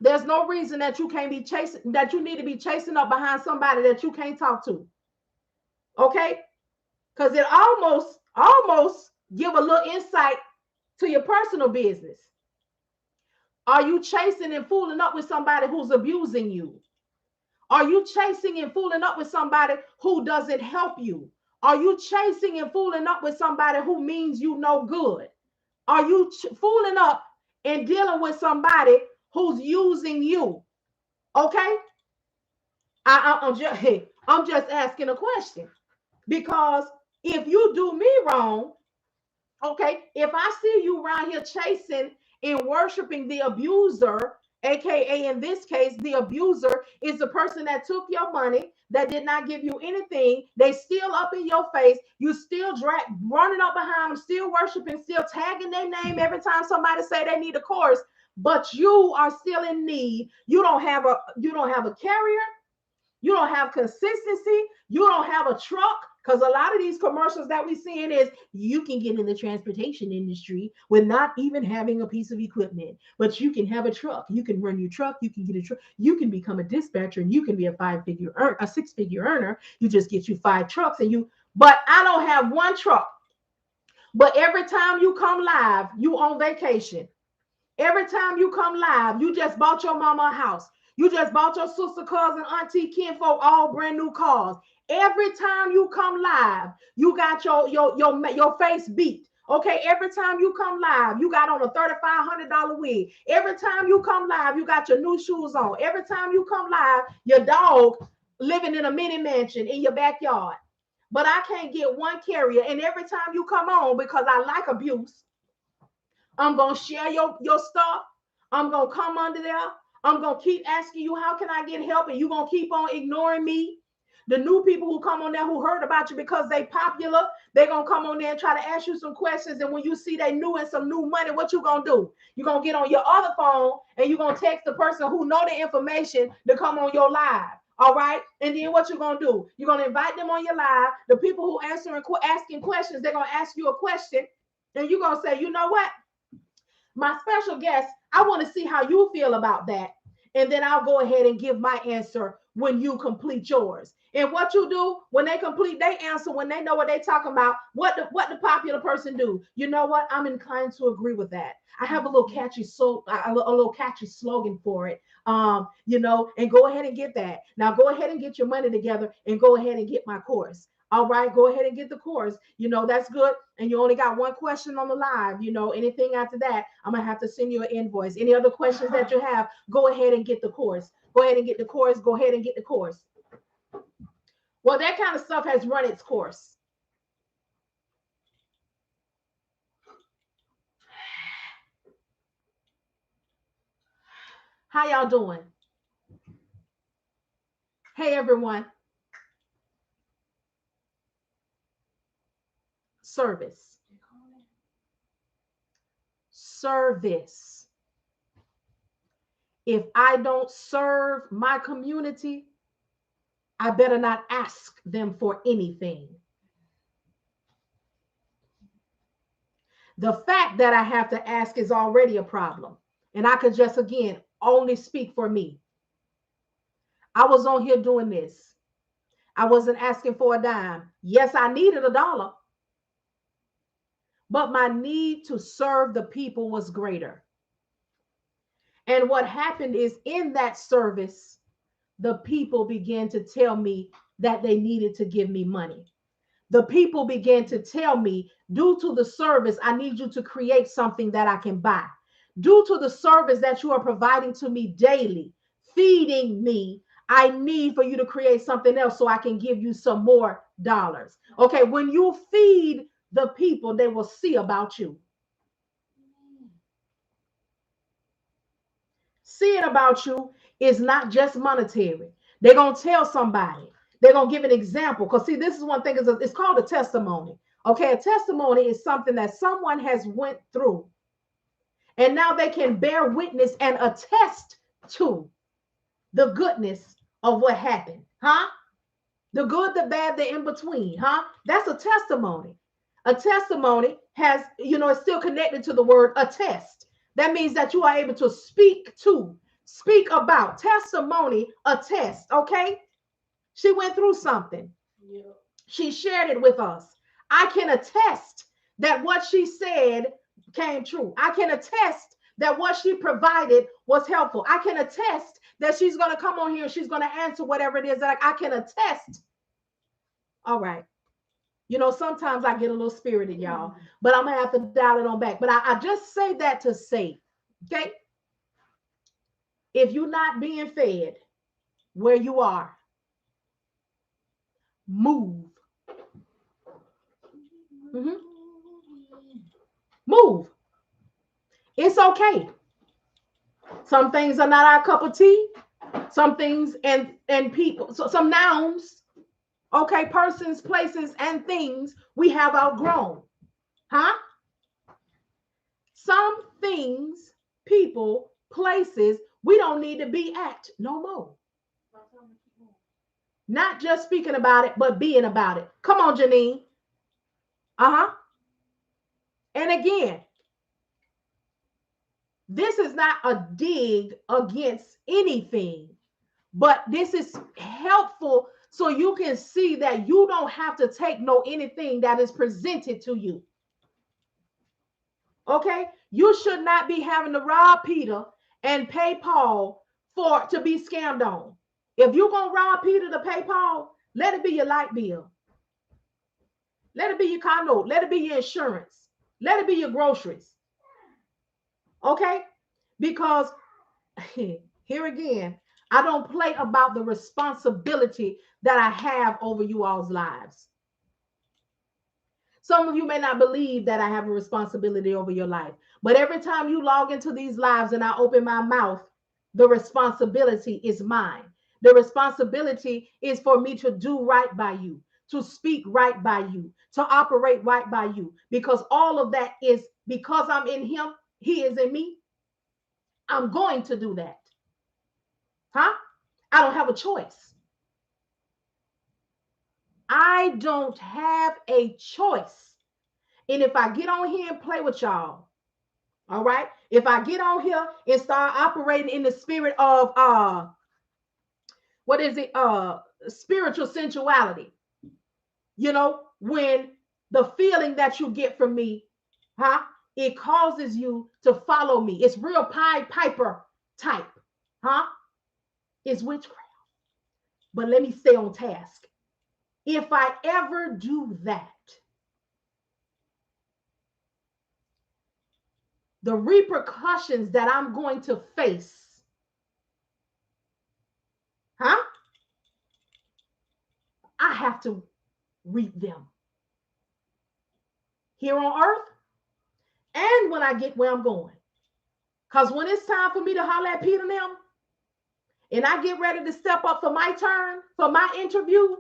There's no reason that you can't be chasing, that you need to be chasing up behind somebody that you can't talk to. Okay? Because it almost give a little insight to your personal business. Are you chasing and fooling up with somebody who's abusing you? Are you chasing and fooling up with somebody who doesn't help you? Are you chasing and fooling up with somebody who means you no good? Are you fooling up and dealing with somebody who's using you? Okay? I'm just asking a question. Because if you do me wrong, okay, if I see you around here chasing and worshiping the abuser, aka in this case, the abuser is the person that took your money, that did not give you anything. They still up in your face. You still running up behind them, still worshiping, still tagging their name every time somebody say they need a course, but you are still in need. You don't have a carrier. You don't have consistency. You don't have a truck. Because a lot of these commercials that we seeing is you can get in the transportation industry with not even having a piece of equipment, but you can have a truck. You can run your truck. You can get a truck. You can become a dispatcher, and you can be a six-figure earner. You just get you 5 trucks, and you. But I don't have 1 truck. But every time you come live, you on vacation. Every time you come live, you just bought your mama a house. You just bought your sister, cousin, auntie, kinfolk, all brand new cars. Every time you come live, you got your face beat. Okay, every time you come live, you got on a $3,500 wig. Every time you come live, you got your new shoes on. Every time you come live, your dog living in a mini mansion in your backyard. But I can't get 1 carrier. And every time you come on, because I like abuse, I'm going to share your stuff. I'm going to come under there. I'm going to keep asking you, how can I get help? And you're going to keep on ignoring me. The new people who come on there who heard about you because they popular, they're going to come on there and try to ask you some questions. And when you see they new and some new money, what you going to do? You're going to get on your other phone and you're going to text the person who know the information to come on your live. All right. And then what you're going to do? You're going to invite them on your live. The people who asking questions, they're going to ask you a question. And you're going to say, you know what? My special guest, I want to see how you feel about that. And then I'll go ahead and give my answer when you complete yours. And what you do when they complete their answer, when they know what they're talking about, what the popular person do? You know what? I'm inclined to agree with that. I have a little catchy slogan for it. And go ahead and get that. Now go ahead and get your money together and go ahead and get my course. All right, go ahead and get the course. That's good. And you only got 1 question on the live. Anything after that, I'm going to have to send you an invoice. Any other questions that you have, go ahead and get the course. Go ahead and get the course. Go ahead and get the course. Well, that kind of stuff has run its course. How y'all doing? Hey, everyone. Service. Service. If I don't serve my community, I better not ask them for anything. The fact that I have to ask is already a problem. And I could just, again, only speak for me. I was on here doing this. I wasn't asking for a dime. Yes, I needed $1, but my need to serve the people was greater. And what happened is, in that service, the people began to tell me that they needed to give me money. The people began to tell me, due to the service, I need you to create something that I can buy. Due to the service that you are providing to me daily, feeding me, I need for you to create something else so I can give you some more dollars. Okay, when you feed the people, they will see about you. Seeing about you is not just monetary. They're going to tell somebody. They're going to give an example. Because see, this is one thing, it's called a testimony. Okay, a testimony is something that someone has went through. And now they can bear witness and attest to the goodness of what happened. Huh? The good, the bad, the in between. Huh? That's a testimony. A testimony has, it's still connected to the word attest. That means that you are able to speak about. Testimony, attest. Okay? She went through something. Yeah. She shared it with us. I can attest that what she said came true. I can attest that what she provided was helpful. I can attest that she's going to come on here and she's going to answer whatever it is that I can attest. All right. Sometimes I get a little spirited, y'all, but I'm going to have to dial it on back. But I just say that to say, okay, if you're not being fed where you are, move. Mm-hmm. Move. It's okay. Some things are not our cup of tea. Some things and people, so some nouns, okay, persons, places, and things we have outgrown. Huh? Some things, people, places, we don't need to be at no more. Not just speaking about it, but being about it. Come on, Janine. Uh-huh. And again, this is not a dig against anything, but this is helpful so you can see that you don't have to take no anything that is presented to you. Okay? You should not be having to rob Peter and pay Paul for to be scammed on. If you're gonna rob Peter to pay Paul, let it be your light bill. Let it be your car note. Let it be your insurance. Let it be your groceries. Okay? Because here again, I don't play about the responsibility that I have over you all's lives. Some of you may not believe that I have a responsibility over your life, but every time you log into these lives and I open my mouth, the responsibility is mine. The responsibility is for me to do right by you, to speak right by you, to operate right by you, because all of that is because I'm in him, he is in me. I'm going to do that. Huh? I don't have a choice. I don't have a choice. And if I get on here and play with y'all, all right, if I get on here and start operating in the spirit of what is it, spiritual sensuality, you know, when the feeling that you get from me, huh, it causes you to follow me. It's real Pied Piper type, huh? It's witchcraft. But let me stay on task. If I ever do that, the repercussions that I'm going to face, huh? I have to reap them here on earth and when I get where I'm going. Because when it's time for me to holler at Peter now, and I get ready to step up for my turn, for my interview,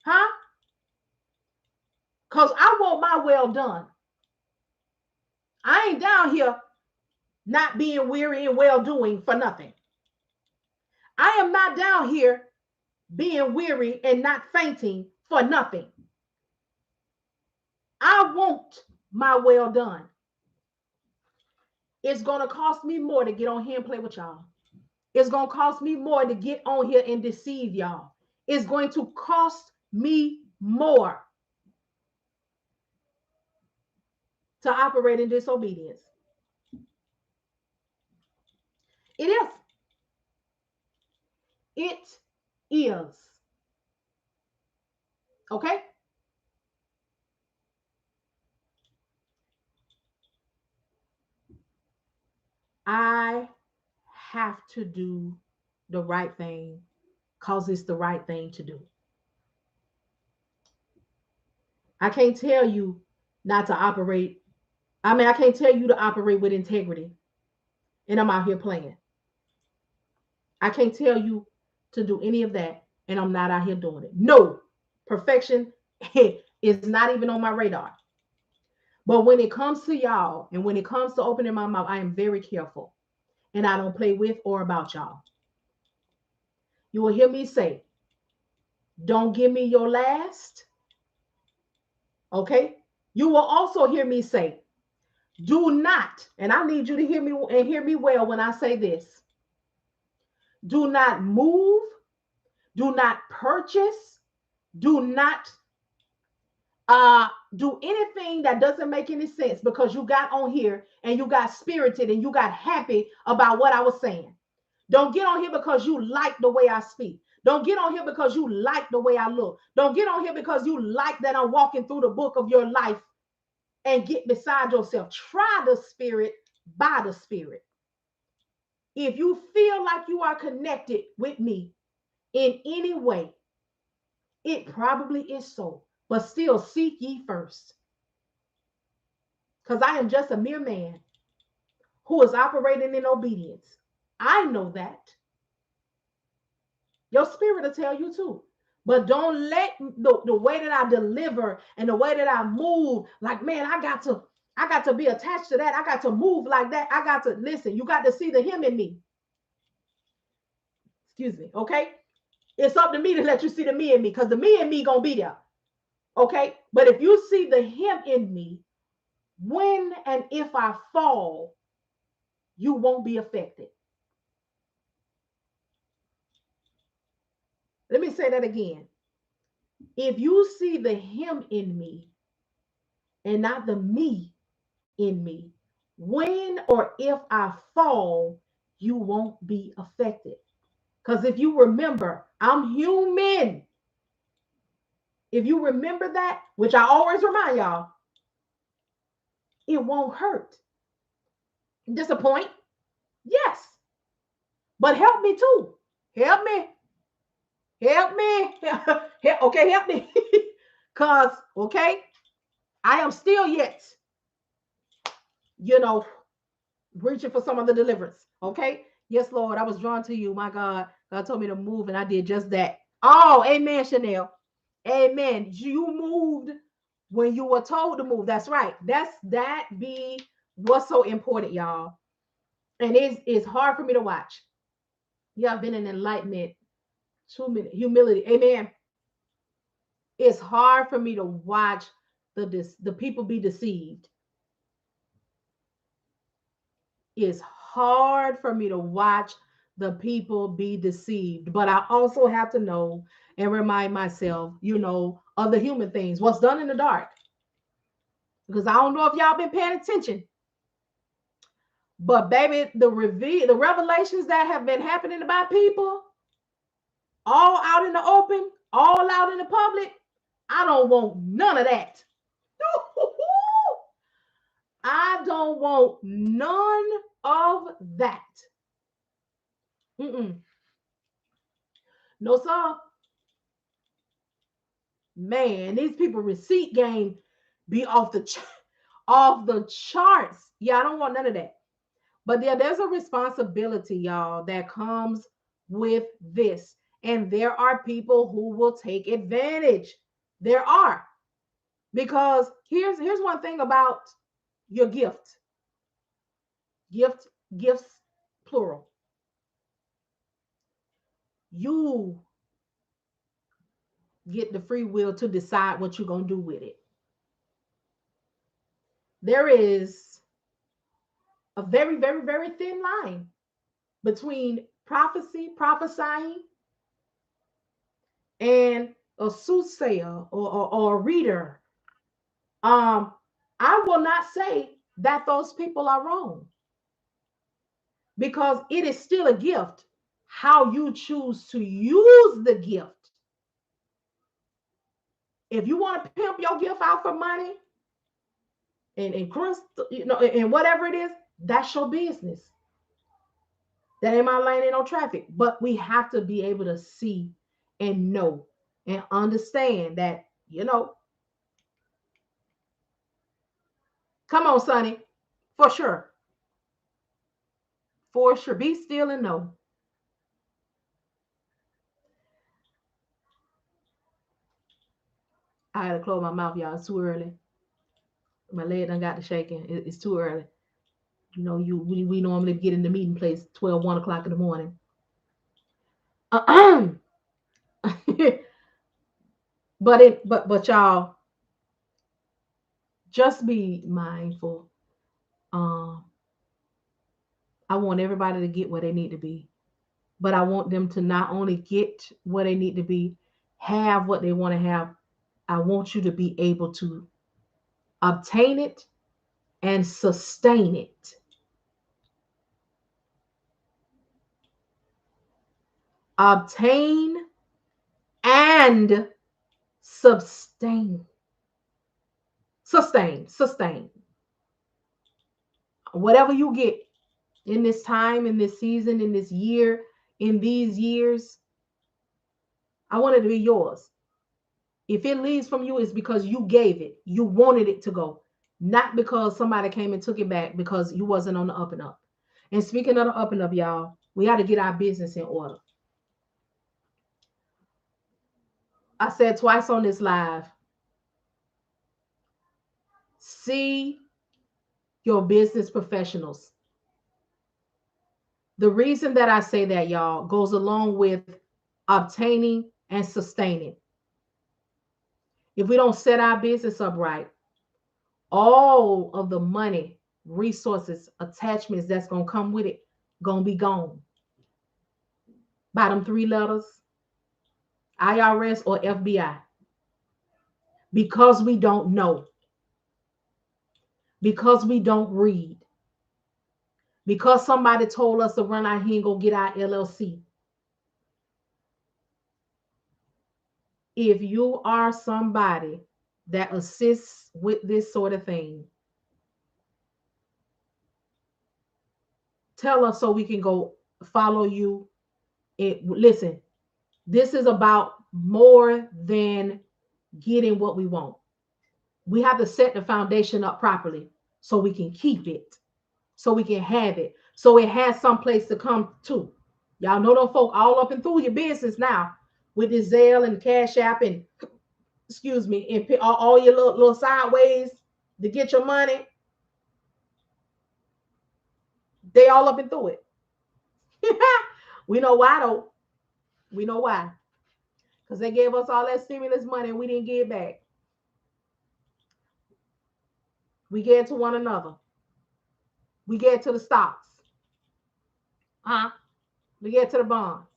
huh? Because I want my well done. I ain't down here not being weary and well doing for nothing. I am not down here being weary and not fainting for nothing. I want my well done. It's going to cost me more to get on here and play with y'all. It's going to cost me more to get on here and deceive y'all. It's going to cost me more to operate in disobedience. It is. It is. Okay? I have to do the right thing because it's the right thing to do. I can't tell you not to operate. I mean, I can't tell you to operate with integrity and I'm out here playing. I can't tell you to do any of that and I'm not out here doing it. No, perfection is not even on my radar. But when it comes to y'all and when it comes to opening my mouth, I am very careful and I don't play with or about y'all. You will hear me say, don't give me your last. Okay? You will also hear me say, do not, and I need you to hear me and hear me well when I say this. Do not move, do not purchase, do not do anything that doesn't make any sense because you got on here and you got spirited and you got happy about what I was saying. Don't get on here because you like the way I speak. Don't get on here because you like the way I look. Don't get on here because you like that I'm walking through the book of your life and get beside yourself. Try the spirit by the spirit. If you feel like you are connected with me in any way, it probably is so, but still seek ye first. Because I am just a mere man who is operating in obedience. I know that. Your spirit will tell you too. But don't let the way that I deliver and the way that I move, like, man, I got to be attached to that. I got to move like that. I got to listen. You got to see the him in me. Excuse me. Okay. It's up to me to let you see the me in me, because the me in me gonna be there. Okay. But if you see the him in me, when and if I fall, you won't be affected. Let me say that again. If you see the him in me and not the me in me, when or if I fall, you won't be affected. Because if you remember, I'm human. If you remember that, which I always remind y'all, it won't hurt. Disappoint? Yes. But help me too. Help me. Help me. Okay, help me. Because, okay, I am still yet, you know, reaching for some of the deliverance. Okay. Yes, Lord, I was drawn to you. My God. God told me to move, and I did just that. Oh, amen, Chanel. Amen. You moved when you were told to move. That's right. That be what's so important, y'all. And it's hard for me to watch. Yeah, I've been in enlightenment, 2 minute humility. Amen. It's hard for me to watch the people be deceived. It's hard for me to watch the people be deceived. But I also have to know and remind myself, of the human things, what's done in the dark. Because I don't know if y'all been paying attention. But baby, the revelations that have been happening about people, all out in the open, all out in the public, I don't want none of that. I don't want none of that. Mm-mm. No, sir. Man, these people receipt game be off the charts. Yeah, I don't want none of that. But there's a responsibility, y'all, that comes with this. And there are people who will take advantage. There are. Because here's one thing about your gift. Gifts, plural. You get the free will to decide what you're going to do with it. There is a very, very, very thin line between prophesying, and a soothsayer or a reader. I will not say that those people are wrong, because it is still a gift. How you choose to use the gift. If you want to pimp your gift out for money and crystal, and whatever it is, that's your business. That ain't my lane, ain't no traffic. But we have to be able to see and know and understand that, come on, Sonny, for sure. For sure. Be still and know. I had to close my mouth, y'all. It's too early. My leg done got to shaking. It's too early. We normally get in the meeting place 1 o'clock in the morning. but y'all, just be mindful. I want everybody to get where they need to be, but I want them to not only get where they need to be, have what they want to have. I want you to be able to obtain it and sustain it. Obtain and sustain. Sustain. Whatever you get in this time, in this season, in this year, in these years, I want it to be yours. If it leaves from you, it's because you gave it. You wanted it to go, not because somebody came and took it back because you wasn't on the up and up. And speaking of the up and up, y'all, we got to get our business in order. I said twice on this live, see your business professionals. The reason that I say that, y'all, goes along with obtaining, and sustaining. If we don't set our business up right, all of the money, resources, attachments that's going to come with it, going to be gone. Bottom three letters, IRS or FBI. Because we don't know. Because we don't read. Because somebody told us to run out here and go get our LLC. If you are somebody that assists with this sort of thing, tell us so we can go follow you. Listen, this is about more than getting what we want. We have to set the foundation up properly so we can keep it, so we can have it, so it has some place to come to. Y'all know them folk all up and through your business now with this Zelle and Cash App and, excuse me, and all your little sideways to get your money. They all up and through it. We know why though. We know why. Because they gave us all that stimulus money and we didn't get it back. We gave it to one another. We gave it to the stocks. We gave it to the bonds.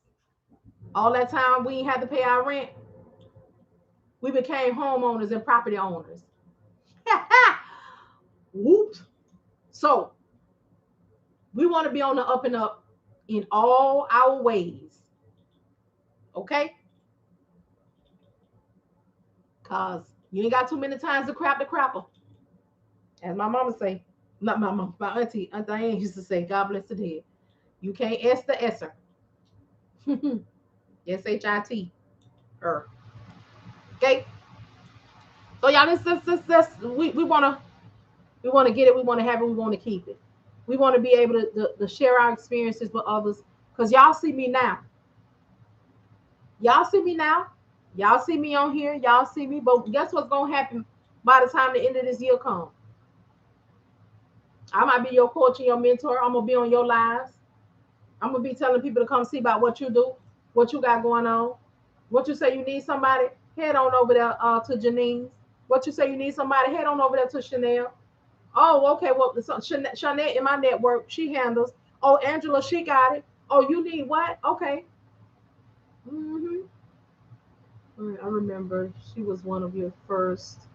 All that time we had to pay our rent. We became homeowners and property owners. Whoops. So we want to be on the up and up in all our ways. Okay? Because you ain't got too many times to crap the crapper. As my mama say. Not my mama, my auntie. Aunt Diane used to say, God bless the dead. You can't S the S'er. SHIT. Okay? So y'all, we wanna get it, we wanna have it, we wanna keep it. We want to be able to share our experiences with others. Because y'all see me now. Y'all see me now. Y'all see me on here. Y'all see me. But guess what's gonna happen by the time the end of this year comes? I might be your coach and your mentor. I'm gonna be on your lives. I'm gonna be telling people to come see about what you do, what you got going on. What you say you need somebody, head on over there to Janine's. What you say you need somebody, head on over there to Chanel. Oh, okay. Well, Chanel in my network, she handles. Oh, Angela, she got it. Oh, you need what? Okay. Mm-hmm. I remember she was one of your first.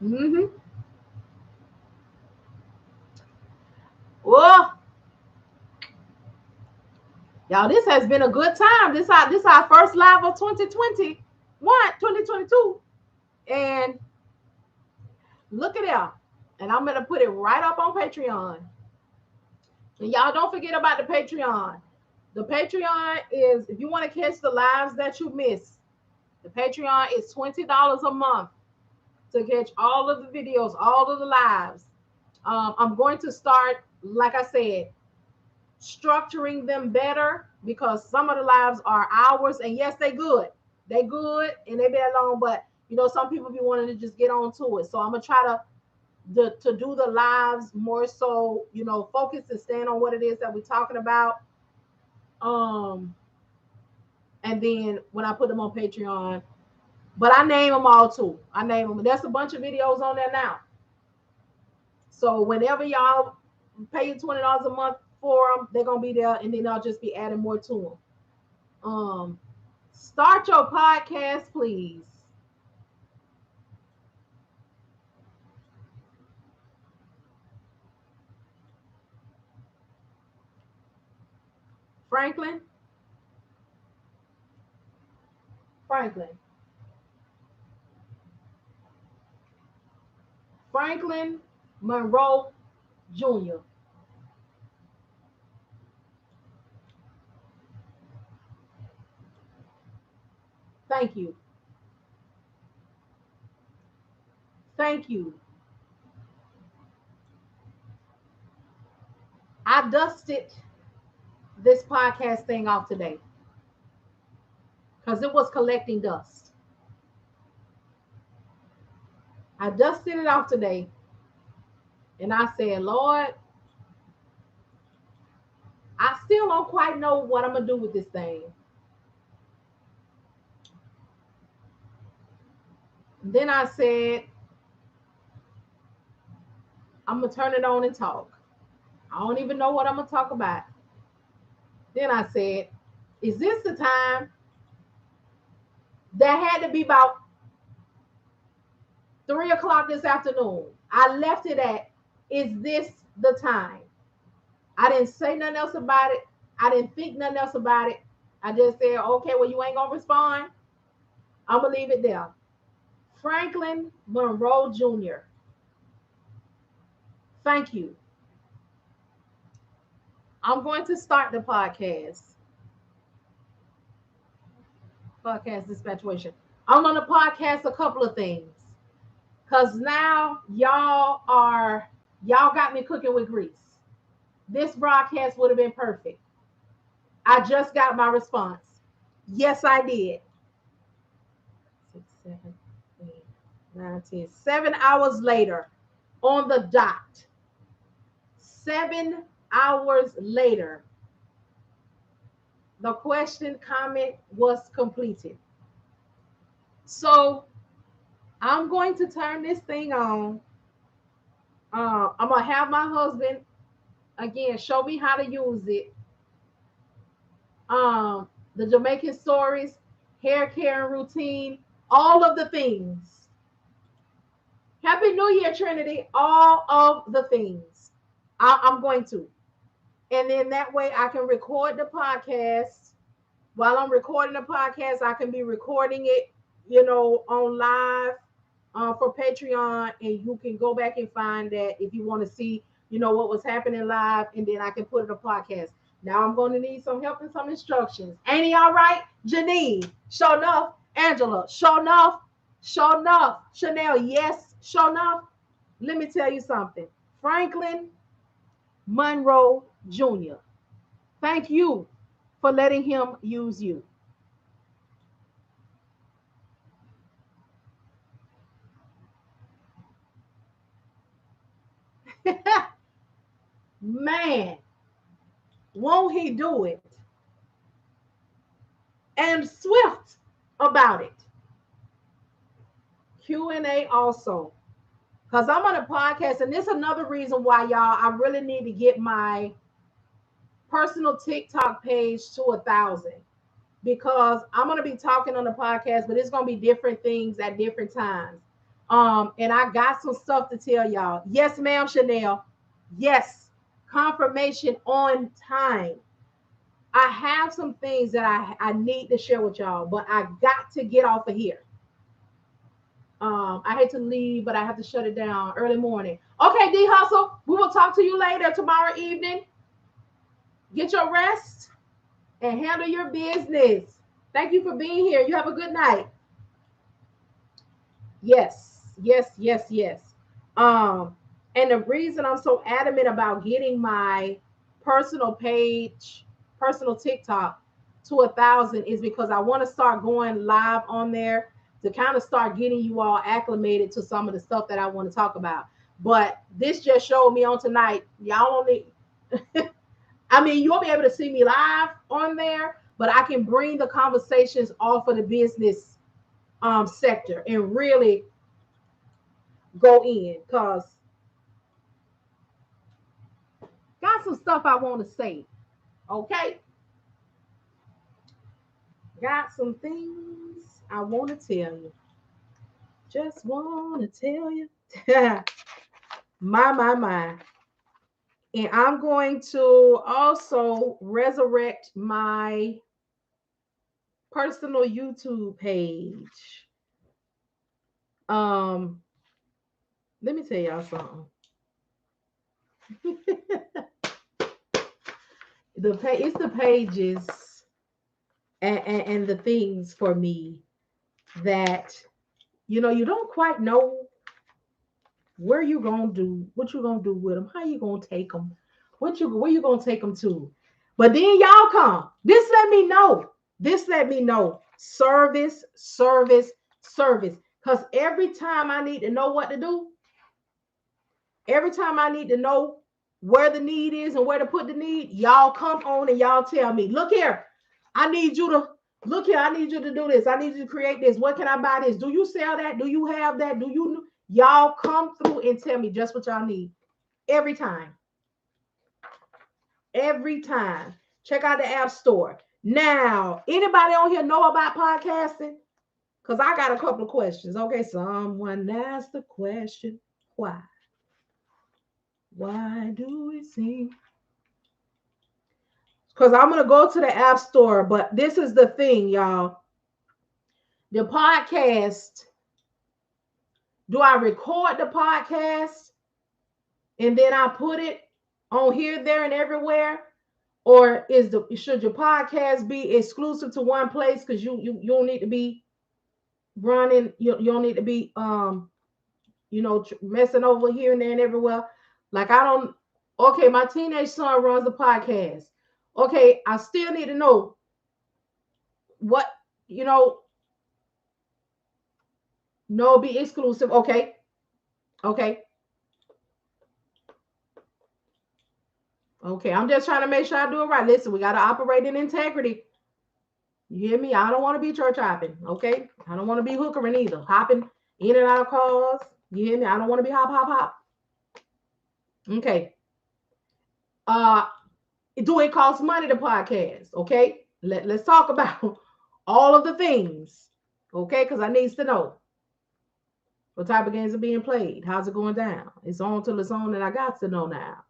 Mm-hmm. Well, y'all, this has been a good time. This our first live of 2022. And look at that. And I'm gonna put it right up on Patreon. And y'all don't forget about the Patreon. The Patreon is, if you want to catch the lives that you miss, the Patreon is $20 a month to catch all of the videos, all of the lives. I'm going to start, like I said, structuring them better because some of the lives are hours, and yes, they good. They good and they be long, but some people be wanting to just get on to it. So I'm gonna try to do the lives more so, focus and stand on what it is that we're talking about. And then when I put them on Patreon, but I name them all too. I name them. There's a bunch of videos on there now. So whenever y'all pay $20 a month for them, they're gonna be there, and then I'll just be adding more to them. Start your podcast, please. Franklin Monroe Jr. Thank you. Thank you. I dusted this podcast thing off today because it was collecting dust. I dusted it off today and I said, Lord, I still don't quite know what I'm gonna do with this thing. Then I said, I'm gonna turn it on and talk. I don't even know what I'm gonna talk about. Then I said, is this the time? That had to be about 3 o'clock this afternoon. I left it at, is this the time? I didn't say nothing else about it. I didn't think nothing else about it. I just said, okay, well, you ain't gonna respond. I'm gonna leave it there. Franklin Monroe Jr., thank you. I'm going to start the podcast dispatchation. I'm going to podcast a couple of things because now y'all got me cooking with grease. This broadcast would have been perfect. I just got my response. Yes, I did. 6, 7, 8, 9, 10. 7 hours later on the dot. 7 hours later, the question comment was completed. So I'm going to turn this thing on. I'm going to have my husband, again, show me how to use it. The Jamaican stories, hair care and routine, all of the things. Happy New Year, Trinity. All of the things. I'm going to. And then that way I can record the podcast. While I'm recording the podcast, I can be recording it, on live for Patreon. And you can go back and find that if you want to see, what was happening live. And then I can put it a podcast. Now I'm going to need some help and some instructions. Ain't he all right? Janine, show enough. Angela, show enough. Show enough. Chanel, yes, show enough. Let me tell you something. Franklin Monroe Jr., thank you for letting him use you. Man, won't he do it? And swift about it. Q&A also. Because I'm on a podcast, and this is another reason why, y'all, I really need to get my personal TikTok page to 1,000. Because I'm going to be talking on the podcast, but it's going to be different things at different times. And I got some stuff to tell y'all. Yes, ma'am, Chanel. Yes, confirmation on time. I have some things that I need to share with y'all, but I got to get off of here. I hate to leave, but I have to shut it down early morning. Okay, D Hustle, we will talk to you later tomorrow evening. Get your rest and handle your business. Thank you for being here. You have a good night. Yes, yes, yes, yes. And the reason I'm so adamant about getting my personal page, personal TikTok to 1,000 is because I want to start going live on there to kind of start getting you all acclimated to some of the stuff that I want to talk about. But this just showed me on tonight. Y'all don't need, I mean, you'll be able to see me live on there, but I can bring the conversations off of the business sector and really go in because got some stuff I want to say. Okay. Got some things I want to tell you. Just want to tell you. My. And I'm going to also resurrect my personal YouTube page. Let me tell y'all something. It's the pages and the things for me that you don't quite know where you gonna do, what you gonna do with them, how you gonna take them, where you gonna take them to. But then y'all come. This let me know. Service. Because every time I need to know what to do, every time I need to know where the need is and where to put the need, y'all come on and y'all tell me, look here, I need you to look here, I need you to do this. I need you to create this. What can I buy this? Do you sell that? Do you have that? Do you y'all come through and tell me just what y'all need every time. Every time. Check out the App Store. Now, anybody on here know about podcasting? Because I got a couple of questions. Okay, someone asked the question, why? Why do we sing? Because I'm going to go to the App Store, but this is the thing, y'all. The podcast, do I record the podcast and then I put it on here, there, and everywhere? Or should your podcast be exclusive to one place? Because you don't need to be running, you don't need to be messing over here and there and everywhere. Like okay, my teenage son runs the podcast. Okay, I still need to know what, no, be exclusive. Okay. Okay, I'm just trying to make sure I do it right. Listen, we got to operate in integrity. You hear me? I don't want to be church hopping, okay? I don't want to be hookering either. Hopping in and out of cars. You hear me? I don't want to be hop. Okay. Do it cost money to podcast? Okay. Let's talk about all of the things. Okay, because I needs to know what type of games are being played. How's it going down? It's on till it's on, and I got to know now.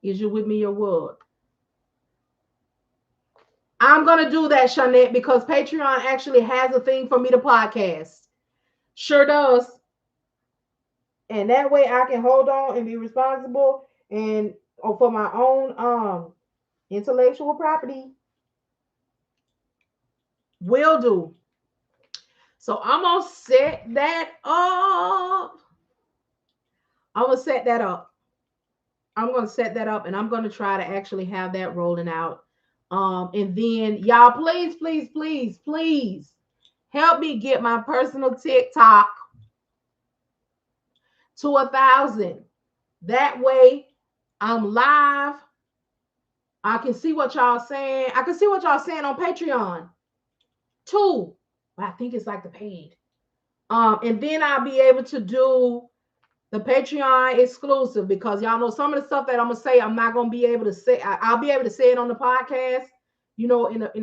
Is you with me or what? I'm going to do that, Shanette, because Patreon actually has a thing for me to podcast. Sure does. And that way I can hold on and be responsible and for my own intellectual property. Will do. So I'm going to set that up. I'm going to set that up. And I'm going to try to actually have that rolling out. And then y'all, please help me get my personal TikTok to 1,000. That way I'm live. I can see what y'all saying. I can see what y'all saying on Patreon too. But I think it's like the paid. And then I'll be able to do the Patreon exclusive, because y'all know some of the stuff that I'm gonna say, I'm not gonna be able to say. I'll be able to say it on the podcast, in a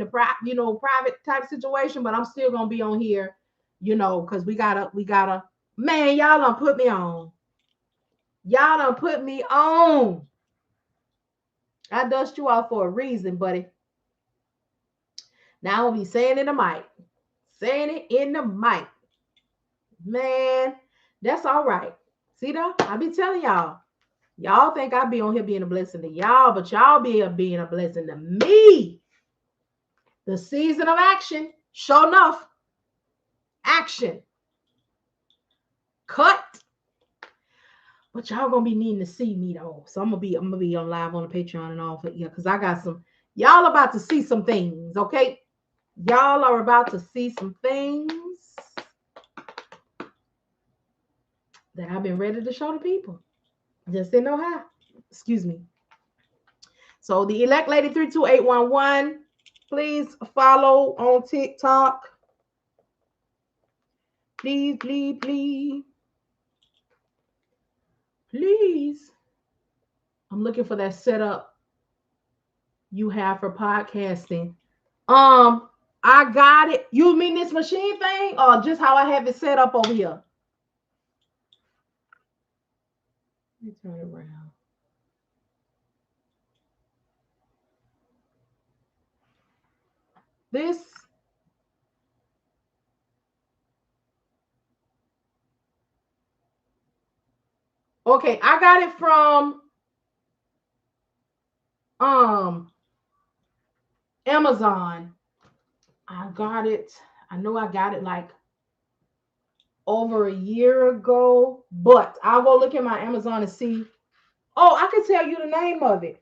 private type situation, but I'm still gonna be on here, because we gotta, man, y'all done put me on. I dust you off for a reason, buddy. Now I'll be saying it in the mic. Man, that's all right. See though, I be telling y'all think I be on here being a blessing to y'all, but y'all be being a blessing to me. The season of action, sure enough, action. Cut. But y'all gonna be needing to see me though. So I'm gonna be on live on the Patreon and all for because I got y'all about to see some things, okay? Y'all are about to see some things that I've been ready to show the people. Just didn't know how. Excuse me. So the Elect Lady 32811, please follow on TikTok. Please. I'm looking for that setup you have for podcasting. I got it. You mean this machine thing or just how I have it set up over here? Let me turn it around. This. Okay, I got it from Amazon. I got it. I know I got it like over a year ago, but I'll go look at my Amazon and see. Oh, I can tell you the name of it.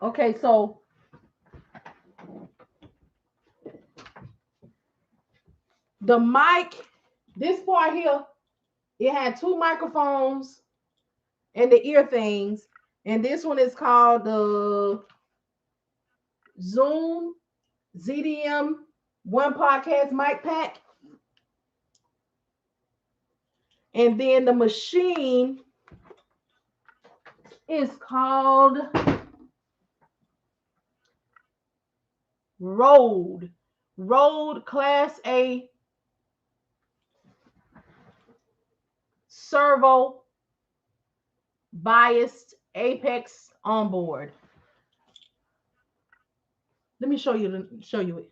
Okay, so the mic, this part here, it had two microphones and the ear things. And this one is called the Zoom ZDM One Podcast Mic Pack. And then the machine is called Rode Class A Servo Biased Apex Onboard. Let me show you it.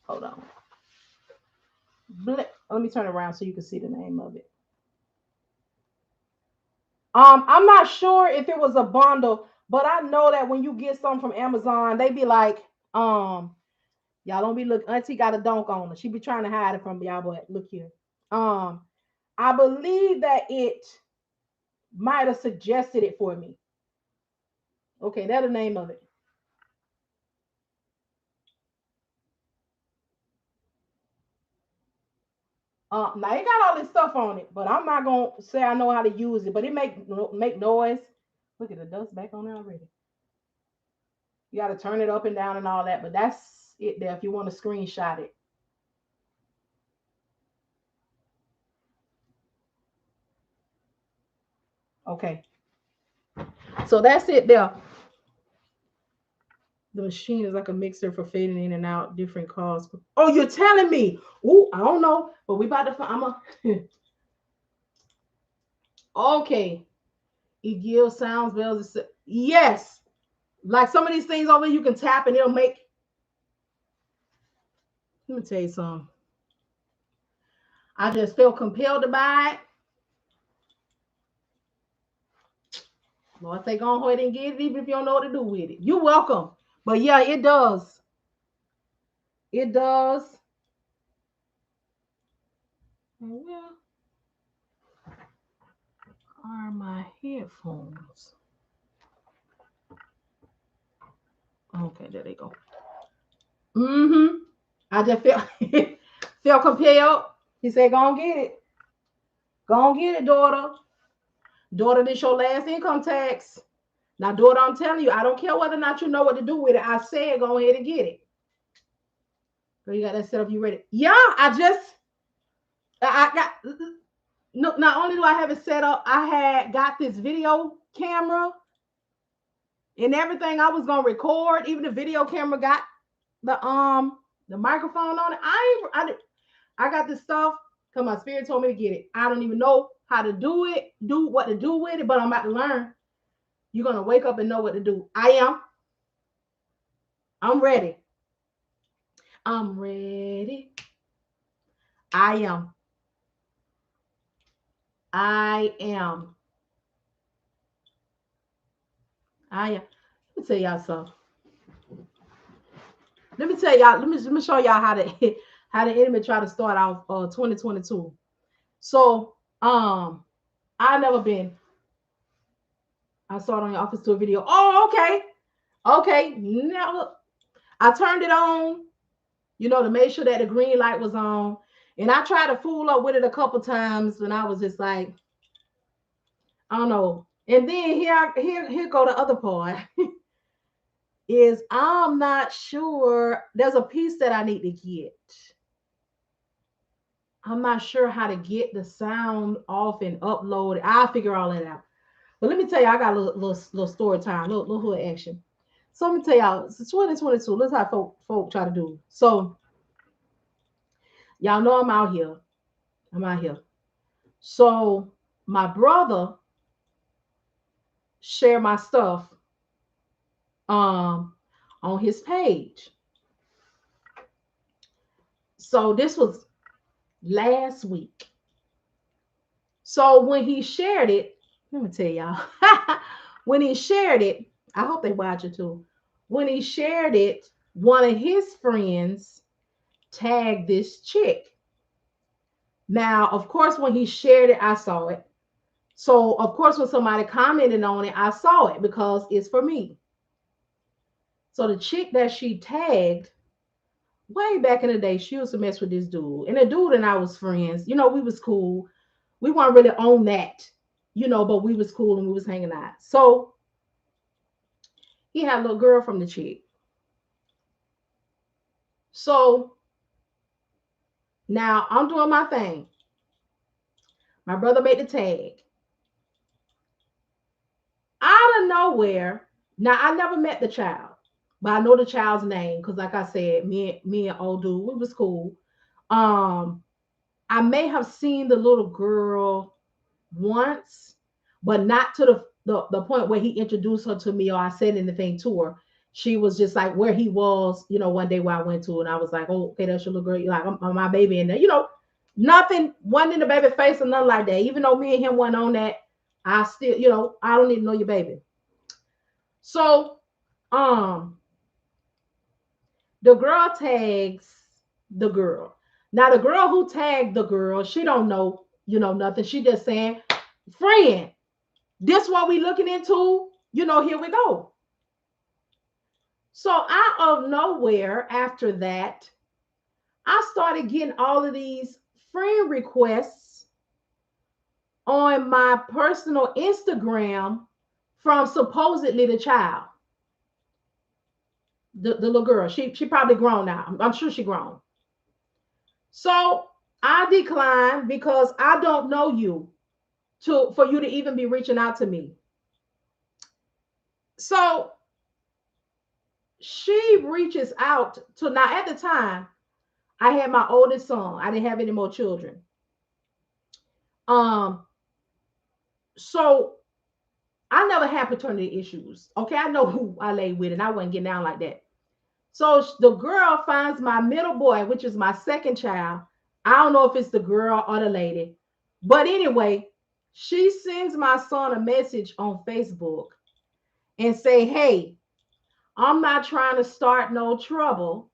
Hold on. Let me turn around so you can see the name of it. I'm not sure if it was a bundle, but I know that when you get some from Amazon, they be like, y'all don't be look. Auntie got a donk on her. She be trying to hide it from y'all, but look here. Um, I believe that it might have suggested it for me. Okay, that's the name of it. Now it got all this stuff on it, but I'm not gonna say I know how to use it. But it make noise. Look at the dust back on there already. You got to turn it up and down and all that, but that's it there if you want to screenshot it. Okay, so that's it there. The machine is like a mixer for fading in and out different calls. Oh, you're telling me? Ooh, I don't know, but we about to find. I'm a okay. It gives sounds bells. Yes, like some of these things over you can tap and it'll make. Let me tell you something. I just feel compelled to buy it. Lord say go ahead and get it, even if you don't know what to do with it. You're welcome. But yeah, it does. It does. Where are my headphones? Okay, there they go. Mm-hmm. I just felt felt compelled. He said, go on get it. Go on get it, daughter. Daughter, this your last income tax. Now, daughter, I'm telling you, I don't care whether or not you know what to do with it. I said go ahead and get it. So you got that set up, you ready? Yeah, I got no, not only do I have it set up, I had got this video camera and everything I was gonna record. Even the video camera got the microphone on it. I got this stuff because my spirit told me to get it. I don't even know how to do it, do what to do with it, but I'm about to learn. You're gonna wake up and know what to do. I am. I'm ready. I'm ready. I am. I am. I am. Let me tell y'all something. Let me tell y'all. Let me show y'all how the how the enemy try to start out 2022. So I never been. I saw it on your office tour video. Oh, okay. Okay. Now I turned it on, to make sure that the green light was on. And I tried to fool up with it a couple times when I was just like, I don't know. And then here go the other part is I'm not sure. There's a piece that I need to get. I'm not sure how to get the sound off and upload it. I'll figure all that out. But let me tell you, I got a little story time, little hood action. So let me tell y'all, it's 2022. Let's how folk try to do. So y'all know I'm out here. I'm out here. So my brother shared my stuff on his page. So this was last week. So when he shared it, let me tell y'all, when he shared it, I hope they watch it too. When he shared it, one of his friends tagged this chick. Now, of course, when he shared it, I saw it. So, of course, when somebody commented on it, I saw it because it's for me. So the chick that she tagged way back in the day, she used to mess with this dude. And the dude and I was friends. You know, we was cool. We weren't really on that, you know, but we was cool and we was hanging out. So he had a little girl from the chick. So now I'm doing my thing. My brother made the tag. Out of nowhere. Now I never met the child, but I know the child's name because, like I said, me and old dude, we was cool. Um, I may have seen the little girl once, but not to the point where he introduced her to me or I said anything to her. She was just like where he was, you know, one day where I went to, and I was like, "Oh, okay, that's your little girl." You're like, I'm my baby in there, you know, nothing, wasn't in the baby face or nothing like that. Even though me and him went on that, I still, you know, I don't need to know your baby. So, um, the girl tags the girl. Now, the girl who tagged the girl, she don't know, you know, nothing. She just saying, "Friend, this what we looking into, you know, here we go." So out of nowhere after that, I started getting all of these friend requests on my personal Instagram from supposedly the child, the little girl. She probably grown now. I'm sure she grown. So I declined because I don't know you to for you to even be reaching out to me. So she reaches out to, now at the time I had my oldest son. I didn't have any more children. Um, so I never had paternity issues. Okay, I know who I lay with, and I wasn't getting down like that. So the girl finds my middle boy, which is my second child. I don't know if it's the girl or the lady, but anyway, she sends my son a message on Facebook and say, "Hey, I'm not trying to start no trouble,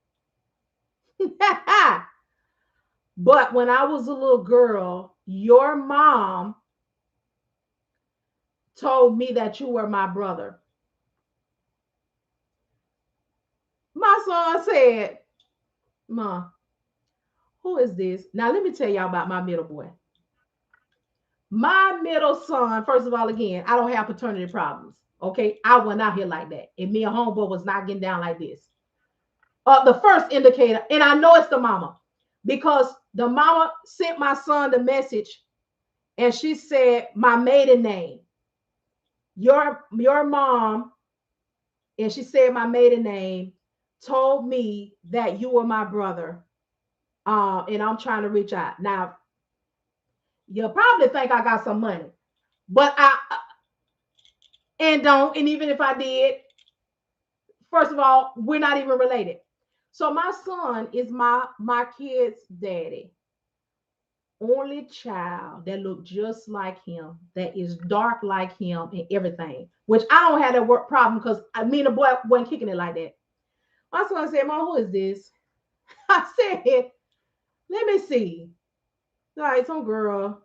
but when I was a little girl, your mom told me that you were my brother." My son said, "Ma, who is this?" Now, let me tell y'all about my middle boy. My middle son, first of all, again, I don't have paternity problems. Okay. I went out here like that. And me and homeboy was not getting down like this. The first indicator, and I know it's the mama, because the mama sent my son the message and she said, "My maiden name, your mom," and she said, "My maiden name told me that you were my brother. And I'm trying to reach out." Now, you'll probably think I got some money, but I and don't. And even if I did, first of all, we're not even related. So my son is my kid's daddy, only child that look just like him, that is dark like him and everything. Which I don't have that work problem because I mean the boy wasn't kicking it like that. My son said, "Mom, who is this?" I said, "Let me see." All right, some girl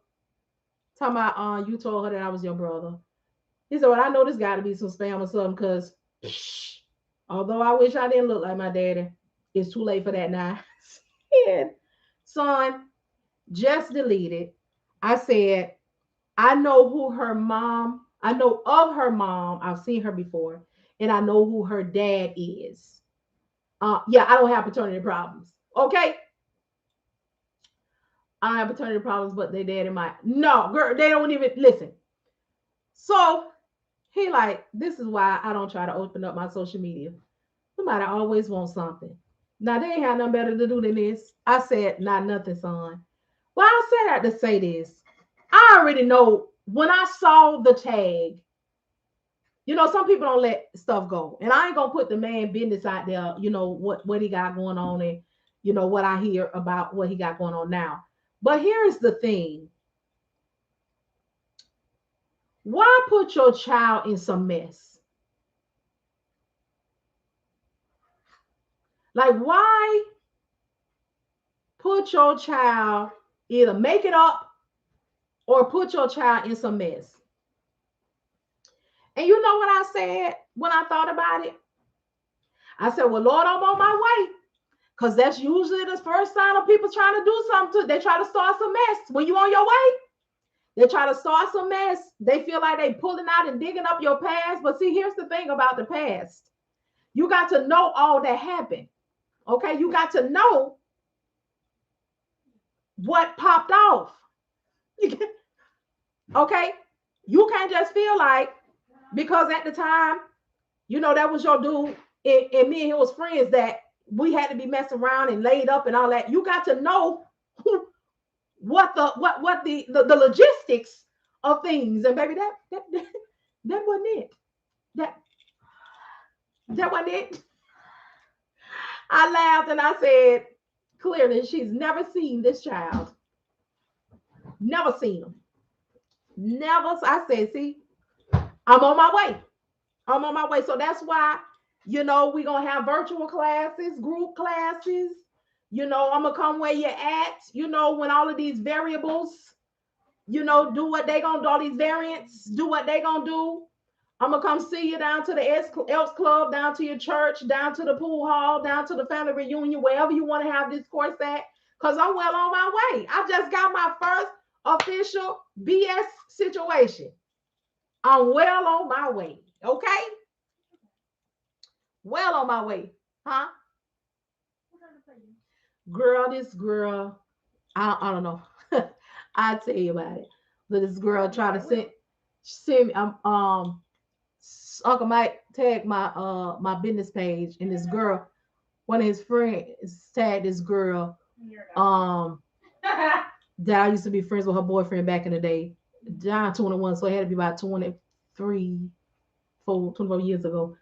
talking about you told her that I was your brother. He said, "Well, I know this got to be some spam or something because although I wish I didn't look like my daddy, it's too late for that now." And son, just deleted. I said, "I know who her mom, I know of her mom. I've seen her before, and I know who her dad is. Yeah, I don't have paternity problems. Okay, I have paternity problems, but they daddy might. No, girl, they don't even listen." So he like, "This is why I don't try to open up my social media. Somebody always wants something. Now they ain't had nothing better to do than this." I said, "Not nothing, son." Well, I said that to say this. I already know when I saw the tag, you know, some people don't let stuff go. And I ain't gonna put the man business out there, you know, what he got going on and you know what I hear about what he got going on now. But here is the thing. Why put your child in some mess? Like, why put your child, either make it up or put your child in some mess? And you know what I said when I thought about it? I said, "Well, Lord, I'm on my way. Because that's usually the first sign of people trying to do something. They try to start some mess. When you on your way, they try to start some mess. They feel like they pulling out and digging up your past. But see, here's the thing about the past. You got to know all that happened. Okay, you got to know what popped off. Okay, you can't just feel like because at the time, that was your dude, and me and him was friends that we had to be messing around and laid up and all that. You got to know what the logistics of things, and baby, that wasn't it. That that wasn't it. I laughed and I said, clearly, she's never seen this child. Never seen him. Never. I said, see, I'm on my way. I'm on my way. So that's why, we're going to have virtual classes, group classes. I'm going to come where you're at, when all of these variables, do what they going to do, all these variants, do what they going to do. I'm going to come see you down to the Elks Club, down to your church, down to the pool hall, down to the family reunion, wherever you want to have this course at, because I'm well on my way. I just got my first official BS situation. I'm well on my way. Okay? Well on my way. Huh? Girl, this girl, I don't know. I'll tell you about it. But this girl tried to send me, Uncle Mike tagged my business page, and this girl, one of his friends tagged this girl, that I used to be friends with her boyfriend back in the day. John 21, so it had to be about 23, 24 years ago.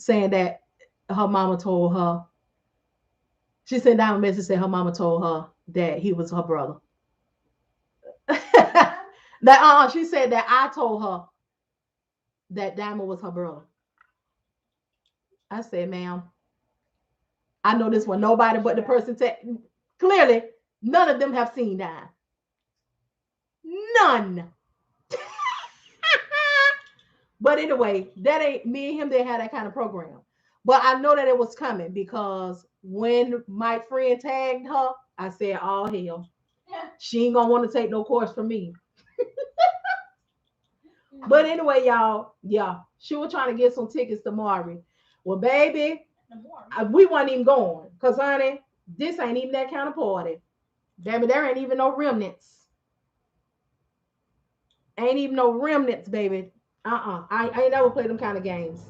Saying that her mama told her, she sent down a message saying her mama told her that he was her brother. That she said that I told her that Diamond was her brother. I said, ma'am, I know this one. Nobody but the person clearly, none of them have seen that. None. But anyway, that ain't me and him. They had that kind of program. But I know that it was coming because when my friend tagged her, I said, "Oh hell, she ain't gonna want to take no course from me." But anyway, y'all, yeah, she was trying to get some tickets to Maury. Well, baby, we wasn't even going because, honey, this ain't even that kind of party. Baby, there ain't even no remnants. Ain't even no remnants, baby. I ain't never played them kind of games.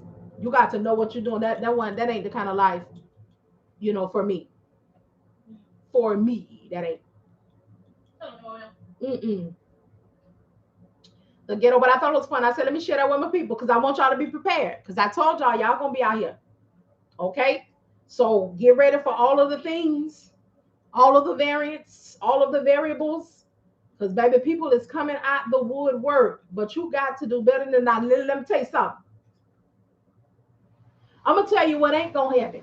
You got to know what you're doing. That ain't the kind of life, for me. For me, that ain't. Mm-mm. The ghetto, but I thought it was fun. I said, let me share that with my people because I want y'all to be prepared. Because I told y'all gonna be out here. Okay? So get ready for all of the things, all of the variants, all of the variables. Because baby, people is coming out the woodwork, but you got to do better than that. Let me tell you something. I'm gonna tell you what ain't gonna happen.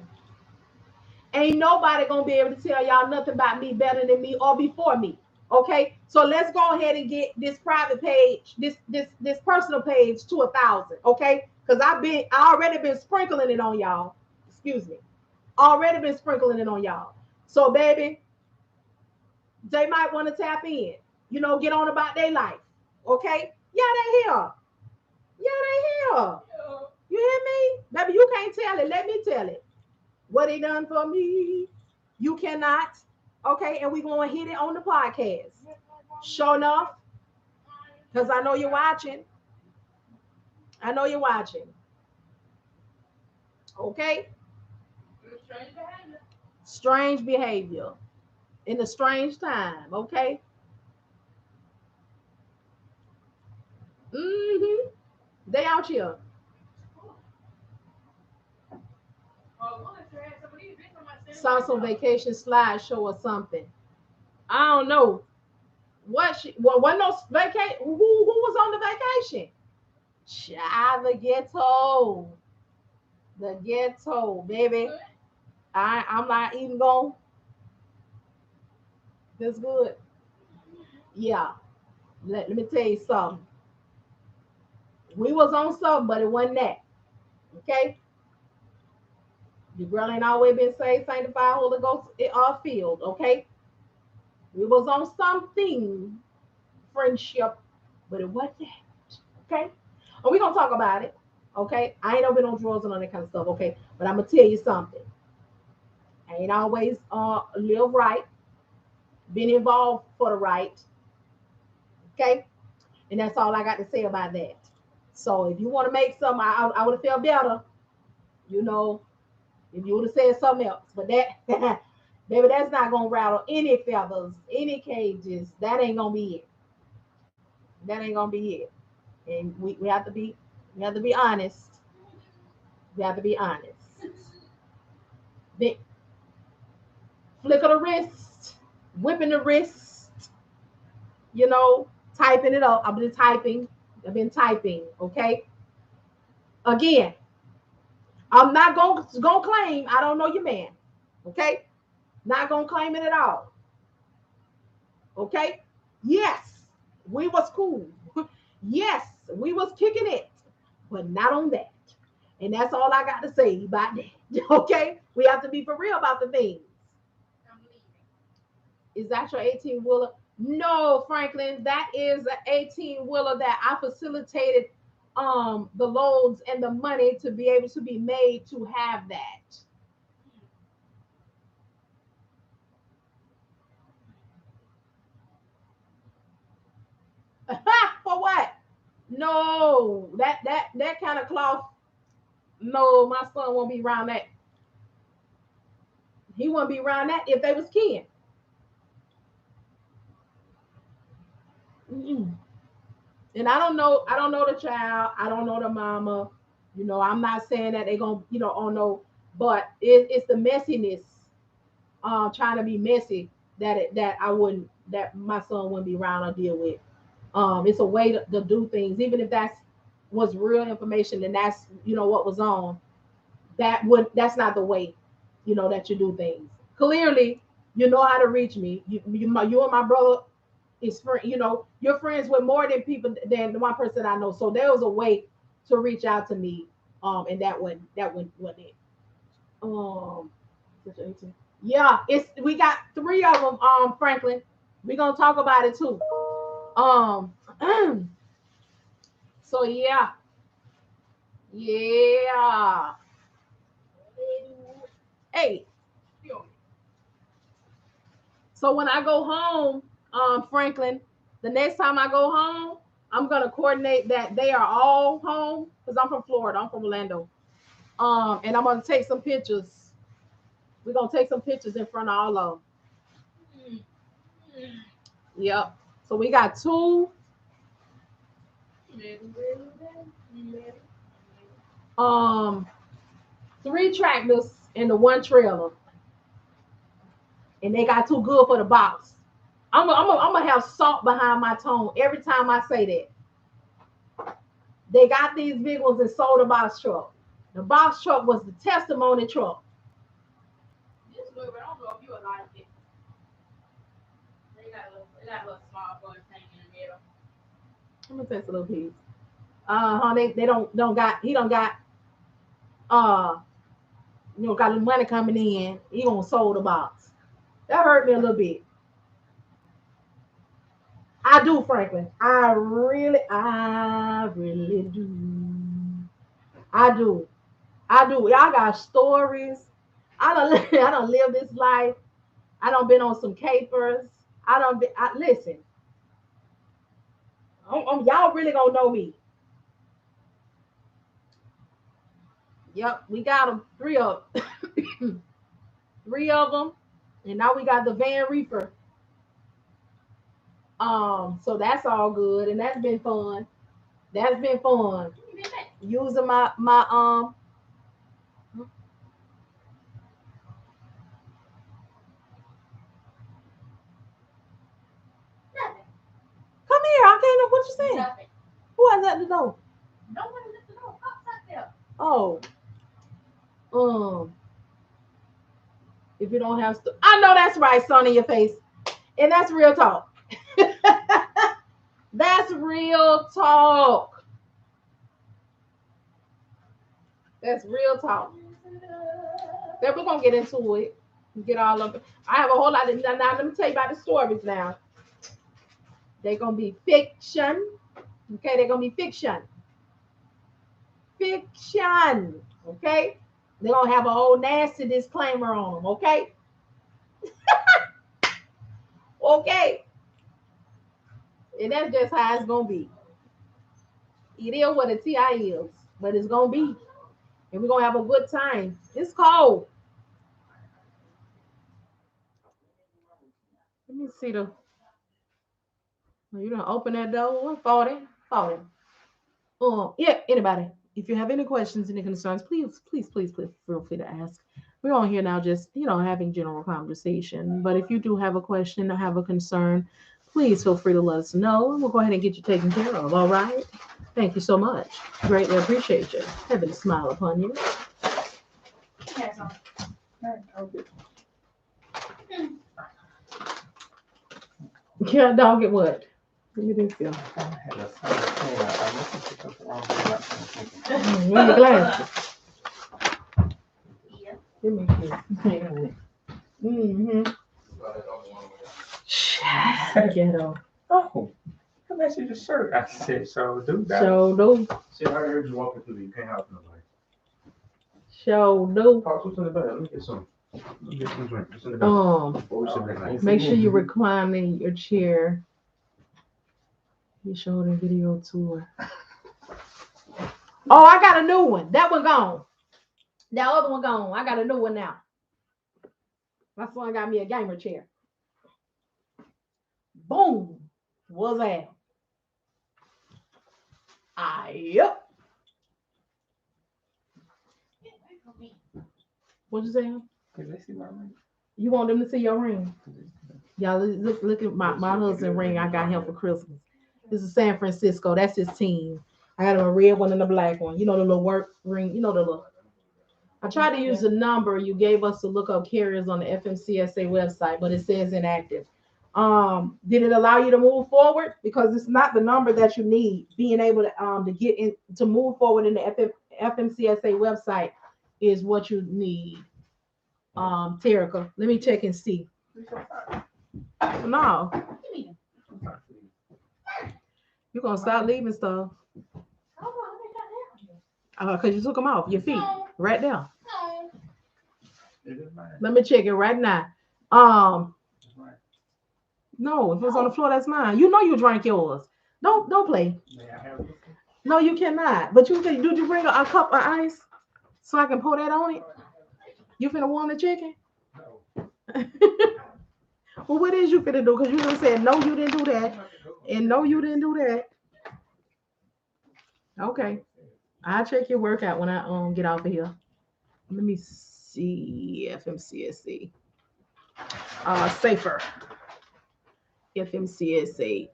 Ain't nobody gonna be able to tell y'all nothing about me better than me or before me. Okay, so let's go ahead and get this private page, this personal page to 1,000. Okay, because I already been sprinkling it on y'all. Excuse me, already been sprinkling it on y'all. So baby, they might want to tap in. Get on about their life. Okay, yeah, they here. Yeah, they here. You hear me, baby? You can't tell it. Let me tell it. What he done for me, you cannot. Okay, and we gonna hit it on the podcast. Sure enough, because I know you're watching. I know you're watching. Okay. Strange behavior in a strange time. Okay. Mm-hmm. They out here. Saw some vacation slideshow or something. I don't know what well, wasn't no vacation. Who was on the vacation? Child, the ghetto, baby. I'm not even going. That's good. Yeah. Let me tell you something. We was on something, but it wasn't that. Okay. Your girl ain't always been saved, sanctified, Holy Ghost filled, okay? We was on something, friendship, but it wasn't that, okay? And we gonna talk about it, okay? I ain't never been on drugs and all that kind of stuff, okay? But I'm gonna tell you something. I ain't always live right, been involved for the right, okay? And that's all I got to say about that. So if you want to make some, I would have felt better, you know, if you would have said something else. But that, baby, that's not gonna rattle any feathers, any cages. That ain't gonna be it. That ain't gonna be it. And we have to be honest. We have to be honest. The flick of the wrist, whipping the wrist, you know, typing it up. I've been typing. I've been typing. Okay. Again, I'm not gonna claim I don't know your man. Okay. Not gonna claim it at all. Okay. Yes, we was cool. Yes, we was kicking it, but not on that. And that's all I got to say about that. Okay. We have to be for real about the things. I'm leaving. Is that your 18 wheeler? No, Franklin, that is an 18 wheeler that I facilitated the loads and the money to be able to be made to have that. For what? No, that kind of cloth. No, my son won't be around that. He won't be around that if they was kin. Mm-mm. And I don't know the child. I don't know the mama. I'm not saying that they're gonna, oh no, but it's the messiness, trying to be messy that I wouldn't, that my son wouldn't be around or deal with. It's a way to do things, even if that's was real information and that's what was on. That's not the way, that you do things. Clearly, you know how to reach me. You and my brother is friend. You're friends with more than people than the one person I know. So there was a way to reach out to me. And that wasn't it. Um, yeah, we got three of them. Franklin, we're gonna talk about it too. Um, so yeah, yeah. Hey, so when I go home, Franklin, the next time I go home, I'm gonna coordinate that they are all home because I'm from Florida. I'm from Orlando. And I'm gonna take some pictures. We're gonna take some pictures in front of all of them. Yep. So we got um, three tractors and the one trailer, and they got too good for the box. I'm gonna have salt behind my tongue every time I say that. They got these big ones and sold a box truck. The box truck was the testimony truck. This good, but I don't know if you would like it. They got a little small boy thing in the middle. I'm gonna taste a little piece. They don't got he don't got uh got the money coming in. He gonna sold the box. That hurt me a little bit. I do, Franklin. I really do. I do. I do. Y'all got stories. I don't live this life. I don't been on some capers. I don't be, listen. Y'all really gonna know me. Yep, we got them. Three of them. Three of them, and now we got the Van Reaper. So that's all good, and that's been fun. That's been fun. Using my Nothing. come here. I can't know what you're saying. Nothing. Who has that to know? No one left the door. Pops out there. Oh, um, if you don't have I know that's right, sun in your face, and that's real talk. That's real talk. That's real talk. Then we're gonna get into it. Get all of it. I have a whole lot of now. Let me tell you about the stories now. They're gonna be fiction. Okay, they're gonna be fiction. Fiction. Okay? They're gonna have a whole nasty disclaimer on them, okay? Okay. And that's just how it's gonna be. It is what a TI is, but it's gonna be. And we're gonna have a good time. It's cold. Let me see the you don't open that door. 40. 40. Yeah, anybody. If you have any questions, any concerns, please feel free to ask. We're on here now just, having general conversation. But if you do have a question or have a concern, please feel free to let us know and we'll go ahead and get you taken care of. All right. Thank you so much. Greatly appreciate you. Having a smile upon you. Yeah, dog it what? What do you think, Phil? Where's your glasses? Give me a kiss. Mm-hmm. Ghetto. Oh, I messed you the shirt. I said, so do that. So do. See, I heard you walking through. You can't help nobody. So do. Pops, what's in the bag? Let me get some. Let me get some drink. What's in the bag? Make sure you recline in your chair. You show the video tour. Oh, I got a new one. That one gone. That other one gone. I got a new one now. My son got me a gamer chair. Boom. What's that? Yep. What'd you say? Can they see my ring? You want them to see your ring? Y'all look at my husband's ring I got him for Christmas. This is San Francisco. That's his team. I got him a red one and a black one. You know the little work ring. You know the little. I tried to use the number you gave us to look up carriers on the FMCSA website, but it says inactive. Did it allow you to move forward? Because it's not the number that you need. Being able to get in to move forward in the FMCSA website is what you need. Terica, let me check and see. No. You're gonna start leaving stuff. Because you took them off your feet. Right there. Let me check it right now. No, if it's on the floor, that's mine. You know you drank yours. Don't play. No, you cannot. But did you bring a cup of ice so I can pour that on it? You finna warm the chicken? No. Well, what is you finna do? Because you done said no, you didn't do that, and no, you didn't do that. Okay, I'll check your workout when I get off of here. Let me see FMCSA. Safer. FMCSA.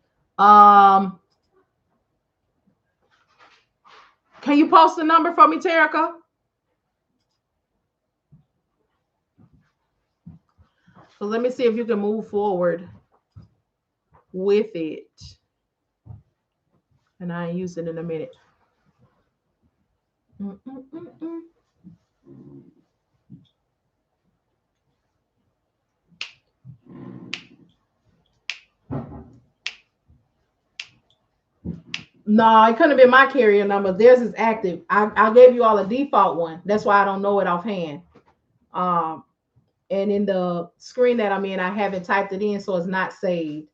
Can you post the number for me, Terica? So let me see if you can move forward with it. And I'll use it in a minute. No, it couldn't have been my carrier number. Theirs is active. I gave you all a default one. That's why I don't know it offhand. And in the screen that I'm in, I haven't typed it in, so it's not saved.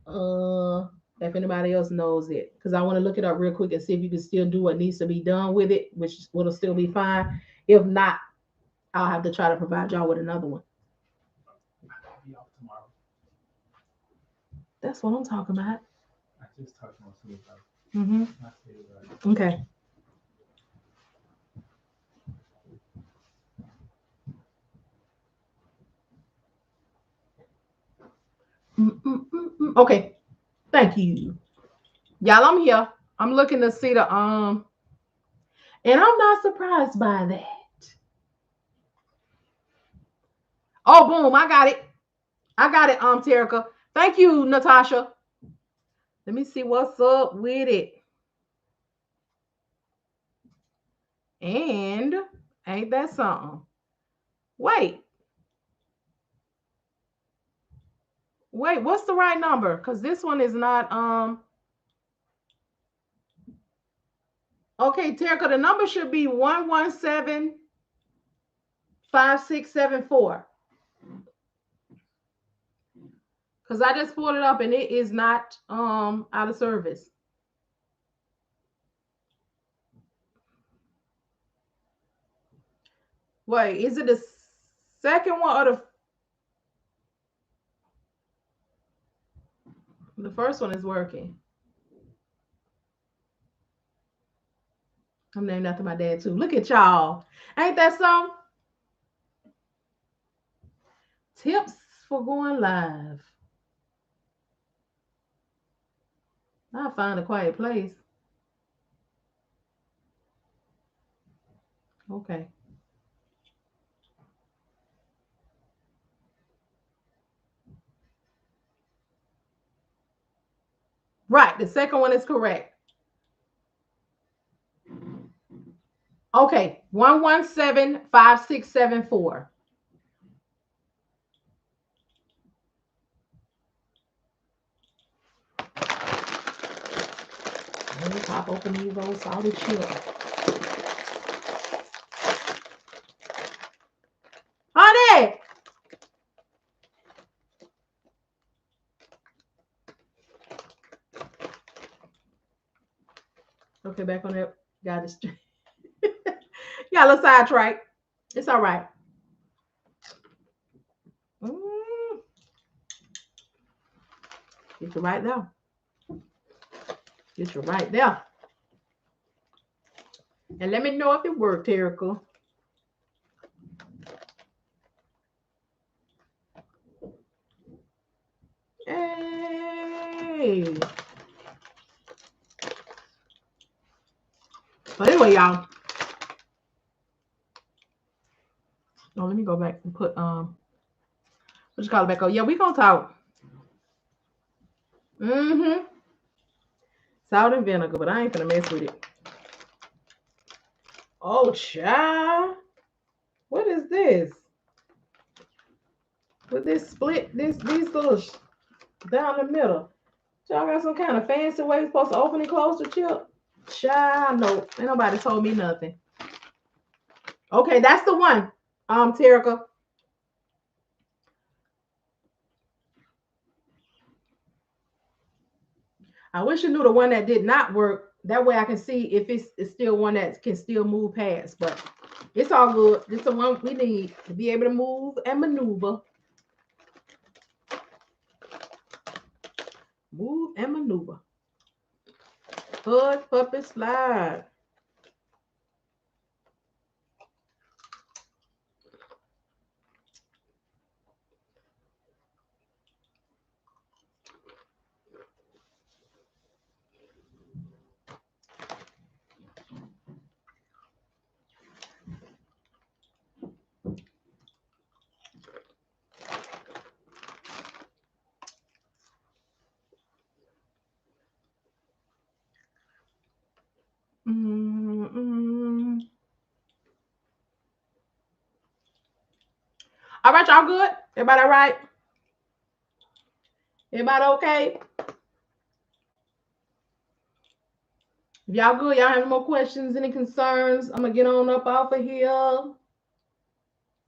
If anybody else knows it, because I want to look it up real quick and see if you can still do what needs to be done with it, which will still be fine. If not, I'll have to try to provide y'all with another one. That's what I'm talking about. I just talked on something. Okay. Okay. Thank you. Y'all, I'm here. I'm looking to see the and I'm not surprised by that. Oh, boom, I got it. Terica. Thank you, Natasha. Let me see what's up with it. And Ain't that something? Wait, what's the right number? Because this one is not okay, Terica, the number should be 1175674. Because I just pulled it up and it is not out of service. Wait, is it the second one or the first one is working? I'm named after my dad too. Look at y'all. Ain't that some tips for going live? I'll find a quiet place. Okay. Right, the second one is correct. Okay, 1175674. Let me pop open these old salted chips. Honey! Okay, back on that. Got it. Got a little sidetrack. It's all right. Get you right there. Get you right there. And let me know if it worked, Erica. Hey. But anyway, y'all. Oh, let me go back and put what you call it back on. Yeah, we gonna talk. Salt and vinegar, but I ain't gonna mess with it. Oh, child. What is this? With this split, these little down the middle. Y'all got some kind of fancy way you're supposed to open and close the chip? Child, no. Ain't nobody told me nothing. Okay, that's the one. Terica. I wish you knew the one that did not work. That way I can see if it's still one that can still move past. But it's all good. It's the one we need to be able to move and maneuver. Move and maneuver. Hood puppet slide. All right, y'all good? Everybody all right? Everybody okay? If y'all good, y'all have any more questions, any concerns, I'm going to get on up off of here.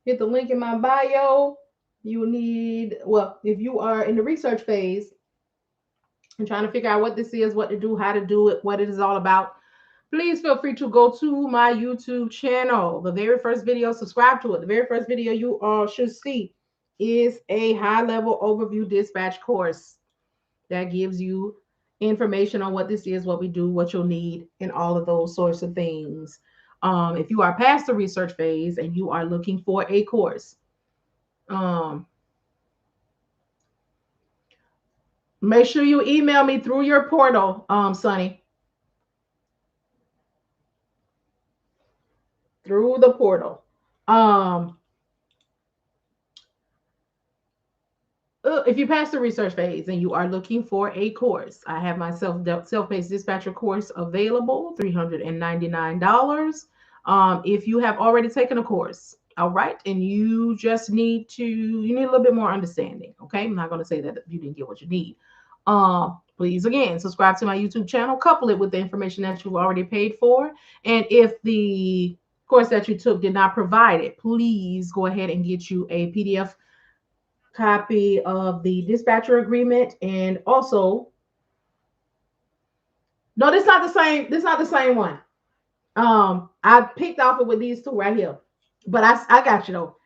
Hit the link in my bio. You need, well, if you are in the research phase and trying to figure out what this is, what to do, how to do it, what it is all about, please feel free to go to my YouTube channel. The very first video, subscribe to it. The very first video you all should see is a high-level overview dispatch course that gives you information on what this is, what we do, what you'll need, and all of those sorts of things. If you are past the research phase and you are looking for a course, make sure you email me through your portal, Sonny. Through the portal. If you pass the research phase and you are looking for a course, I have my self-paced dispatcher course available, $399. If you have already taken a course, all right, and you just you need a little bit more understanding. Okay, I'm not going to say that you didn't get what you need. Please again subscribe to my YouTube channel, couple it with the information that you've already paid for. And if the course that you took did not provide it, please go ahead and get you a PDF copy of the dispatcher agreement. And also, no, this is not the same. This is not the same one. I picked off it with these two right here, but I got you though.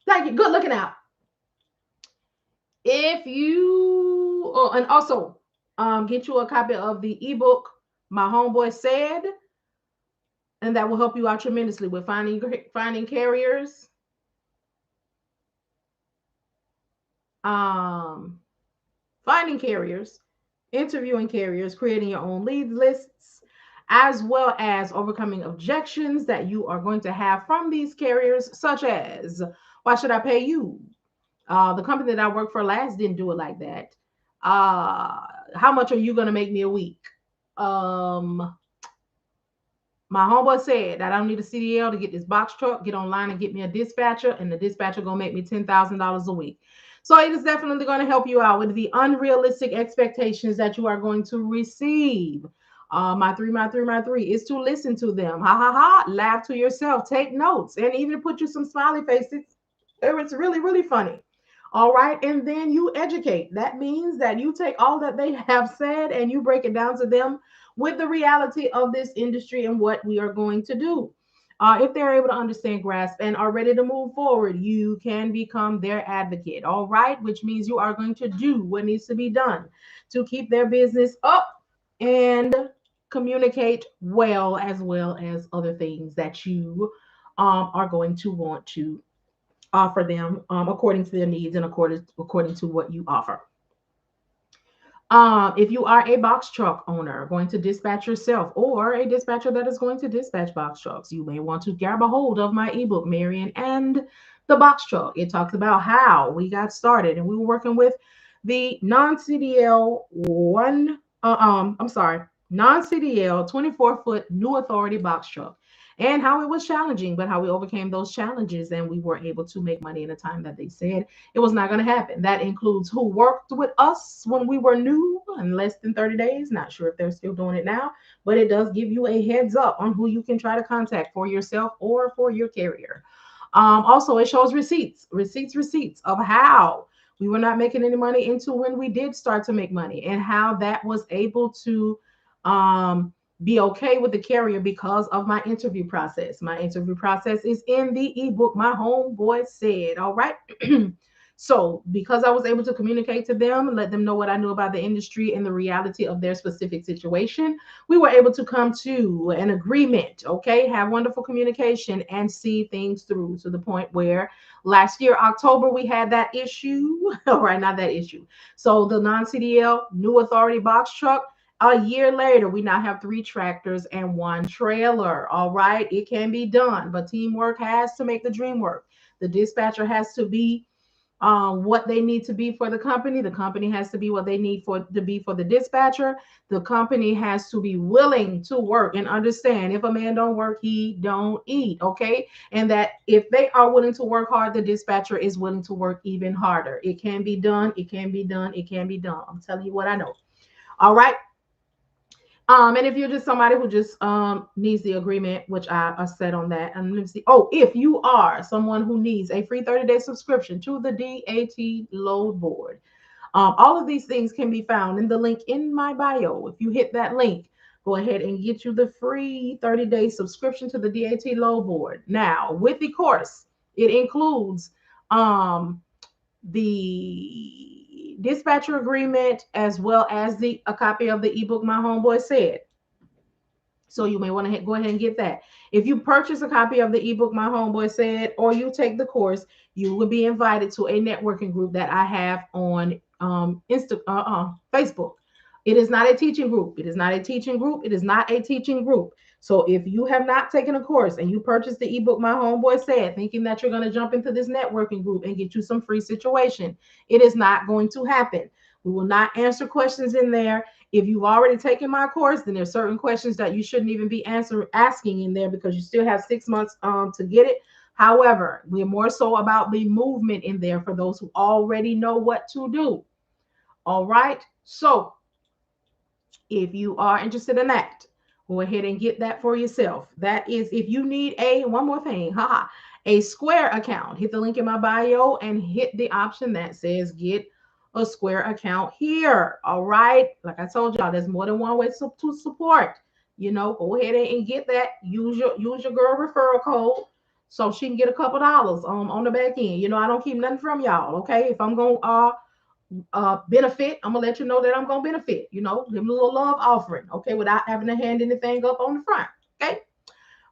Thank you. Good looking out. If you and also get you a copy of the ebook My Homeboy Said, and that will help you out tremendously with finding carriers, finding carriers, interviewing carriers, creating your own lead lists, as well as overcoming objections that you are going to have from these carriers, such as, why should I pay you? The company that I worked for last didn't do it like that. How much are you going to make me a week? My homeboy said that I don't need a CDL to get this box truck. Get online and get me a dispatcher, and the dispatcher going to make me $10,000 a week. So it is definitely going to help you out with the unrealistic expectations that you are going to receive. My three is to listen to them. Ha ha ha. Laugh to yourself. Take notes, and even put you some smiley faces. It's really, really funny. All right. And then you educate. That means that you take all that they have said and you break it down to them with the reality of this industry and what we are going to do. If they're able to understand, grasp, and are ready to move forward, you can become their advocate. All right. Which means you are going to do what needs to be done to keep their business up and communicate well as other things that you are going to want to offer them according to their needs and according to what you offer. If you are a box truck owner going to dispatch yourself, or a dispatcher that is going to dispatch box trucks, you may want to grab a hold of my ebook, Marian and the Box Truck. It talks about how we got started, and we were working with the non-CDL non-CDL 24-foot new authority box truck, and how it was challenging, but how we overcame those challenges and we were able to make money in a time that they said it was not going to happen. That includes who worked with us when we were new in less than 30 days. Not sure if they're still doing it now, but it does give you a heads up on who you can try to contact for yourself or for your carrier. Also, it shows receipts of how we were not making any money into when we did start to make money, and how that was able to be okay with the carrier because of my interview process. My interview process is in the ebook, My Homeboy Said. All right. So because I was able to communicate to them, let them know what I knew about the industry and the reality of their specific situation, we were able to come to an agreement, okay, have wonderful communication and see things through to the point where last year, October, we had that issue. All right, not that issue. So the non-CDL new authority box truck, a year later, we now have 3 tractors and 1 trailer. All right, it can be done, but teamwork has to make the dream work. The dispatcher has to be what they need to be for the company. The company has to be what they need to be for the dispatcher. The company has to be willing to work and understand if a man don't work, he don't eat. Okay. And that if they are willing to work hard, the dispatcher is willing to work even harder. It can be done. It can be done. It can be done. I'm telling you what I know. All right. And if you're just somebody who just needs the agreement, which I said on that, and let me see. Oh, if you are someone who needs a free 30-day subscription to the DAT load board, all of these things can be found in the link in my bio. If you hit that link, go ahead and get you the free 30-day subscription to the DAT load board. Now, with the course, it includes the dispatcher agreement as well as a copy of the ebook My Homeboy Said. So you may want to go ahead and get that. If you purchase a copy of the ebook My Homeboy Said, or you take the course, you will be invited to a networking group that I have on Facebook. It is not a teaching group. It is not a teaching group. It is not a teaching group. So if you have not taken a course and you purchased the ebook My Homeboy Said, thinking that you're going to jump into this networking group and get you some free situation, it is not going to happen. We will not answer questions in there. If you've already taken my course, then there's certain questions that you shouldn't even be asking in there because you still have 6 months to get it. However, we're more so about the movement in there for those who already know what to do. All right. So if you are interested in that, go ahead and get that for yourself. That is, if you need one more thing, haha, a Square account, hit the link in my bio and hit the option that says get a Square account here. All right. Like I told y'all, there's more than one way to support. Go ahead and get that. Use your girl referral code so she can get a couple dollars on the back end. I don't keep nothing from y'all. Okay. If I'm gonna benefit, I'm gonna let you know that I'm gonna benefit, give them a little love offering, okay, without having to hand anything up on the front. Okay.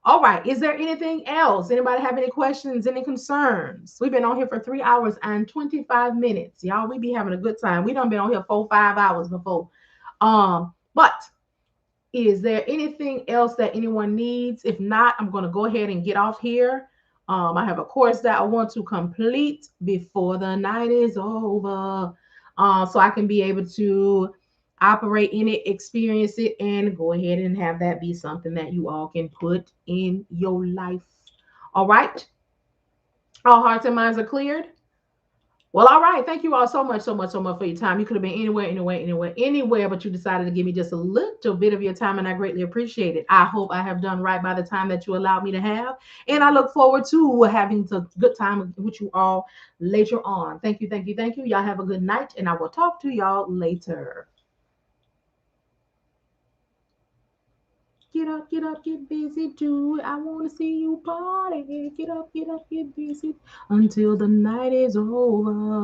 All right. Is there anything else? Anybody have any questions, any concerns? We've been on here for 3 hours and 25 minutes. Y'all, we be having a good time. We done been on here 4-5 hours before. But is there anything else that anyone needs? If not, I'm gonna go ahead and get off here. I have a course that I want to complete before the night is over. So I can be able to operate in it, experience it, and go ahead and have that be something that you all can put in your life. All right. All hearts and minds are cleared. Well, all right. Thank you all so much, so much, so much for your time. You could have been anywhere, but you decided to give me just a little bit of your time, and I greatly appreciate it. I hope I have done right by the time that you allowed me to have, and I look forward to having a good time with you all later on. Thank you, thank you, thank you. Y'all have a good night, and I will talk to y'all later. Get up, get busy, do it. I want to see you party. Get up, get busy until the night is over.